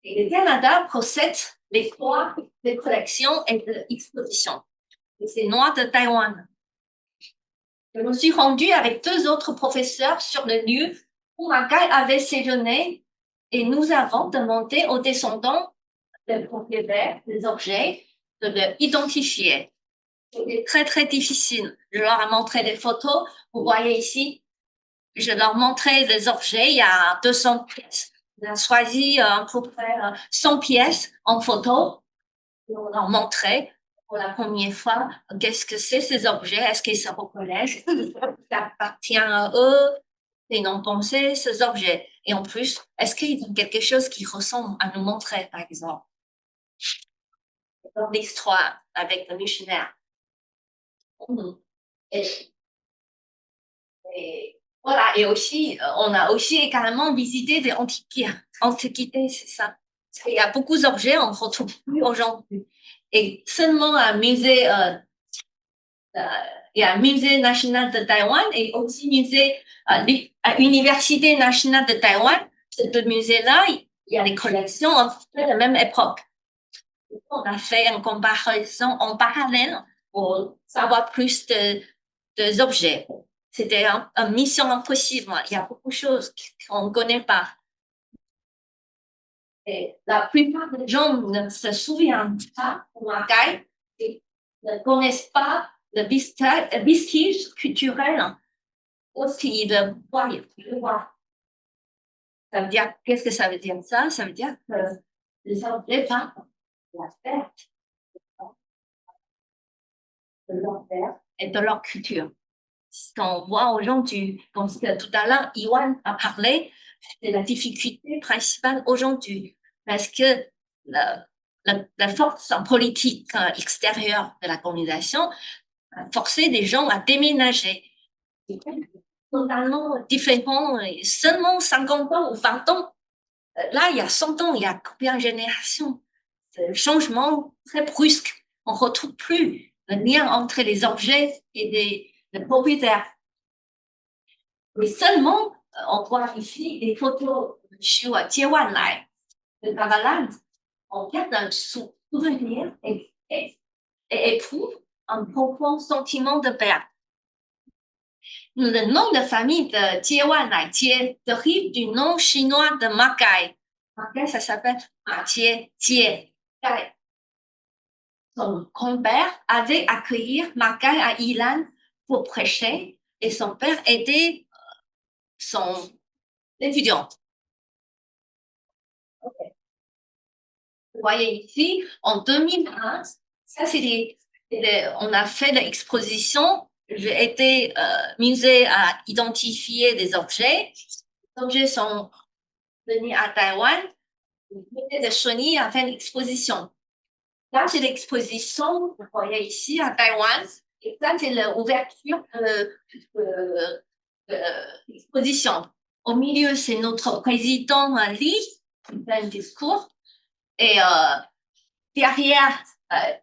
Et le Canada possède les droits de collection et d'exposition. Et c'est Noir de Taïwan. Je me suis rendue avec 2 autres professeurs sur le lieu où Mackay avait séjourné et nous avons demandé aux descendants des propriétaires des objets de l'identifier. C'était très, très difficile. Je leur ai montré des photos. Vous voyez ici, je leur montrais des objets. Il y a 200 pièces. On a choisi à peu près 100 pièces en photo. Et on leur montrait pour la première fois qu'est-ce que c'est ces objets. Est-ce qu'ils se reconnaissent? Ça appartient à eux. Et non penser ces objets. Et en plus, est-ce qu'il y a quelque chose qui ressemble à nous montrer, par exemple? Dans l'histoire avec le missionnaire. Et voilà, et aussi, on a aussi également visité des antiquités, c'est ça. Il y a beaucoup d'objets, on ne retrouve plus aujourd'hui. Et seulement un musée, il y a un musée national de Taïwan et aussi musée, l'Université nationale de Taïwan. Ce musée-là, il y a des collections en fait de la même époque. On a fait une comparaison en parallèle pour savoir plus de objets. C'était une mission impossible. Il y a beaucoup de choses qu'on ne connaît pas. Et la plupart des gens ne se souviennent pas de Makai et ne connaissent pas le vestige culturel aussi de voir. Ça veut dire, qu'est-ce que ça veut dire ça? Ça veut dire que les objets parlent de la perte de leur terre et de leur culture. Ce qu'on voit aujourd'hui, comme tout à l'heure, Iwan a parlé, c'est la difficulté principale aujourd'hui, parce que la force politique extérieure de la colonisation a forcé des gens à déménager. C'est totalement différent, seulement 50 ans ou 20 ans. Là, il y a 100 ans, il y a combien de générations? C'est un changement très brusque. On ne retrouve plus le lien entre les objets et les propriétaires. Mais seulement, on voit ici des photos sur Taiwan, de Taiwan. On garde un souvenir et éprouve un profond sentiment de perte. Le nom de famille de Taiwan dérive du nom chinois de Makai. Makai, ça s'appelle Makai. Son grand-père avait accueilli Makai à Ilan pour prêcher et son père était son étudiant. Okay. Vous voyez ici, en 2001, ça on a fait l'exposition. J'ai été musée à identifier des objets. Les objets sont venus à Taïwan. Le musée de Choni a fait l'exposition. Là, c'est l'exposition, vous voyez ici, à Taïwan. Et ça, c'est l'ouverture de l'exposition. Au milieu, c'est notre président Li qui fait un discours. Et derrière,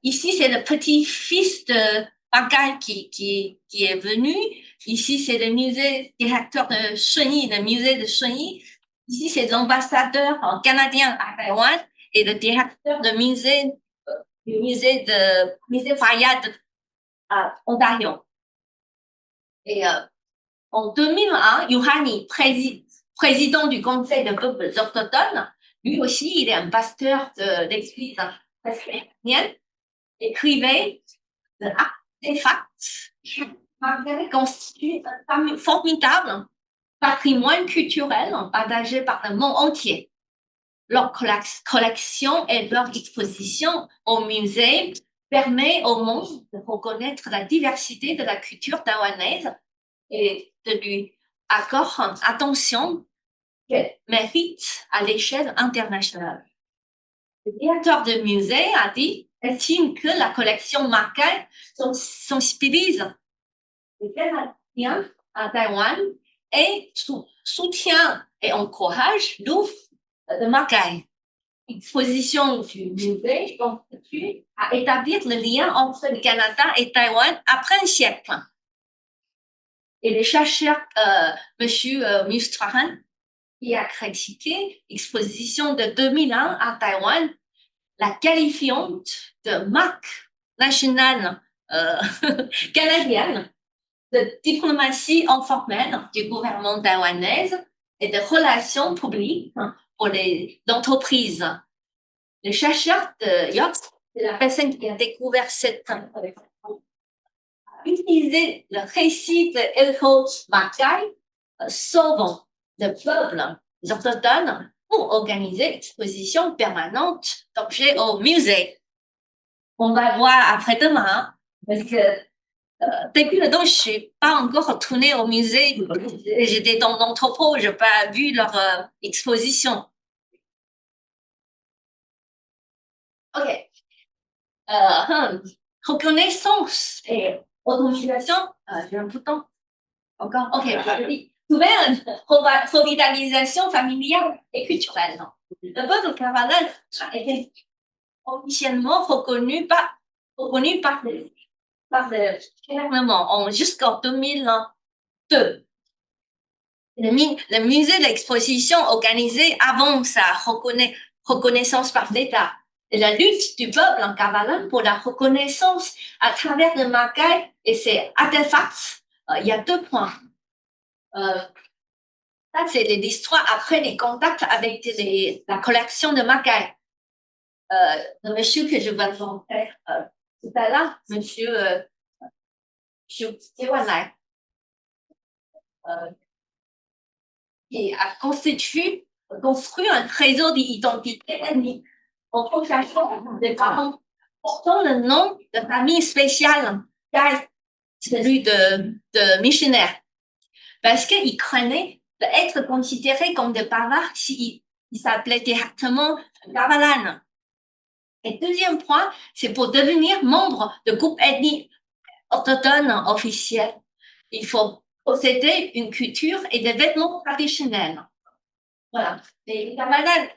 ici, c'est le petit-fils de Makai qui est venu. Ici, c'est le musée directeur de Cheni, le musée de Cheni. Ici, c'est l'ambassadeur canadien à Taïwan et le directeur du musée Fayad à Ontario. Et en 2001, Yohani, président du Conseil des peuples autochtones, lui aussi, il est un pasteur de l'église presbytérienne, écrivait l'artefact constitue un formidable patrimoine culturel partagé par le monde entier. Leur collection et leur exposition au musée permet au monde de reconnaître la diversité de la culture taïwanaise et de lui accorder attention qu'elle mérite à l'échelle internationale. Le directeur du musée a dit, estime que la collection Makai sensibilise les Canadiens à Taïwan et soutient et encourage l'offre de Makai. L'exposition du musée contribue à établir le lien entre le Canada et Taïwan après un siècle. Et le chercheur M. Mustrahan, qui a critiqué l'exposition de 2001 à Taïwan, la qualifiant de marque nationale canadienne de diplomatie informelle du gouvernement taïwanais et de relations publiques pour les entreprises. Le chercheur de York c'est la personne qui a découvert cette collection, a utilisé le récit de Elho Mackay, sauvant le peuple autochtone, pour organiser l'exposition permanente d'objets au musée. On va voir après-demain, parce que depuis le temps, je suis pas encore retournée au musée. J'étais dans l'entrepôt, j'ai pas vu leur exposition. OK. Reconnaissance et autonomisation. J'ai un peu de temps. Encore. OK. Nouvelle revitalisation familiale et culturelle. Le peuple cavalan a été officiellement reconnu par le gouvernement jusqu'en 2002. Le musée de l'exposition organisé avant sa reconnaissance par l'État. Et la lutte du peuple en cavalan pour la reconnaissance à travers le Mackay et ses artefacts, il y a 2 points. Ça, c'est l'histoire après les contacts avec la collection de Mackay. Le monsieur que je vais vous montrer tout à l'heure, monsieur Taiwan, qui a construit un trésor d'identité ethnique en projection des parents portant le nom de famille spéciale, celui de missionnaire. Parce qu'il craignait d'être considéré comme des barbares s'il s'appelait directement Cavalan. Et deuxième point, c'est pour devenir membre de groupe ethnique autochtone officiel, il faut posséder une culture et des vêtements traditionnels. Voilà. Les Cavalans ne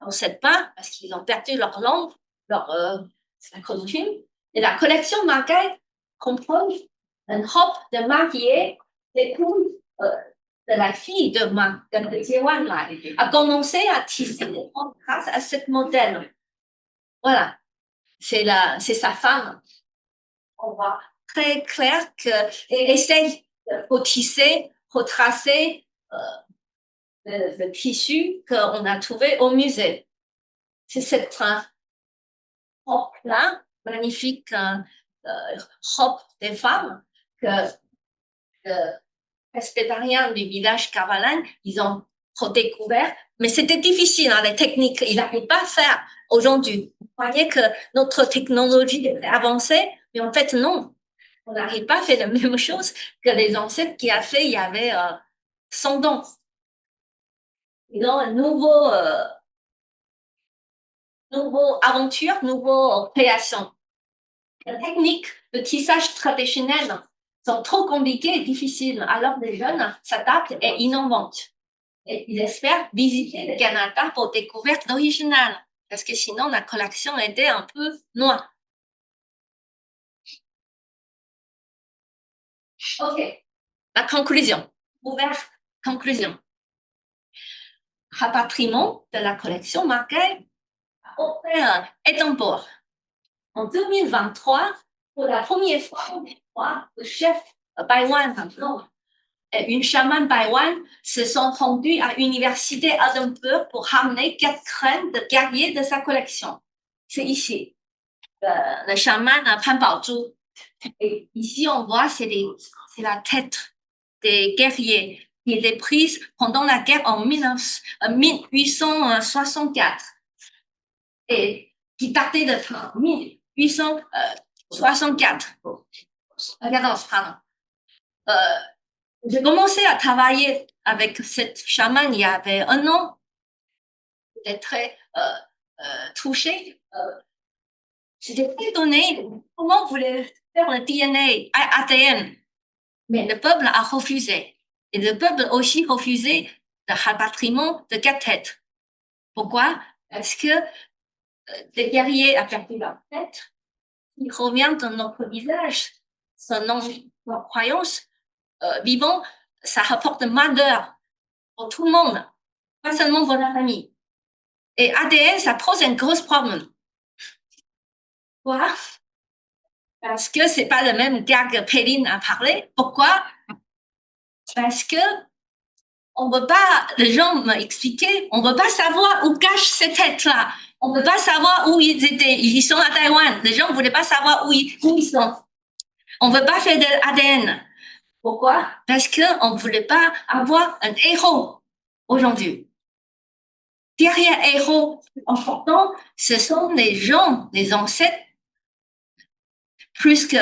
possèdent pas parce qu'ils ont perdu leur langue, leur coutume. Et la collection Mackay comprend une robe de mariée d'épouse de la fille de Taiwan a commencé à tisser des robes grâce à ce modèle. Voilà. C'est sa femme. On voit très clair qu'elle essaye de retisser, retracer le tissu qu'on a trouvé au musée. C'est cette robe-là, magnifique robe des femmes que les presbytériens du village Cavalan, ils ont redécouvert. Mais c'était difficile, hein, les techniques. Ils n'arrivent pas à faire aujourd'hui. Vous croyez que notre technologie est avancée, mais en fait, non. On n'arrive pas à faire la même chose que les ancêtres qui a fait il y avait 100 ans. Ils ont une nouvelle aventure, nouvelle création. Les techniques de tissage traditionnelles sont trop compliquées et difficiles, alors les jeunes s'adaptent et innovent. Et ils espèrent visiter le Canada pour découverte originale, parce que sinon la collection était un peu noire. OK. La conclusion. Ouverte. Conclusion. Rapatriement de la collection Mackay à Édimbourg. En 2023, pour la première fois, le chef Taiwan et une chamane Taiwan se sont rendus à l'université Édimbourg pour ramener 4 crânes de guerriers de sa collection. C'est ici. Le chaman Pan Baozhu. Et ici, on voit, c'est la tête des guerriers qui était prise pendant la guerre en 1864 et qui datait de 1864. Pardon. J'ai commencé à travailler avec cette chamane il y avait 1 an. J'étais très touchée. J'étais étonnée. Comment vous voulez faire le DNA, ADN? Mais le peuple a refusé. Et le peuple a aussi refusé le rapatriement de 4 têtes. Pourquoi? Parce que les guerriers ont perdu leur tête. Ils reviennent dans notre visage. Selon leur croyance, vivant, ça rapporte malheur pour tout le monde, pas seulement pour la famille. Et ADN, ça pose un gros problème. Pourquoi? Parce que c'est pas le même gars que Péline a parlé. Pourquoi? Parce que on veut pas, les gens m'ont expliqué, on veut pas savoir où cache cette tête-là. On ne peut pas savoir où ils étaient. Ils sont à Taïwan. Les gens ne voulaient pas savoir où ils sont. On ne veut pas faire de l'ADN. Pourquoi? Parce qu'on ne voulait pas avoir un héros aujourd'hui. Derrière héros important, ce sont les gens, les ancêtres, plus que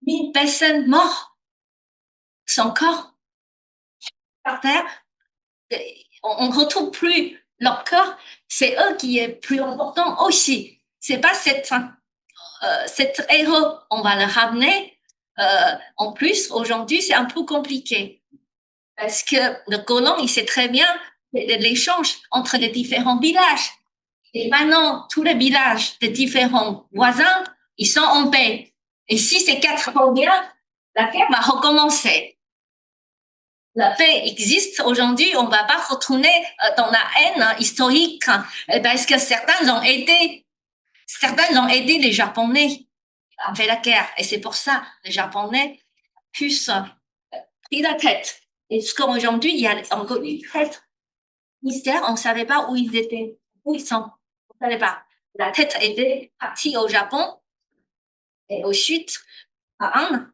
1000 personnes mortes. Son corps par terre, on ne retrouve plus leur corps. C'est eux qui est plus important aussi. C'est pas cet héros, on va le ramener. En plus, aujourd'hui, c'est un peu compliqué. Parce que le colon, il sait très bien l'échange entre les différents villages. Et maintenant, tous les villages des différents voisins, ils sont en paix. Et si ces 4 vont bien, la guerre va recommencer. La paix existe aujourd'hui, on ne va pas retourner dans la haine historique parce que certains ont aidé les Japonais à faire la guerre. Et c'est pour ça que les Japonais puissent pris la tête. Et jusqu'aujourd'hui, il y a encore une tête mystère, on ne savait pas où ils étaient, où ils sont. On ne savait pas. La tête était partie au Japon et au sud, à Inde,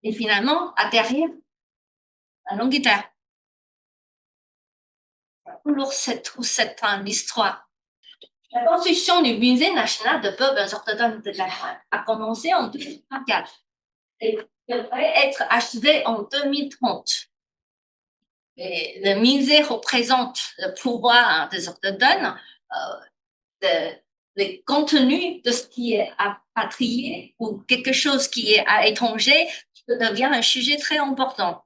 et finalement, à derrière, en Angleterre. Toujours cette l'histoire. La construction du musée national de peuples autochtones de Taïwan a commencé en 2024 et devrait être achevée en 2030. Et le musée représente le pouvoir des autochtones, le contenu de ce qui est rapatrié ou quelque chose qui est à l'étranger devient un sujet très important.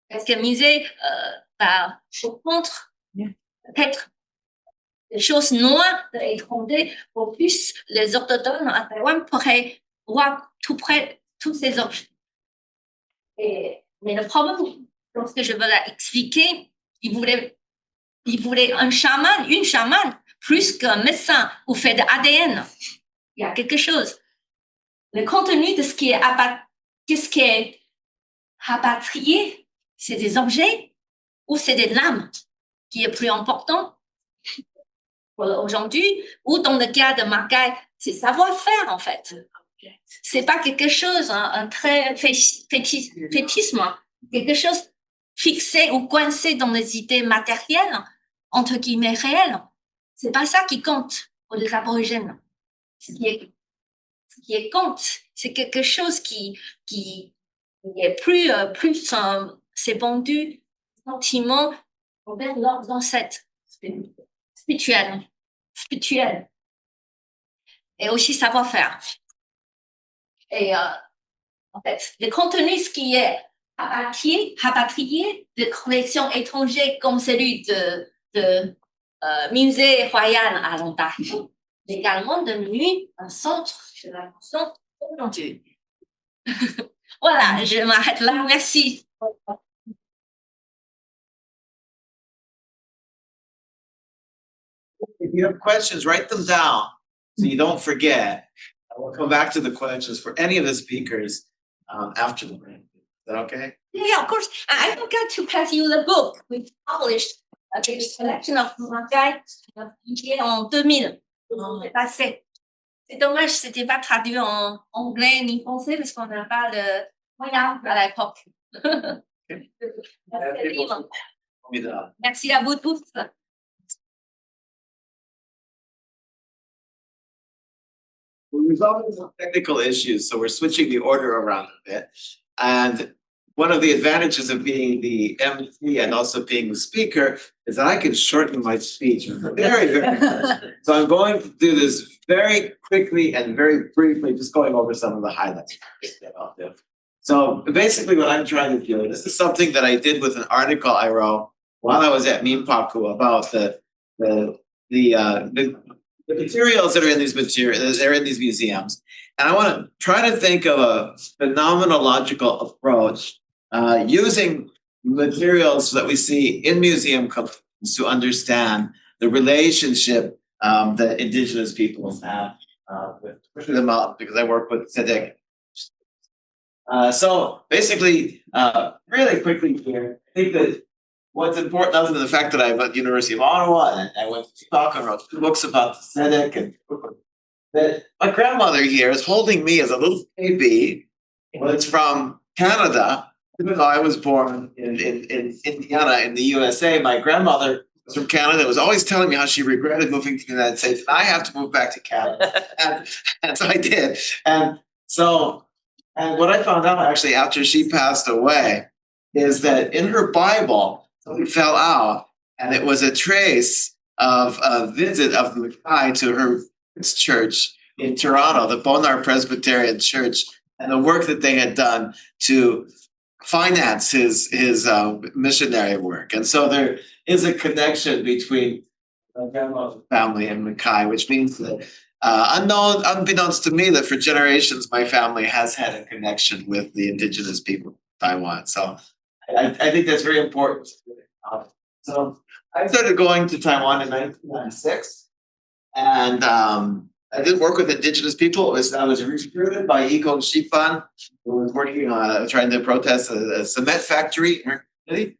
Parce que le musée va contre peut-être des choses noires de l'étranger pour plus les autochtones à Taïwan pourraient voir tout près tous ces objets. Mais le problème, lorsque je veux l'expliquer, il voulait un chaman, une chamane, plus qu'un médecin ou fait de l'ADN. Il y a quelque chose. Le contenu de ce qui est rapatrié, c'est des objets ou c'est des lames qui est plus important aujourd'hui, ou dans le cas de Makai, c'est savoir-faire en fait. C'est pas quelque chose, un très fétisme, quelque chose fixé ou coincé dans les idées matérielles, entre guillemets réelles. C'est pas ça qui compte pour les aborigènes. Ce qui compte, c'est quelque chose qui est plus c'est vendu sentiment envers leurs ancêtres spirituels et aussi savoir-faire. Et en fait, le contenu, ce qui est rapatrié de collections étrangères comme celui de musée royal à l'Ontario, est également devenu un centre de l'attention aujourd'hui. Voilà, je m'arrête là. Merci. If you have questions, write them down so you don't forget. We'll come back to the questions for any of the speakers after the break. Is that okay? Yeah, of course. I forgot to pass you the book we published, the collection of Makai en 2000. C'est dommage, c'était pas traduit en anglais ni français parce qu'on n'a pas le moyen à l'époque. Merci à vous tous. We're resolving some technical issues, so we're switching the order around a bit. And one of the advantages of being the MC and also being the speaker is that I can shorten my speech very, very much. So I'm going to do this very quickly and very briefly, just going over some of the highlights that I'll do. So basically what I'm trying to do, this is something that I did with an article I wrote while I was at Minpaku about the materials that are in these museums. And I want to try to think of a phenomenological approach using materials that we see in museum collections to understand the relationship that Indigenous peoples have with pushing them out, because I work with Tzedek. So basically, really quickly here, I think that what's important other than the fact that I went to the University of Ottawa and I went to Stockholm and wrote 2 books about the Tzedek, and that my grandmother here is holding me as a little baby, was from Canada. Even though I was born in Indiana in the USA, my grandmother was from Canada, was always telling me how she regretted moving to the United States. And I have to move back to Canada. and so I did. And what I found out actually after she passed away is that in her Bible, something fell out, and it was a trace of a visit of Mackay to her church in Toronto, the Bonar Presbyterian Church, and the work that they had done to finance his missionary work. And so there is a connection between my grandma's family and Mackay, which means that unbeknownst to me, that for generations my family has had a connection with the indigenous people of Taiwan. So I think that's very important. So I started going to Taiwan in 1996, and I didn't work with indigenous people. I was recruited by Iko Shipan, who was working on trying to protest a cement factory in her city.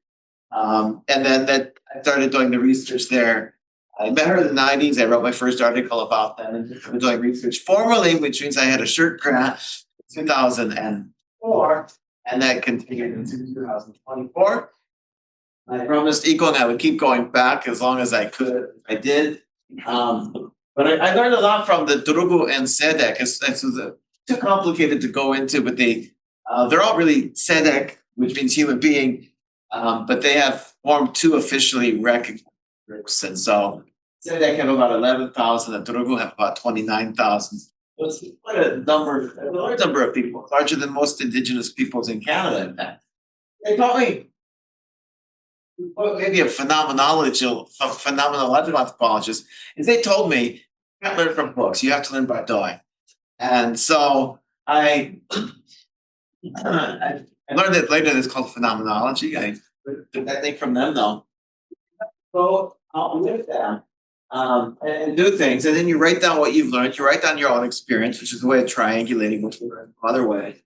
And then I started doing the research there. I met her in the 90s. I wrote my first article about that and I've been doing research formally, which means I had a shirt grant in 2004, and that continued into 2024. I promised Iko and I would keep going back as long as I could. I did. But I learned a lot from the Turugu and Sedek. It's too complicated to go into, but they're all really Sedek, which means human being, but they have formed 2 officially recognized groups. And so Sedek have about 11,000 and Turugu have about 29,000. So it's quite a large number of people, larger than most indigenous peoples in Canada, in fact. They taught me maybe a phenomenological anthropologist, is they told me, you can't learn from books, you have to learn by doing. And so I learned it later, it's called phenomenology. I took that thing from them though. Go out with them and do things. And then you write down what you've learned, you write down your own experience, which is a way of triangulating what you learned from other ways.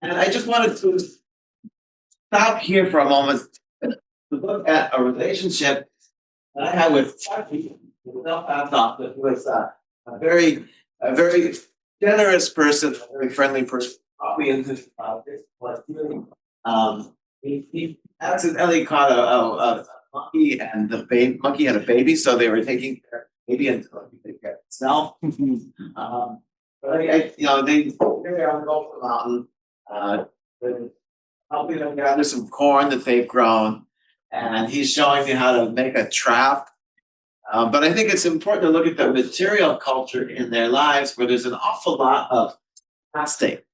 And I just wanted to stop here for a moment to look at a relationship that I had with Chucky, who was a very generous person, a very friendly person. Probably into he accidentally caught a monkey, and the monkey had a baby, so they were taking care of the baby until he could get itself. But they carry on going to the mountain, helping them gather some corn that they've grown, and he's showing me how to make a trap. But I think it's important to look at the material culture in their lives, where there's an awful lot of plastic.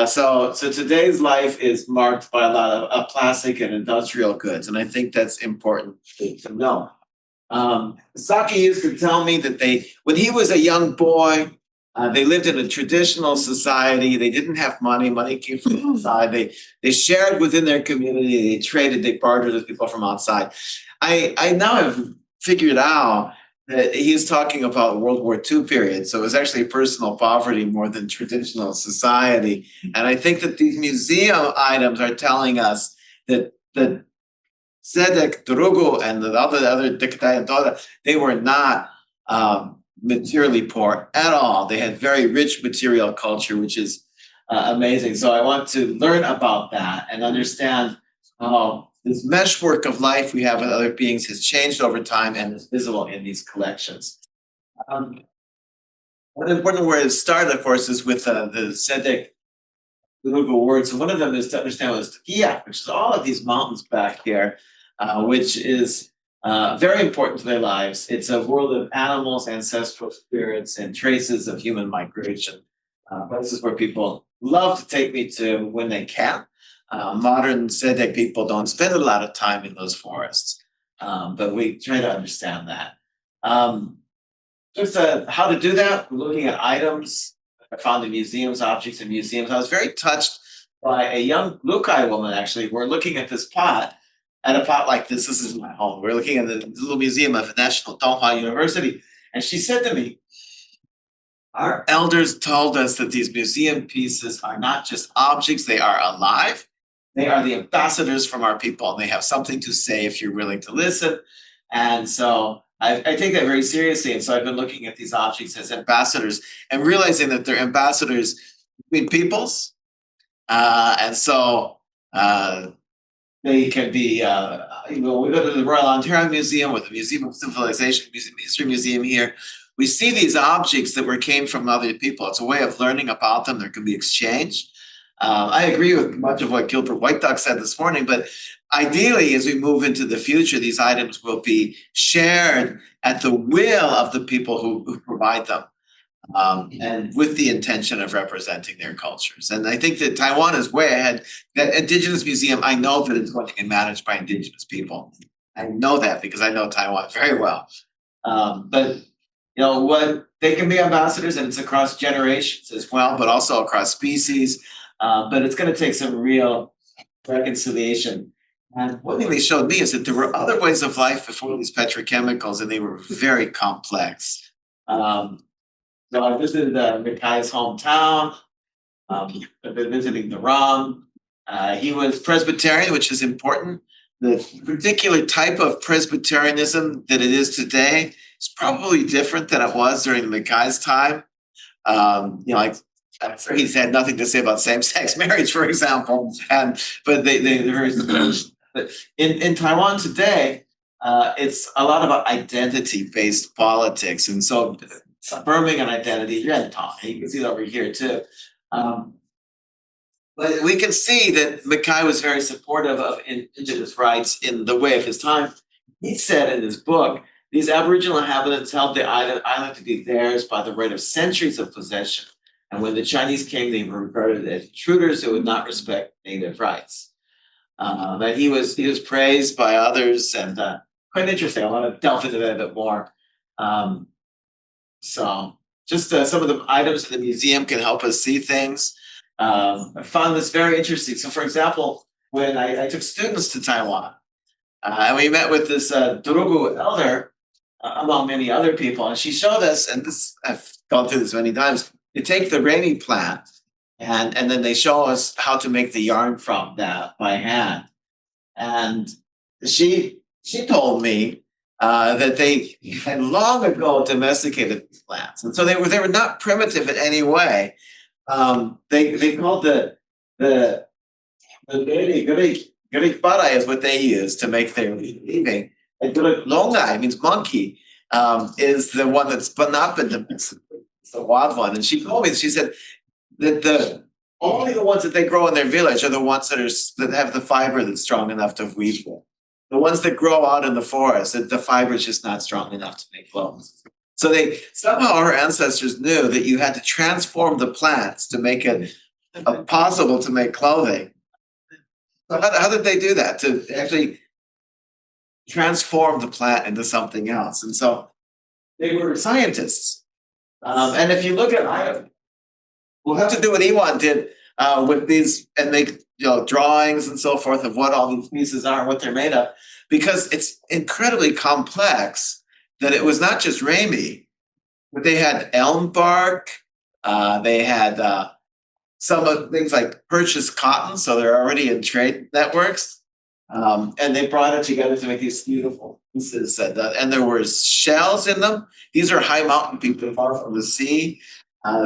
So today's life is marked by a lot of plastic and industrial goods, and I think that's important to know. Saki used to tell me that when he was a young boy, they lived in a traditional society. They didn't have money. Money came from outside. They shared within their community. They traded. They bartered with people from outside. I now have figured out that he's talking about World War II period. So it was actually personal poverty more than traditional society. And I think that these museum items are telling us that the Sedek, Turugu, and the other Diktai and Toda, they were not materially poor at all. They had very rich material culture, which is amazing. So I want to learn about that and understand how this meshwork of life we have with other beings has changed over time and is visible in these collections. One important word to start, of course, is with the Sedek Turugu words. So one of them is to understand what is Takia, which is all of these mountains back here, which is very important to their lives. It's a world of animals, ancestral spirits, and traces of human migration. Places where people love to take me to when they can. Modern Sedek people don't spend a lot of time in those forests, but we try to understand that. Just how to do that, we're looking at items I found in museums, objects in museums. I was very touched by a young Lukai woman, actually. We're looking at this pot, and a pot like this is my home. We're looking at the little museum of National Donghua University, and she said to me, our elders told us that these museum pieces are not just objects, they are alive. they are the ambassadors from our people, and they have something to say if you're willing to listen. And so I take that very seriously. And so I've been looking at these objects as ambassadors and realizing that they're ambassadors between peoples. And so they can be, we go to the Royal Ontario Museum or the Museum of Civilization, History Museum here. We see these objects that came from other people. It's a way of learning about them. There can be exchange. I agree with much of what Gilbert White Duck said this morning, but ideally, as we move into the future, these items will be shared at the will of the people who provide them, and with the intention of representing their cultures. And I think that Taiwan is way ahead. That Indigenous Museum, I know that it's going to be managed by Indigenous people. I know that because I know Taiwan very well. But what they can be ambassadors, and it's across generations as well, but also across species. But it's going to take some real reconciliation. And one thing they showed me is that there were other ways of life before these petrochemicals, and they were very complex. So I visited Mikai's hometown. I've been visiting the Ram. He was Presbyterian, which is important. The particular type of Presbyterianism that it is today is probably different than it was during Mikai's time. I'm sure he's had nothing to say about same-sex marriage, for example, but they're very similar. But in Taiwan today, it's a lot about identity-based politics, and so affirming an identity. You can see that over here too. But we can see that Mackay was very supportive of Indigenous rights in the way of his time. He said in his book, these Aboriginal inhabitants held the island to be theirs by the right of centuries of possession. And when the Chinese came, they were regarded as intruders who would not respect native rights. That he was praised by others, and quite interesting. I want to delve into that a bit more. So just some of the items in the museum can help us see things. I found this very interesting. So, for example, when I took students to Taiwan, and we met with this Durugu elder, among many other people, and she showed us, and this I've gone through this many times. They take the rainy plant, and then they show us how to make the yarn from that by hand. And she told me that they had long ago domesticated these plants, and so they were not primitive in any way. They called the garikbara is what they use to make their living. And longai means monkey, is the one that's not been domesticated. It's the wild one. And she told me, she said that only the ones that they grow in their village are the ones that have the fiber that's strong enough to weave wool. The ones that grow out in the forest, the fiber is just not strong enough to make clothes. So somehow our ancestors knew that you had to transform the plants to make it possible to make clothing. So how did they do that? To actually transform the plant into something else. And so they were scientists. And if you look at, we'll have to do what Ewan did with these and make drawings and so forth of what all these pieces are and what they're made of, because it's incredibly complex. That it was not just Rami, but they had elm bark. They had some of things like purchased cotton, so they're already in trade networks. And they brought it together to make these beautiful pieces. And there were shells in them. These are high mountain people far from the sea.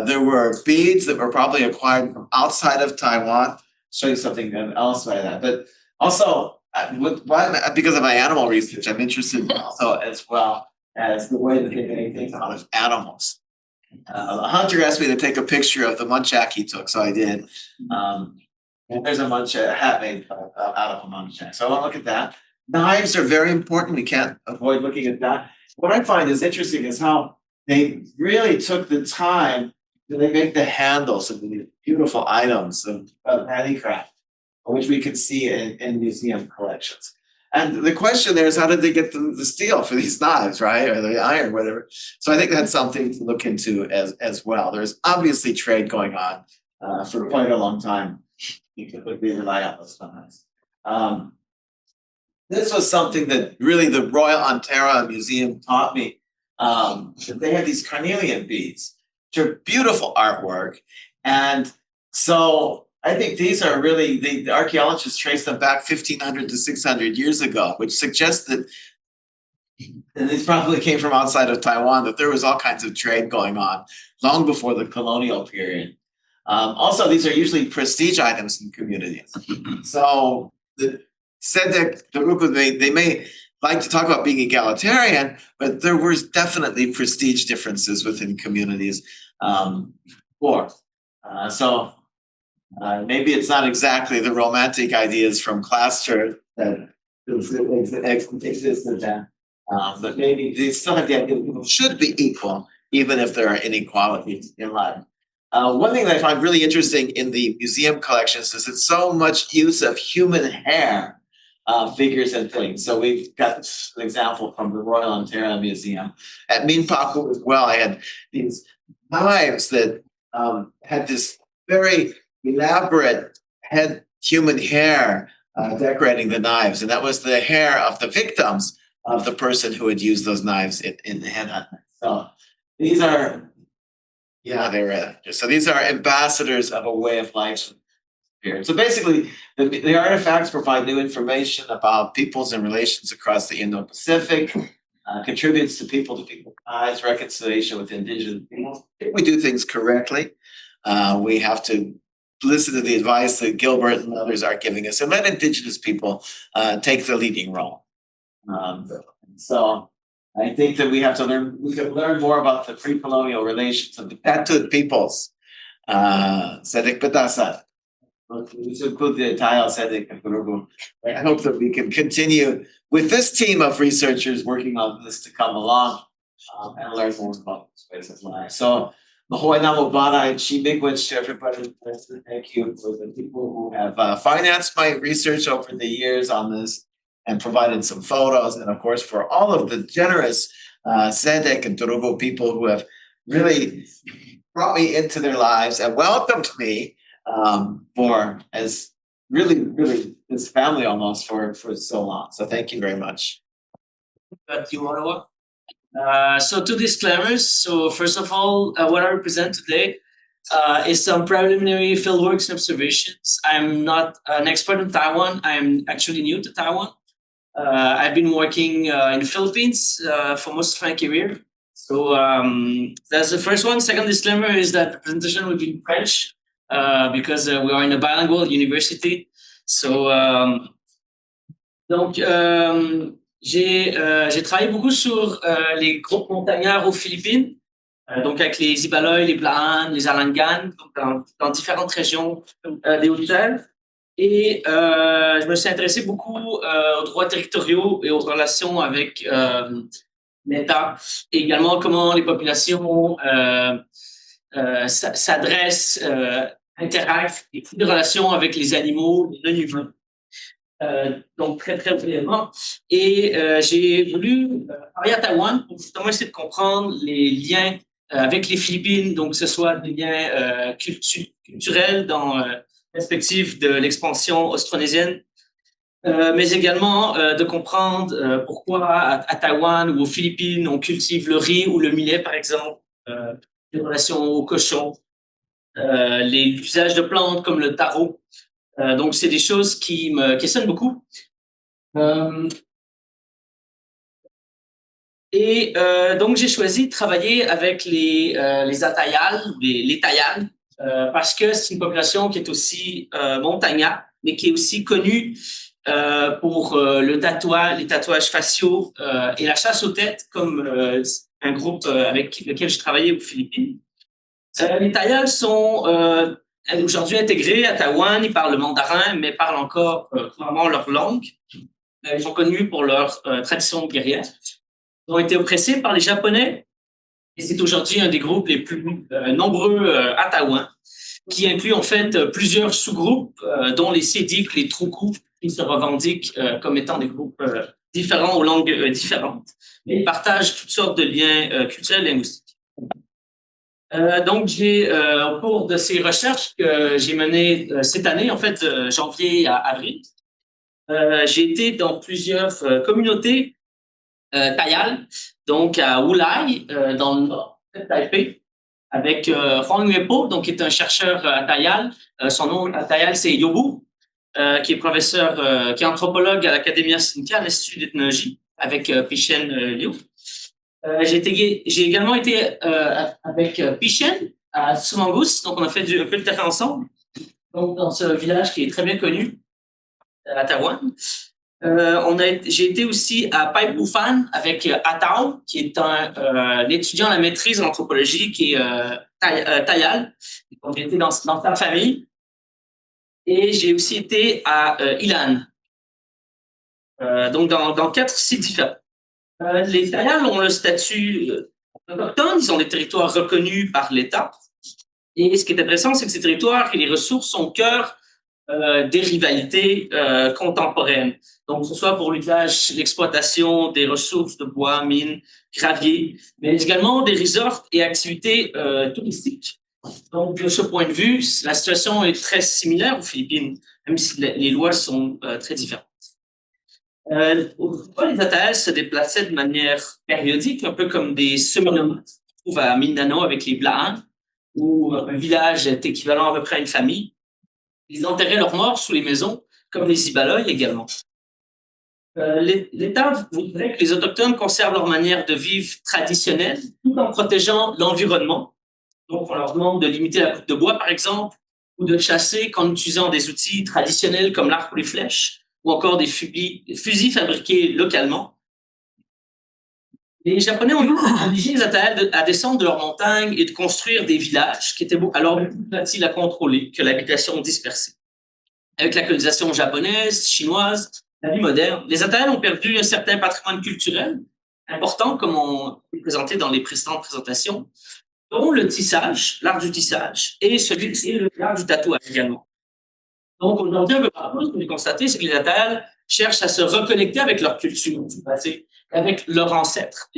There were beads that were probably acquired from outside of Taiwan. I'll show you something else by that. But also, because of my animal research, I'm interested also as well as the way that they make things out of animals. A hunter asked me to take a picture of the muntjac he took, so I did. And there's a hat made out of a muntjac. So I want to look at that. Knives are very important. We can't avoid looking at that. What I find is interesting is how they really took the time to make the handles of the beautiful items of handicraft, which we can see in museum collections. And the question there is, how did they get the steel for these knives, right? Or the iron, whatever. So I think that's something to look into as well. There's obviously trade going on for quite a long time. You could rely on those knives. This was something that really the Royal Ontario Museum taught me. They had these carnelian beads, which are beautiful artwork. And so I think these are really, the archaeologists trace them back 1,500 to 600 years ago, which suggests that, and these probably came from outside of Taiwan, that there was all kinds of trade going on long before the colonial period. Also, these are usually prestige items in communities. So the Sedek, they may like to talk about being egalitarian, but there was definitely prestige differences within communities before. Maybe it's not exactly the romantic ideas from Claster that existed then, but maybe they still have the idea that people should be equal, even if there are inequalities in life. One thing that I find really interesting in the museum collections is that so much use of human hair figures and things. So we've got an example from the Royal Ontario Museum. At Minpaku as well, I had these knives that had this very elaborate human hair decorating the knives. And that was the hair of the victims of the person who had used those knives in the head hunting. So these are, so these are ambassadors of a way of life here. So basically, the artifacts provide new information about peoples and relations across the Indo-Pacific, contributes to people-to-people ties, reconciliation with Indigenous peoples. If we do things correctly, we have to listen to the advice that Gilbert and others are giving us and let Indigenous people take the leading role. So I think that we can learn more about the pre-colonial relations of the tattooed peoples. Sedek Pedasa. I hope that we can continue with this team of researchers working on this to come along and learn more about this ways of life. So Mahoy Namobana and Chimigwich to everybody. Thank you for the people who have financed my research over the years on this and provided some photos. And of course, for all of the generous Sedek and Turugo people who have really brought me into their lives and welcomed me for as really this family almost for so long. So thank you very much. So two disclaimers. So first of all, what I represent today is some preliminary fieldworks and observations. I'm not an expert in Taiwan. I'm actually new to Taiwan. I've been working in the Philippines for most of my career. So that's the first one. Second disclaimer is that the presentation will be in French because we are in a bilingual university. So j'ai travaillé beaucoup sur les groupes montagnards aux Philippines, donc avec les Ibaloy, les Blahan, les Alangan, donc dans différentes régions des Hautes-Alpes. Et je me suis intéressé beaucoup aux droits territoriaux et aux relations avec l'État, et également comment les populations s'adressent, interagissent, et des relations avec les animaux, les non-humains. Donc très brièvement. Et j'ai voulu parler à Taïwan pour justement essayer de comprendre les liens avec les Philippines, donc que ce soit des liens culturels dans la perspective de l'expansion austronésienne, mais également de comprendre pourquoi à Taïwan ou aux Philippines on cultive le riz ou le millet par exemple, les relations aux cochons, les usages de plantes comme le taro. Donc, c'est des choses qui me questionnent beaucoup. Donc, j'ai choisi de travailler avec les Atayal, les Tayal, parce que c'est une population qui est aussi montagnarde, mais qui est aussi connue pour les tatouages faciaux et la chasse aux têtes, comme un groupe avec lequel j'ai travaillé aux Philippines. Les Tayal sont aujourd'hui intégrés à Taïwan, ils parlent le mandarin, mais parlent encore couramment leur langue. Ils sont connus pour leur tradition guerrière. Ils ont été oppressés par les Japonais, et c'est aujourd'hui un des groupes les plus nombreux à Taïwan, qui inclut en fait plusieurs sous-groupes, dont les Sédiques, les Truku, qui se revendiquent comme étant des groupes différents aux langues différentes. Mais ils partagent toutes sortes de liens culturels et linguistiques. Donc, au cours de ces recherches que j'ai menées cette année, en fait, janvier à avril, j'ai été dans plusieurs communautés Tayal, donc à Wulai, dans le nord de Taipei, avec Juan Nguepo, donc qui est un chercheur à Tayal. Son nom à Tayal, c'est Yobu, qui est professeur, qui est anthropologue à l'Académie Sinka, à l'Institut d'ethnologie, avec Pichen Liu. J'ai également été avec Pichen à Sumangus, donc on a fait un peu de terrain ensemble, donc dans ce village qui est très bien connu à Taïwan. J'ai été aussi à Paipufan avec Atao, qui est un étudiant à la maîtrise en anthropologie, qui est Tayal. Donc, j'ai été dans sa famille. Et j'ai aussi été à Ilan. Donc, dans 4 sites différents. Les Tayal ont le statut autochtone, ils ont des territoires reconnus par l'État. Et ce qui est intéressant, c'est que ces territoires et les ressources sont au cœur des rivalités contemporaines. Donc, que ce soit pour l'usage, l'exploitation des ressources de bois, mines, gravier, mais également des resorts et activités touristiques. Donc, de ce point de vue, la situation est très similaire aux Philippines, même si les lois sont très différentes. Autrefois, les Atayal se déplaçaient de manière périodique, un peu comme des semi-nomades. On trouve à Mindanao avec les Blahan, où un village est équivalent à peu près à une famille. Ils enterraient leurs morts sous les maisons, comme les Ibaloy également. L'État voudrait que les Autochtones conservent leur manière de vivre traditionnelle, tout en protégeant l'environnement. Donc, on leur demande de limiter la coupe de bois, par exemple, ou de chasser qu'en utilisant des outils traditionnels comme l'arc ou les flèches, ou encore des fusils fabriqués localement. Les Japonais ont obligé les Atayal à descendre de leurs montagnes et de construire des villages qui étaient alors beaucoup plus faciles à contrôler que l'habitation dispersée. Avec la colonisation japonaise, chinoise, la vie moderne, les Atayal ont perdu un certain patrimoine culturel important, comme on l'a présenté dans les précédentes présentations, dont le tissage, l'art du tissage, et l'art du tatouage également. Donc, aujourd'hui, un peu partout, ce que j'ai constaté, c'est que les Atayal cherchent à se reconnecter avec leur culture du passé, avec leurs ancêtres.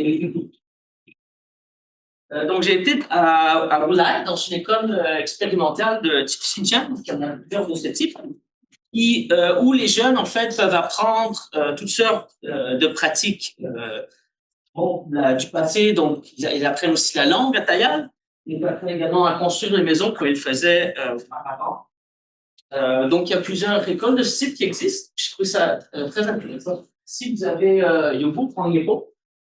Donc, j'ai été à Wulai, dans une école expérimentale de Xinjiang, qui en a plusieurs de ce type, où les jeunes, en fait, peuvent apprendre toutes sortes de pratiques du passé. Donc, ils apprennent aussi la langue Atayal. Ils apprennent également à construire les maisons comme ils le faisaient auparavant. Donc, il y a plusieurs écoles de ce type qui existent. Je trouve ça très intéressant. Si vous avez Yobu,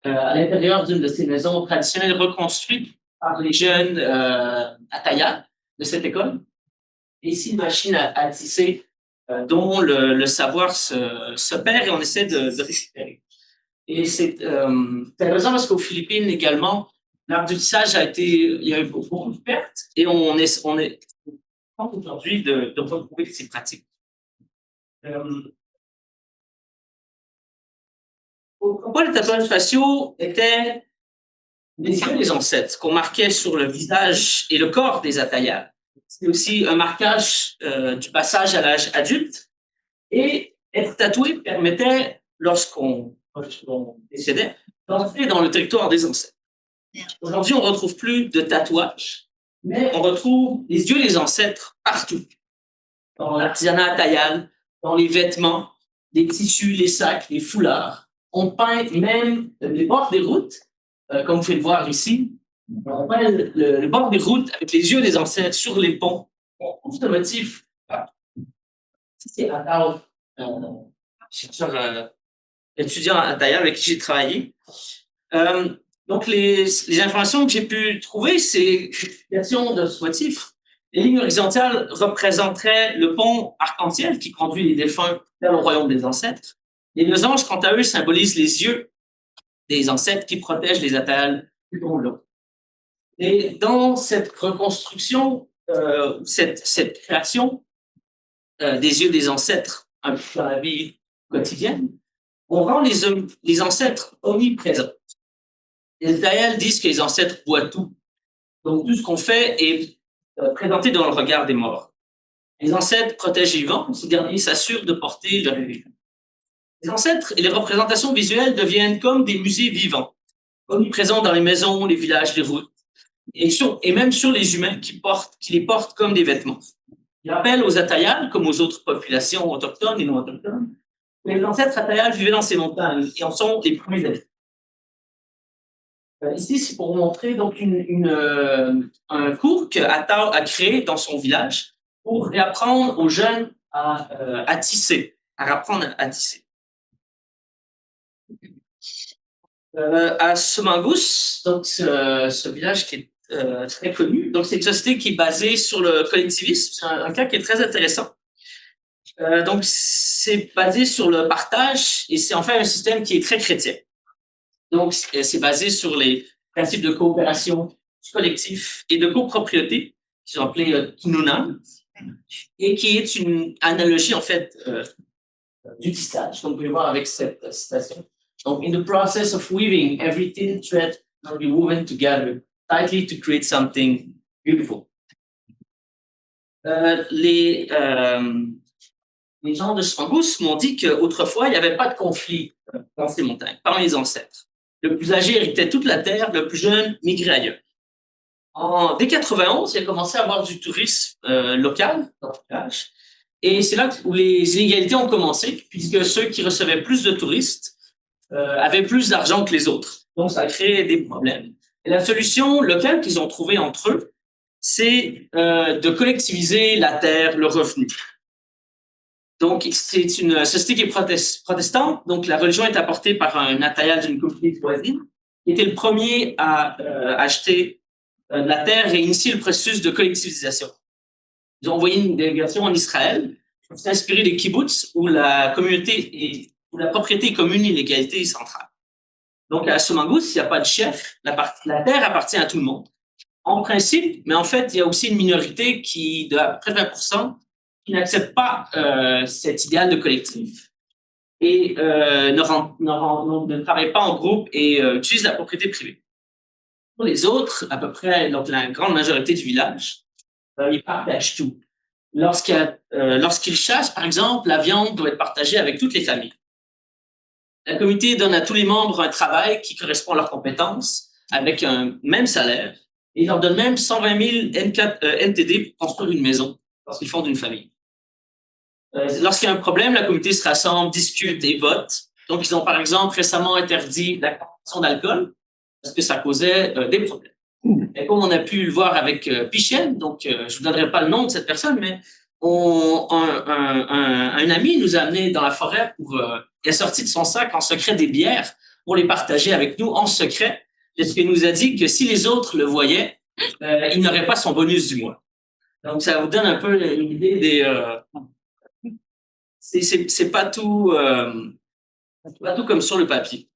à l'intérieur d'une de ces maisons traditionnelles reconstruites par les jeunes Atayal de cette école, et ici une machine à tisser dont le savoir se perd et on essaie de récupérer. Et c'est intéressant parce qu'aux Philippines également, l'art du tissage il y a eu beaucoup de pertes et on est aujourd'hui de retrouver ces pratiques. Pourquoi les tatouages faciaux étaient les yeux des ancêtres qu'on marquait sur le visage et le corps des Atayal. C'est aussi un marquage du passage à l'âge adulte. Et être tatoué permettait, lorsqu'on décédait, d'entrer dans le territoire des ancêtres. Aujourd'hui, on ne retrouve plus de tatouages, mais on retrouve les yeux des ancêtres partout. Dans l'artisanat Atayal, dans les vêtements, les tissus, les sacs, les foulards. On peint même les bords des routes, comme vous pouvez le voir ici. On peint le bord des routes avec les yeux des ancêtres sur les ponts. On trouve ce motif. C'est Atao, chercheur étudiant à Taiwan avec qui j'ai travaillé. Donc, les informations que j'ai pu trouver, c'est l'explication de ce motif. Les lignes horizontales représenteraient le pont arc-en-ciel qui conduit les défunts vers le royaume des ancêtres. Les losanges, quant à eux, symbolisent les yeux des ancêtres qui protègent les Atayal tout au long. Et dans cette reconstruction, cette création des yeux des ancêtres un peu dans la vie quotidienne, on rend les ancêtres omniprésents. Les Atayal disent que les ancêtres voient tout. Donc, tout ce qu'on fait est présenté dans le regard des morts. Les ancêtres protègent les vivants, ces derniers s'assurent de porter leur vie. Les ancêtres et les représentations visuelles deviennent comme des musées vivants, omniprésents dans les maisons, les villages, les routes, et même sur les humains qui les portent comme des vêtements. Il rappelle aux Atayal, comme aux autres populations autochtones et non autochtones, que les ancêtres Atayal vivaient dans ces montagnes et en sont les premiers habitants. Ici, c'est pour vous montrer donc un cours que Attao a créé dans son village pour réapprendre aux jeunes à tisser, à apprendre à tisser. À Somangus, donc ce village qui est très connu, donc c'est une société qui est basée sur le collectivisme, c'est un cas qui est très intéressant. Donc c'est basé sur le partage et c'est en fait un système qui est très chrétien. Donc c'est basé sur les principes de coopération, du collectif et de copropriété, qui sont appelés kinunam, et qui est une analogie en fait du tissage, comme vous pouvez voir avec cette citation. Donc, in the process of weaving, every thin thread will be woven together tightly to create something beautiful. Les gens de Somangus m'ont dit qu'autrefois, il n'y avait pas de conflit dans ces montagnes, parmi les ancêtres. Le plus âgé héritait toute la terre, le plus jeune migrait ailleurs. Dès 91, il a commencé à avoir du tourisme local dans le village. Et c'est là où les inégalités ont commencé, puisque ceux qui recevaient plus de touristes avaient plus d'argent que les autres. Donc, ça a créé des problèmes. Et la solution locale qu'ils ont trouvée entre eux, c'est de collectiviser la terre, le revenu. Donc, c'est une société qui est protestante. Donc, la religion est apportée par un atayal d'une communauté voisine, qui était le premier à acheter de la terre et initier le processus de collectivisation. Ils ont envoyé une délégation en Israël pour s'inspirer des kibbutz où la propriété est commune et l'égalité est centrale. Donc, à Somangus, il n'y a pas de chef. La terre appartient à tout le monde. En principe, mais en fait, il y a aussi une minorité de à peu près 20% qui n'accepte pas cet idéal de collectif et ne travaille pas en groupe et utilise la propriété privée. Pour les autres, à peu près donc la grande majorité du village, ils partagent tout. Lorsqu'ils chassent, par exemple, la viande doit être partagée avec toutes les familles. La communauté donne à tous les membres un travail qui correspond à leurs compétences, avec un même salaire, et ils leur donnent même 120 000 NTD pour construire une maison, lorsqu'ils fondent une famille. Lorsqu'il y a un problème, la communauté se rassemble, discute et vote. Donc, ils ont par exemple récemment interdit la consommation d'alcool, parce que ça causait des problèmes. Et comme on a pu le voir avec Pichen, donc je vous donnerai pas le nom de cette personne, mais un ami nous a amené dans la forêt il a sorti de son sac en secret des bières pour les partager avec nous en secret, parce qu'il nous a dit que si les autres le voyaient, il n'aurait pas son bonus du mois. Donc ça vous donne un peu une idée des c'est pas tout comme sur le papier.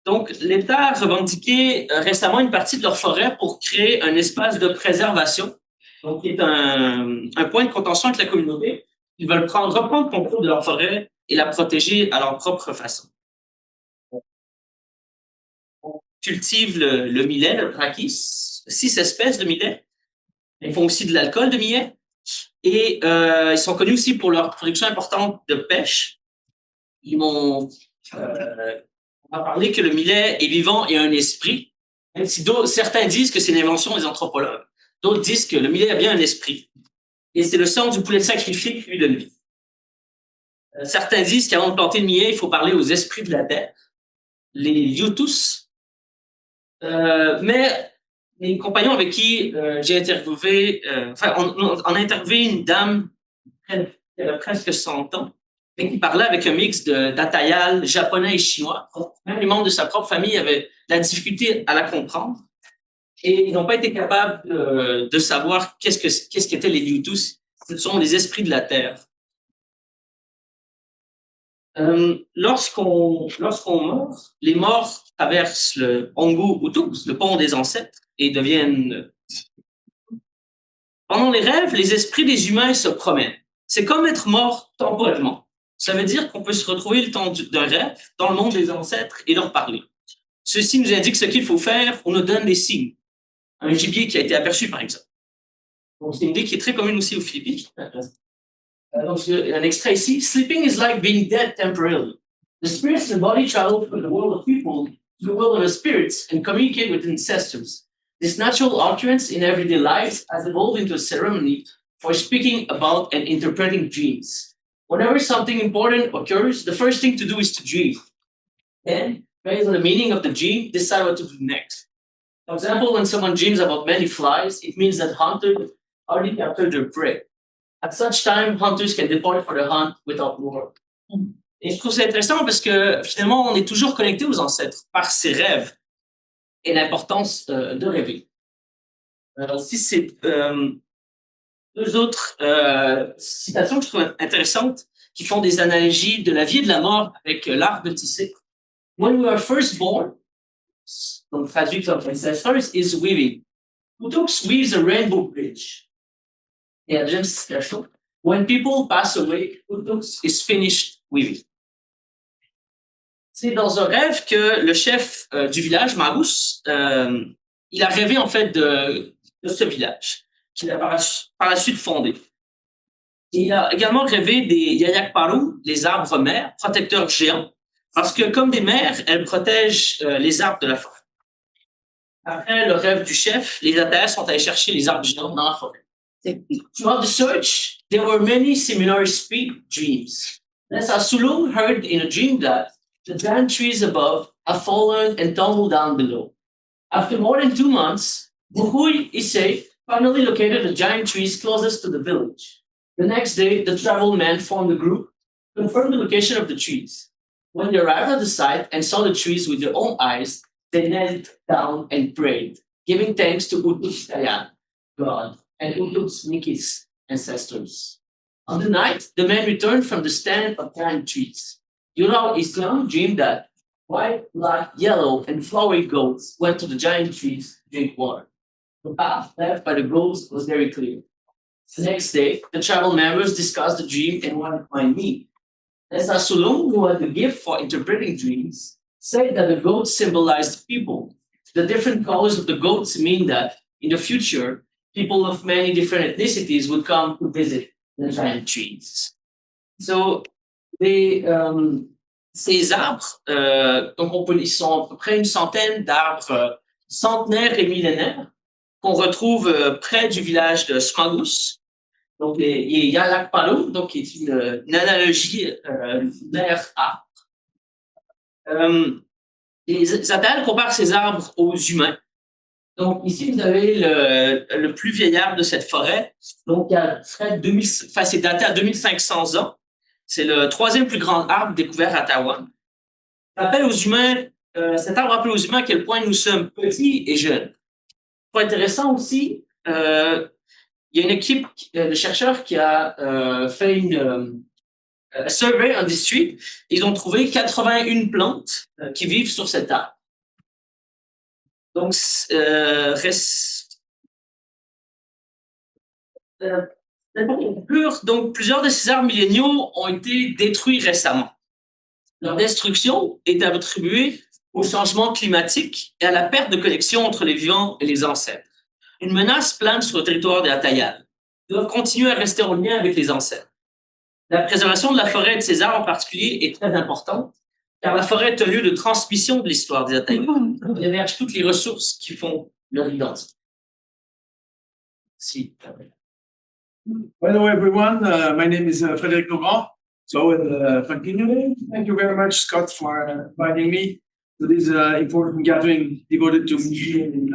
Donc, l'État a revendiqué récemment une partie de leur forêt pour créer un espace de préservation, donc qui est un point de contention avec la communauté. Ils veulent reprendre contrôle de leur forêt et la protéger à leur propre façon. On cultive le millet, le trachis, 6 espèces de millet. Ils font aussi de l'alcool de millet. Et ils sont connus aussi pour leur production importante de pêche. Ils m'ont parlé que le millet est vivant et a un esprit. Même si certains disent que c'est une invention des anthropologues, d'autres disent que le millet a bien un esprit. Et c'est le sang du poulet sacrifié qui lui donne vie. Certains disent qu'avant de planter le millet, il faut parler aux esprits de la terre, les Yutus. Mais les compagnons avec qui j'ai interviewé, on a interviewé une dame qui avait presque 100 ans, et qui parlait avec un mix d'atayal japonais et chinois. Même les membres de sa propre famille avaient de la difficulté à la comprendre. Et ils n'ont pas été capables de savoir qu'est-ce qu'étaient les Yutus. Ce sont les esprits de la terre. Lorsqu'on meurt, les morts traversent le Ongu Utuk, le pont des ancêtres, et deviennent... Pendant les rêves, les esprits des humains se promènent. C'est comme être mort temporairement. Ça veut dire qu'on peut se retrouver le temps d'un rêve dans le monde des ancêtres et leur parler. Ceci nous indique ce qu'il faut faire, on nous donne des signes. Un gibier qui a été aperçu, par exemple. Donc, c'est une idée qui est très commune aussi aux Philippines. Donc, un extrait ici. Sleeping is like being dead temporarily. The spirits in the body travel from the world of people to the world of the spirits and communicate with ancestors. This natural occurrence in everyday life has evolved into a ceremony for speaking about and interpreting dreams. Whenever something important occurs, the first thing to do is to dream. Then, based on the meaning of the dream, decide what to do next. For example, when someone dreams about many flies, it means that hunters already captured their prey. At such time, hunters can depart for the hunt without war. Et je trouve ça intéressant parce que finalement, on est toujours connecté aux ancêtres par ses rêves et l'importance de rêver. Si c'est deux autres citations que je trouve intéressantes qui font des analogies de la vie et de la mort avec l'art de tisser. When we are first born, donc traduit comme ancestors, is weaving. Utux weaves a rainbow bridge. Et la deuxième citation, when people pass away, Utux is finished weaving. C'est dans un rêve que le chef du village, Marus, il a rêvé en fait de ce village qu'il a par la suite fondé. Il a également rêvé des Yayakparu, les arbres mères, protecteurs géants, parce que comme des mères, elles protègent les arbres de la forêt. Après le rêve du chef, les Atayas sont allés chercher les arbres géants dans la forêt. Throughout the search, there were many similar dreams. Nessa Sulung heard in a dream that the giant trees above have fallen and tumbled down below. After more than 2 months, Buhui Issei finally located the giant trees closest to the village. The next day, the travel men formed a group, confirmed the location of the trees. When they arrived at the site and saw the trees with their own eyes, they knelt down and prayed, giving thanks to Utux Tayan, God, and Utux Nikis, ancestors. On the night, the men returned from the stand of giant trees. Yurao Islam dreamed that white, black, yellow, and flowery goats went to the giant trees to drink water. The path left by the goats was very clear. The next day, the tribal members discussed the dream and what it might mean. Nessa Sulung, who had the gift for interpreting dreams, said that the goats symbolized people. The different colors of the goats mean that in the future, people of many different ethnicities would come to visit the giant trees. So, ces arbres, donc ils sont à peu près une centaine d'arbres centenaires et millénaires qu'on retrouve près du village de Smagus. Donc, il y a Yalakpalu, donc qui est une analogie d'air arbre. Les Atayal comparent ces arbres aux humains. Donc, ici, vous avez le plus vieil arbre de cette forêt. Donc, il y a près de c'est daté à 2500 ans. C'est le troisième plus grand arbre découvert à Taïwan. Cet arbre rappelle aux humains à quel point nous sommes petits et jeunes. Pour intéressant aussi, il y a une équipe de chercheurs qui a fait une survey on this tree. Ils ont trouvé 81 plantes qui vivent sur cet arbre. Donc, donc, plusieurs de ces arbres milléniaux ont été détruits récemment. Leur destruction est attribuée au changement climatique et à la perte de connexion entre les vivants et les ancêtres. Une menace plane sur le territoire des Atayal. Ils doivent continuer à rester en lien avec les ancêtres. La préservation de la forêt et de ces arbres en particulier est très importante, car la forêt est un lieu de transmission de l'histoire des Atayal. Elle héberge toutes les ressources qui font leur identité. Merci. Hello, everyone. My name is Frédéric Laurent. So, continuing, thank you very much, Scott, for inviting me to this important gathering devoted to me in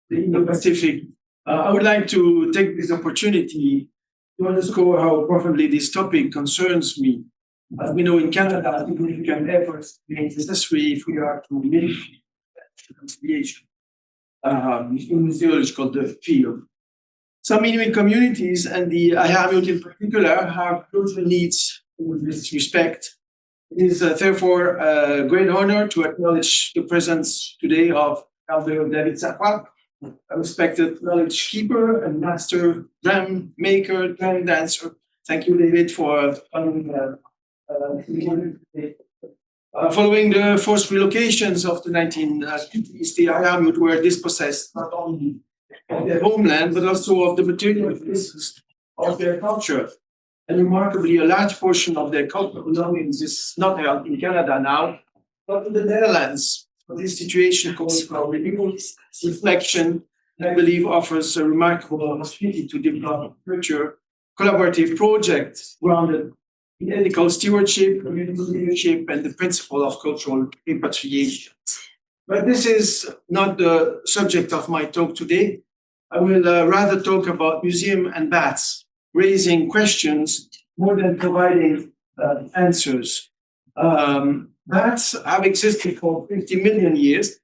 the Indo-Pacific. I would like to take this opportunity to underscore how profoundly this topic concerns me. As we know, in Canada, significant efforts are necessary if we are to make reconciliation in the sociological field. Some Inuit communities, and the Ayamut in particular, have crucial needs in this respect. It is therefore a great honor to acknowledge the presence today of Elder David Sakwa, a respected knowledge keeper and master drum maker, drum dancer. Thank you, David, for coming. Following the forced relocations of the 1950s, the Ayamut were dispossessed not only of their homeland, but also of the material basis of their culture. And remarkably, a large portion of their cultural belongings is not held in Canada now, but in the Netherlands. So this situation calls for renewal, reflection, and I believe offers a remarkable opportunity to develop a future collaborative project grounded in ethical stewardship, community leadership, and the principle of cultural repatriation. But this is not the subject of my talk today. I will rather talk about museum and bats, raising questions more than providing answers. Bats have existed for 50 million years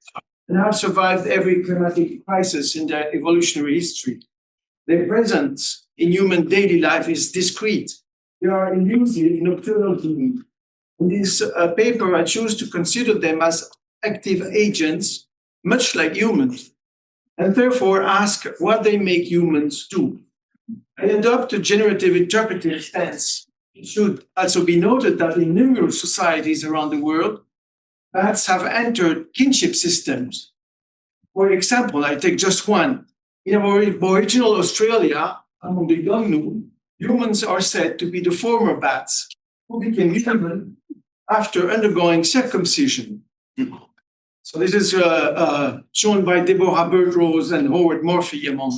and have survived every climatic crisis in their evolutionary history. Their presence in human daily life is discrete. They are elusive, nocturnal beings. In this paper, I choose to consider them as active agents, much like humans, and therefore ask what they make humans do. I adopt a generative interpretive stance. It should also be noted that in numerous societies around the world, bats have entered kinship systems. For example, I take just one. In Aboriginal Australia, among the Yolngu, humans are said to be the former bats who became human after undergoing circumcision. So this is shown by Deborah Birdrose and Howard Murphy among.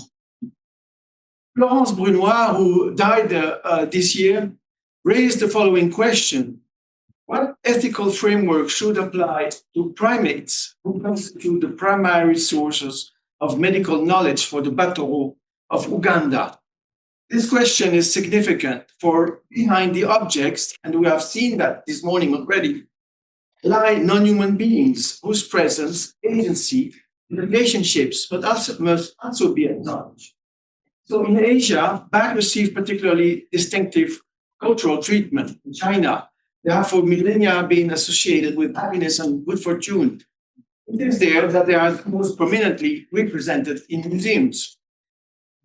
Florence Brunois, who died this year, raised the following question. What ethical framework should apply to primates who constitute the primary sources of medical knowledge for the Batoro of Uganda? This question is significant, for behind the objects, and we have seen that this morning already, lie non-human beings whose presence, agency, relationships, but also must also be acknowledged. So in Asia, bats receive particularly distinctive cultural treatment. In China, they have for millennia been associated with happiness and good fortune. It is there that they are most prominently represented in museums.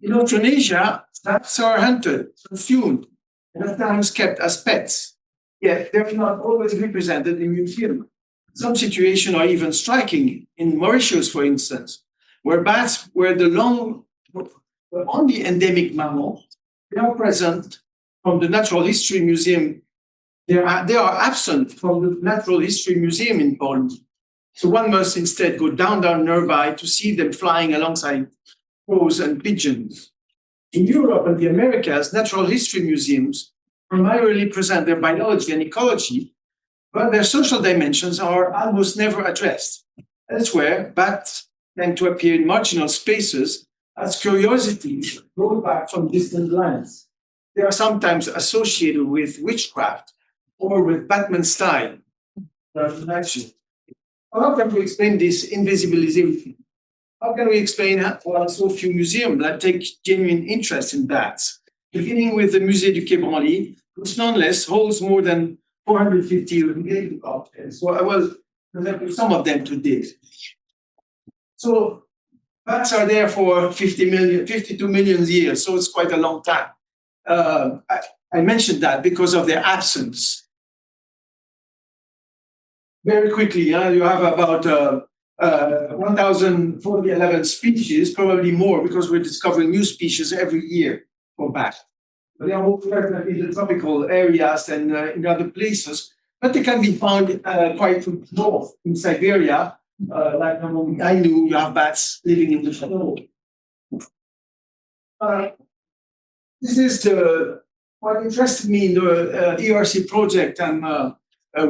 In Australasia, bats are hunted, consumed, and at times kept as pets. Yet they're not always represented in museums. Some situations are even striking. In Mauritius, for instance, where bats were the only endemic mammal, they are present from the Natural History Museum. They are absent from the Natural History Museum in Poland. So one must instead go down nearby to see them flying alongside crows and pigeons. In Europe and the Americas, natural history museums primarily present their biology and ecology, but their social dimensions are almost never addressed. Elsewhere, bats tend to appear in marginal spaces as curiosities brought back from distant lands. They are sometimes associated with witchcraft or with Batman's style. How can we explain this invisibilization? How can we explain why so few museums that take genuine interest in bats? Beginning with the Musée du Quai Branly, which nonetheless holds more than 450 related objects. So I will present some of them today. So bats are there for 52 million years, so it's quite a long time. I mentioned that because of their absence. Very quickly, you have about 1,411 species, probably more, because we're discovering new species every year for bats. They are more present in the tropical areas than in other places, but they can be found quite north in Siberia. Like among Ainu, you have bats living in the snow. This is what interested me in the ERC project I'm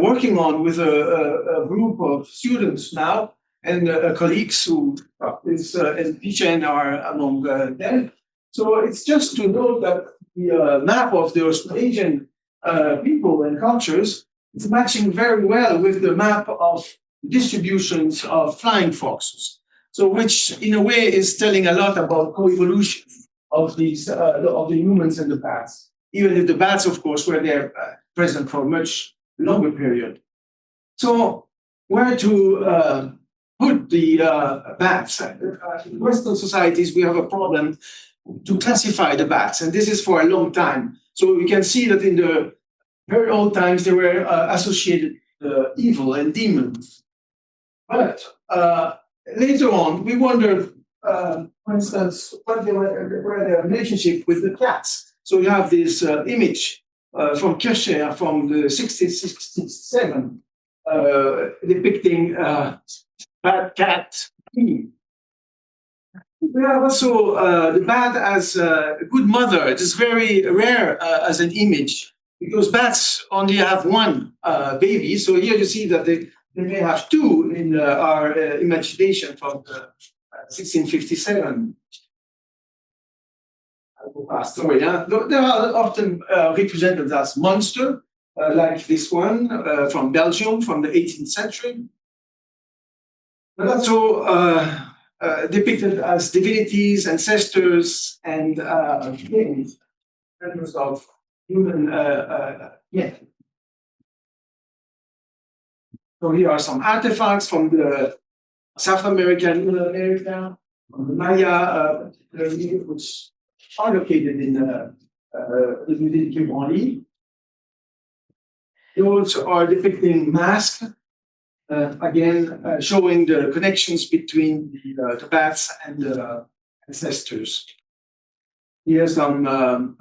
working on with a group of students now and colleagues who is and are among them. So it's just to note that the map of the Australasian people and cultures is matching very well with the map of distributions of flying foxes. So which in a way is telling a lot about coevolution of these of the humans and the bats. Even if the bats, of course, were there present for a much longer period. So where to put the bats? In Western societies, we have a problem to classify the bats, and this is for a long time. So we can see that in the very old times, they were associated with evil and demons. But later on, we wondered, for instance, what were their relationship with the cats. So you have this image from Kircher from the 1667 depicting bad cat. We have also the bat as a good mother. It is very rare as an image because bats only have one baby. So here you see that they may have two in our imagination from 1657. Sorry, they are often represented as monster, like this one from Belgium from the 18th century. But also depicted as divinities, ancestors, and kings, members of human myth. So here are some artifacts from the South American, America, from the Maya, which are located in the Musée du Quai. Those are depicting masks, again, showing the connections between the bats and the ancestors. Here's some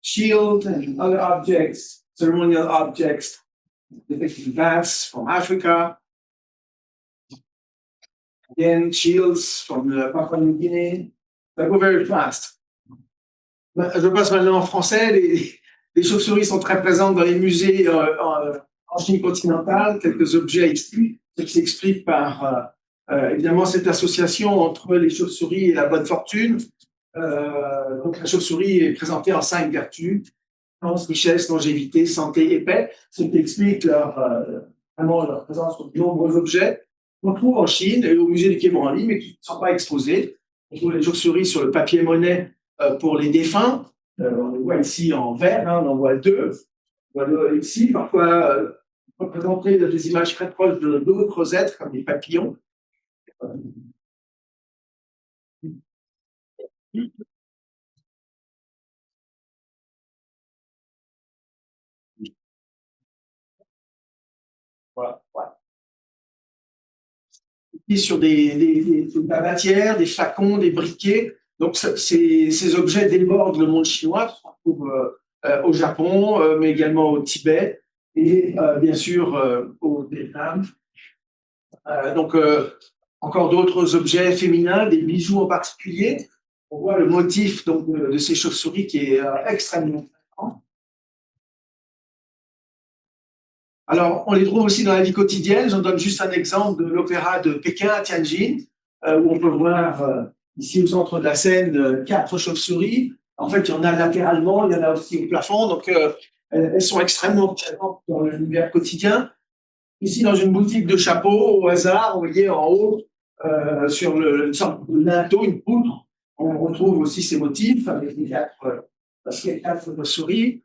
shield and other objects, ceremonial objects, depicting bats from Africa. Again, shields from Papua New Guinea. That go very fast. Je passe maintenant en français. Les chauves-souris sont très présentes dans les musées en Chine continentale, quelques objets ici, ce qui s'explique par évidemment cette association entre les chauves-souris et la bonne fortune. Donc la chauve-souris est présentée en 5 vertus: chance, richesse, longévité, santé et paix, ce qui explique vraiment leur présence sur de nombreux objets qu'on trouve en Chine et au musée du Quai Branly, mais qui ne sont pas exposés. On trouve les chauves-souris sur le papier monnaie pour les défunts. On les voit ici en vert, on en voit 2. Voilà, ici, parfois représenter des images très proches de d'autres êtres, comme des papillons. Voilà. Ici, sur de la matière, des flacons, des briquets. Donc, ces objets débordent le monde chinois, qu'on trouve au Japon, mais également au Tibet et bien sûr au Vietnam. Donc, encore d'autres objets féminins, des bijoux en particulier. On voit le motif donc, de ces chauves-souris qui est extrêmement fréquent. Alors, on les trouve aussi dans la vie quotidienne. J'en donne juste un exemple de l'opéra de Pékin à Tianjin, où on peut voir ici au centre de la scène 4 chauves-souris. En fait, il y en a latéralement, il y en a aussi au plafond. Donc, elles sont extrêmement présentes dans l'univers quotidien. Ici, dans une boutique de chapeaux, au hasard, vous voyez en haut, sur une sorte de linteau, une poudre, on retrouve aussi ces motifs avec les 4 chauves-souris.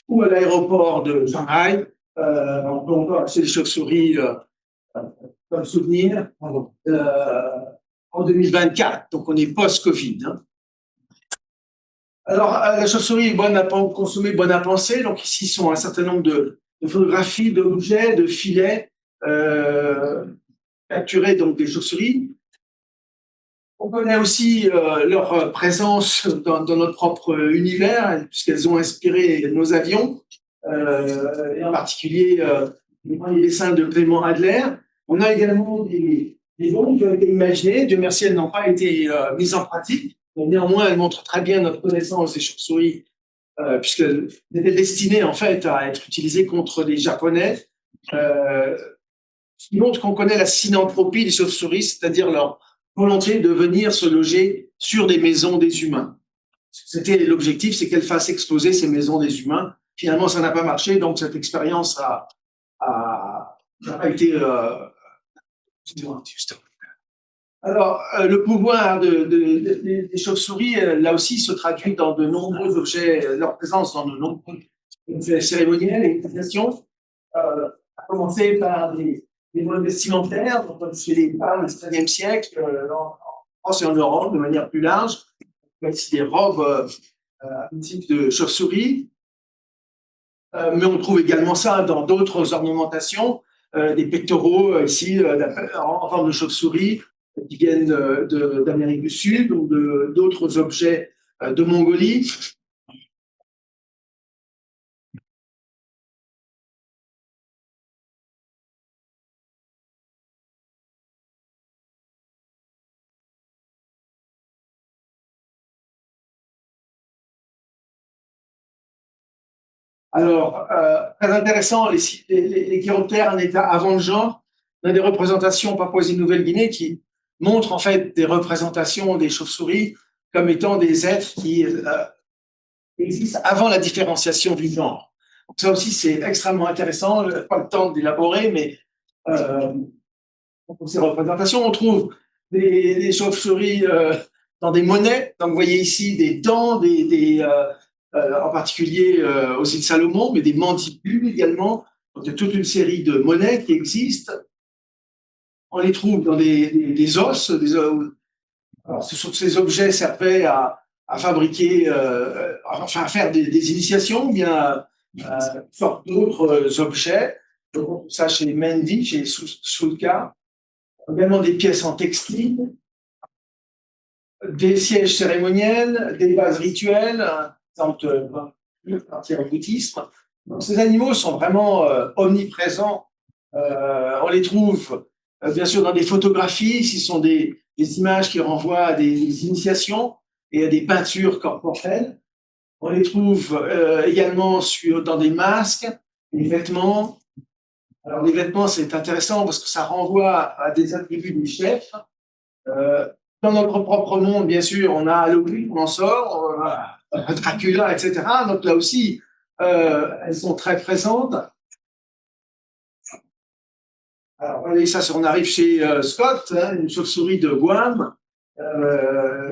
Ou à l'aéroport de Shanghai, on peut encore acheter des chauves-souris comme souvenir en 2024. Donc, on est post-Covid. Hein. Alors, la chauve-souris est bonne à consommer, bonne à penser. Donc, ici sont un certain nombre de photographies, d'objets, de filets capturés donc des chauves-souris. On connaît aussi leur présence dans notre propre univers, puisqu'elles ont inspiré nos avions, et en particulier les premiers dessins de Clément Adler. On a également des bombes qui ont été imaginées. Dieu merci, elles n'ont pas été mises en pratique. Mais néanmoins, elles montrent très bien notre connaissance des chauves-souris, puisqu'elles étaient destinées en fait à être utilisées contre les Japonais. Ce qui montre qu'on connaît la synanthropie des chauves-souris, c'est-à-dire leur volonté de venir se loger sur des maisons des humains. C'était l'objectif, c'est qu'elles fassent exploser ces maisons des humains. Finalement, ça n'a pas marché, donc cette expérience n'a pas été. Alors, le pouvoir des chauves-souris, là aussi, se traduit dans de nombreux objets, leur présence dans de nombreux objets cérémoniels et utilisations, à commencer par des modes vestimentaires, donc chez les femmes du XIIIe siècle, en France et en Europe, de manière plus large. Ici, des robes type de chauve-souris. Mais on trouve également ça dans d'autres ornementations, des pectoraux ici en forme de chauve-souris qui viennent d'Amérique du Sud ou d'autres objets de Mongolie. Alors, très intéressant, les chiroptères, un état avant le genre. On a des représentations en Papouasie-Nouvelle-Guinée qui montrent en fait des représentations des chauves-souris comme étant des êtres qui existent avant la différenciation du genre. Donc, ça aussi, c'est extrêmement intéressant. Je n'ai pas le temps d'élaborer, mais pour ces représentations, on trouve des chauves-souris dans des monnaies. Donc, vous voyez ici des dents, en particulier aux îles Salomon, mais des mandibules également. Donc, il y a toute une série de monnaies qui existent. On les trouve dans des os. Alors, ces objets servaient à fabriquer, enfin à faire des initiations, ou bien sorte d'autres objets. Donc, ça chez Mendy, chez Sulka. Également des pièces en textile, des sièges cérémoniels, des bases rituelles, anti-bouddhisme. Donc, ces animaux sont vraiment omniprésents. On les trouve bien sûr dans des photographies, ce sont des images qui renvoient à des initiations et à des peintures corporelles. On les trouve également dans des masques, des vêtements. Alors les vêtements, c'est intéressant parce que ça renvoie à des attributs des chefs. Dans notre propre monde, bien sûr, on a Halloween, on en sort, Dracula, etc. Donc là aussi, elles sont très présentes. Alors, voyez, ça, on arrive chez Scott, une chauve-souris de Guam,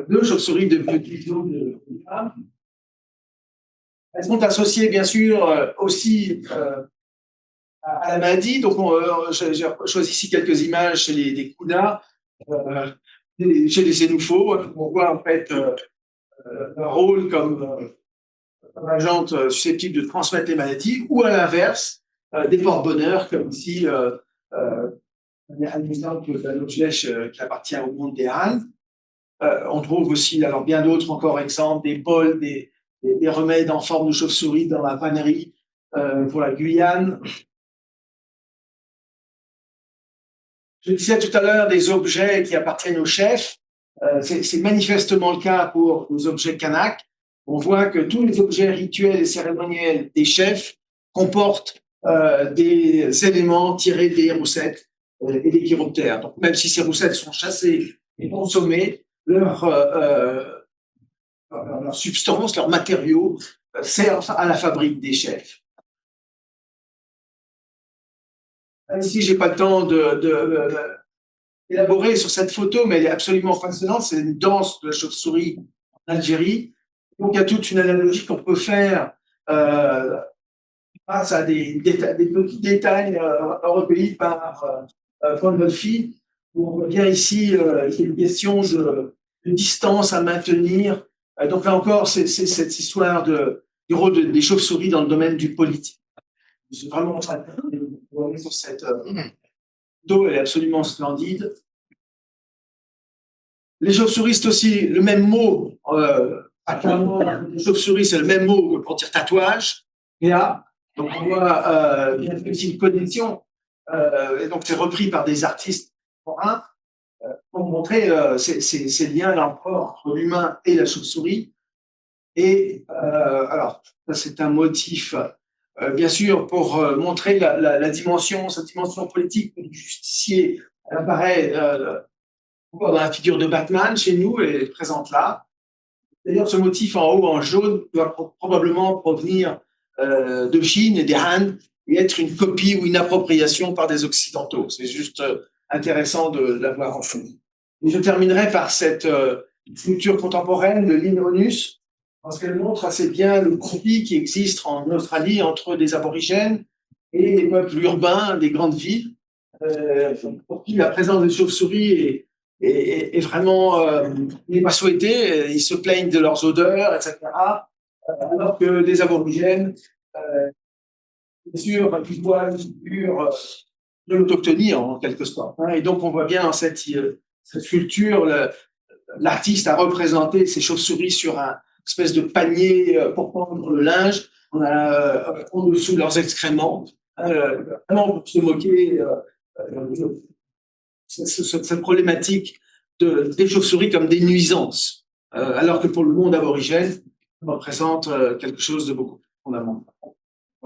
deux chauves-souris de petit zoo de Guam. Elles sont associées, bien sûr, aussi à la maladie. Donc, j'ai choisi ici quelques images chez des Kuna, chez les Sénoufos. On voit en fait leur rôle comme agente susceptible de transmettre les maladies, ou à l'inverse, des porte-bonheur, comme ici un exemple d'un objet qui appartient au monde des Han. On trouve aussi, alors bien d'autres encore exemples, des bols, des remèdes en forme de chauve-souris dans la vannerie pour la Guyane. Je disais tout à l'heure des objets qui appartiennent aux chefs. C'est manifestement le cas pour les objets Kanak. On voit que tous les objets rituels et cérémoniels des chefs comportent des éléments tirés des roussettes et des chiroptères. Donc, même si ces roussettes sont chassées et consommées, leur substance, leurs matériaux servent à la fabrique des chefs. Ici, j'ai pas le temps d'élaborer sur cette photo, mais elle est absolument fascinante. C'est une danse de la chauve-souris en Algérie. Donc, il y a toute une analogie qu'on peut faire grâce à des petits détails recueillis par Pandolfi. On voit bien ici qu'il y a une question de distance à maintenir. Donc là encore, c'est cette histoire du rôle des chauves-souris dans le domaine du politique. C'est vraiment très sur cette photo, elle est absolument splendide. Les chauves-souris, c'est aussi le même mot. Les chauves-souris, c'est le même mot que pour dire tatouage. Et là, donc on voit bien une petite connexion. Et donc c'est repris par des artistes contemporains pour montrer ces liens là encore entre l'humain et la chauve-souris. Et alors, ça c'est un motif, bien sûr, pour montrer cette dimension politique du justicier. Elle apparaît dans la figure de Batman chez nous, elle est présente là. D'ailleurs, ce motif en haut en jaune doit probablement provenir de Chine et des Han et être une copie ou une appropriation par des Occidentaux. C'est juste intéressant de l'avoir en fond. Et je terminerai par cette sculpture contemporaine de Linonus, parce qu'elle montre assez bien le conflit qui existe en Australie entre des aborigènes et les peuples urbains des grandes villes, pour qui la présence des chauves-souris est vraiment n'est pas souhaitée. Ils se plaignent de leurs odeurs, etc. Alors que les aborigènes, bien sûr, ils voient une figure de l'autochtonie en quelque sorte. Et donc on voit bien dans cette sculpture, l'artiste a représenté ces chauves-souris sur un espèce de panier pour prendre le linge. On a en dessous leurs excréments, vraiment pour se moquer cette problématique des chauves-souris comme des nuisances, alors que pour le monde aborigène, ça représente quelque chose de beaucoup plus fondamental.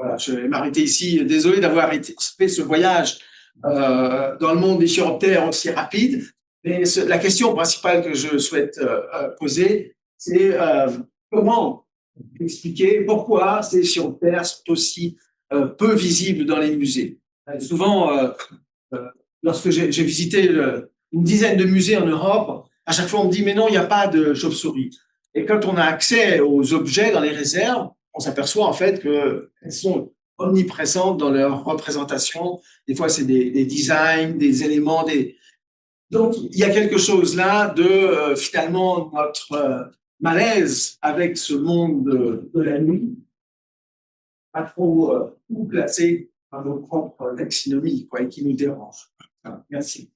voilà, je vais m'arrêter ici. Désolé d'avoir fait ce voyage dans le monde des chiroptères aussi rapide. Mais la question principale que je souhaite poser, c'est comment expliquer pourquoi ces chiroptères sont aussi peu visibles dans les musées. Souvent, lorsque j'ai visité une dizaine de musées en Europe, à chaque fois on me dit mais non, il n'y a pas de chauve-souris. Et quand on a accès aux objets dans les réserves, on s'aperçoit en fait qu'elles sont omniprésentes dans leur représentation. Des fois, c'est des designs, des éléments, Donc, il y a quelque chose là de finalement notre malaise avec ce monde de la nuit, pas trop placé dans nos propres taxonomies, quoi, et qui nous dérange. Voilà, merci.